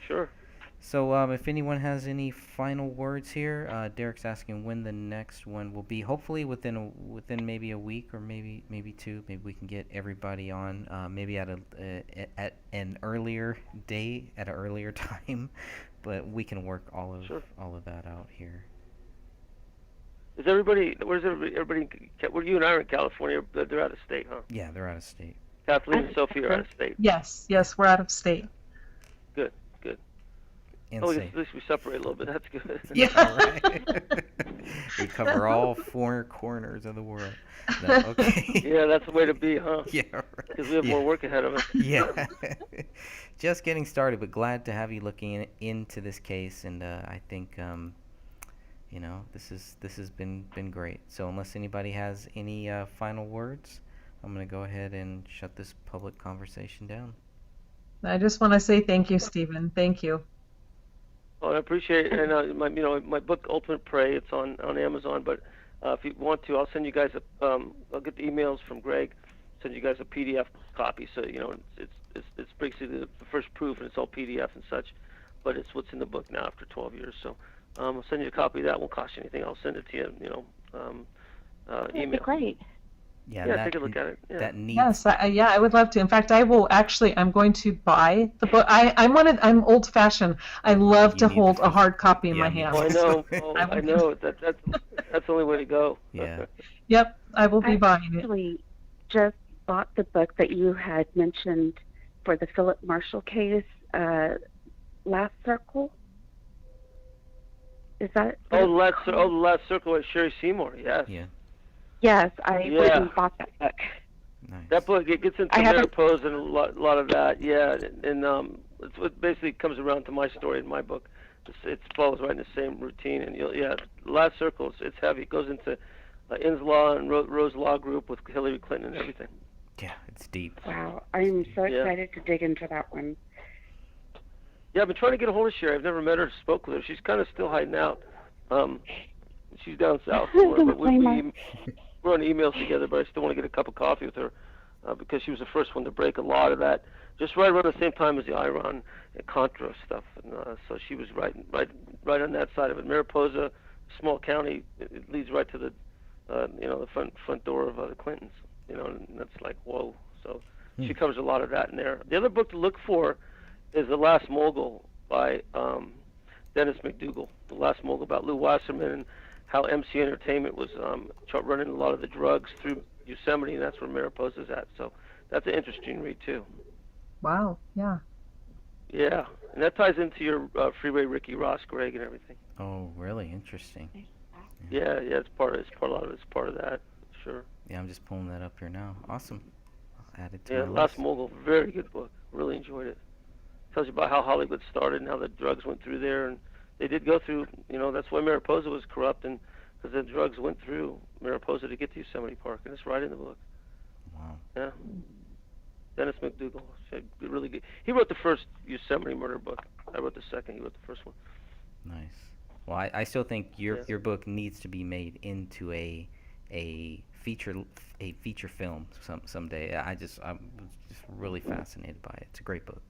Sure. So if anyone has any final words here, Derek's asking when the next one will be. Hopefully within maybe a week or maybe two. Maybe we can get everybody on. Maybe at an earlier day at an earlier time, but we can work all of that out here. Is everybody? Where's everybody? Well, you and I are in California, but they're out of state, huh? Yeah, they're out of state. Kathleen and Sophia are out of state. Yes, we're out of state. Good. And Oh, safe. at least we separate a little bit. That's good. Yeah. Right. We cover all 4 corners of the world. No, okay. Yeah, that's the way to be, huh? Yeah, right. Because we have more work ahead of us. Yeah. Just getting started, but glad to have you looking into this case, and I think this has been great. So unless anybody has any final words, I'm going to go ahead and shut this public conversation down. I just want to say thank you, Stephen. Thank you. Oh, I appreciate it. And my book Ultimate Prey, it's on Amazon. But if you want to, I'll send you guys I'll get the emails from Greg, send you guys a PDF copy. So it's basically the first proof, and it's all PDF and such. But it's what's in the book now after 12 years. So I'll send you a copy of that. Won't cost you anything. I'll send it to you. That'd be Email. great. Yeah, take a look at it. Yeah. That needs. Yes, I would love to. In fact, I'm going to buy the book. I'm old-fashioned. I love You to need hold the a hard copy in my me hand. Oh, I too. know. I know. That's the only way to go. Yeah. Yep, I will be I buying it. actually just bought the book that you had mentioned for the Philip Marshall case, Last Circle. Is that? The last circle with Sherry Seymour. Yes. Yeah. Yes, I went Yeah. and bought that book. Nice. That book, it gets into I haven't- menopause and a lot of that, yeah, and it's what basically comes around to my story in my book. It follows right in the same routine, and Last Circle, it's heavy. It goes into Inn's Law and Rose Law Group with Hillary Clinton and everything. Yeah, it's deep. Wow, I'm so Yeah. excited to dig into that one. Yeah, I've been trying to get a hold of Sherry. I've never met her or spoke with her. She's kind of still hiding out. She's down south somewhere, but we're on emails together, but I still want to get a cup of coffee with her because she was the first one to break a lot of that, just right around the same time as the Iran and Contra stuff. And so she was right on that side of it. Mariposa, small county, it leads right to the the front door of the Clintons. And that's like whoa. So she covers a lot of that in there. The other book to look for is The Last Mogul by Dennis McDougal. The Last Mogul about Lou Wasserman and how MC Entertainment was running a lot of the drugs through Yosemite, and that's where Mariposa's at. So that's an interesting read too. Wow, yeah. Yeah, and that ties into your Freeway Ricky Ross, Greg, and everything. Oh, really interesting. Yeah, it's part of that. Sure. Yeah, I'm just pulling that up here now. Awesome. I'll add it to Yeah, my Last list. Mogul, very good book. Really enjoyed it. Tells you about how Hollywood started and how the drugs went through there, and they did go through. That's why Mariposa was corrupt, and because the drugs went through Mariposa to get to Yosemite Park, and it's right in the book. Wow. Yeah. Dennis McDougal. Really good. He wrote the first Yosemite murder book. I wrote the second. He wrote the first one. Nice. Well, I still think your Yeah. your book needs to be made into a feature film someday. I'm just really fascinated by it. It's a great book.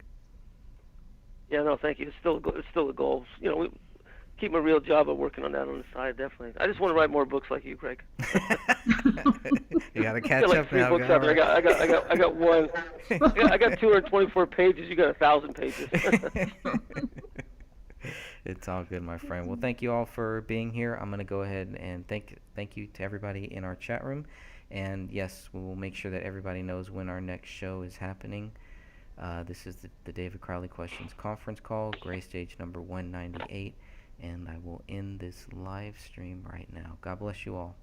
Yeah, no, thank you. It's still a goal. You know, keep my real job of working on that on the side. Definitely. I just want to write more books like you, Craig. You gotta I catch got like up three now. books out there. I got one. I got 224 pages. You got 1,000 pages. It's all good, my friend. Well, thank you all for being here. I'm gonna go ahead and thank you to everybody in our chat room, and yes, we will make sure that everybody knows when our next show is happening. This is the David Crowley Questions conference call, Gray Stage number 198, and I will end this live stream right now. God bless you all.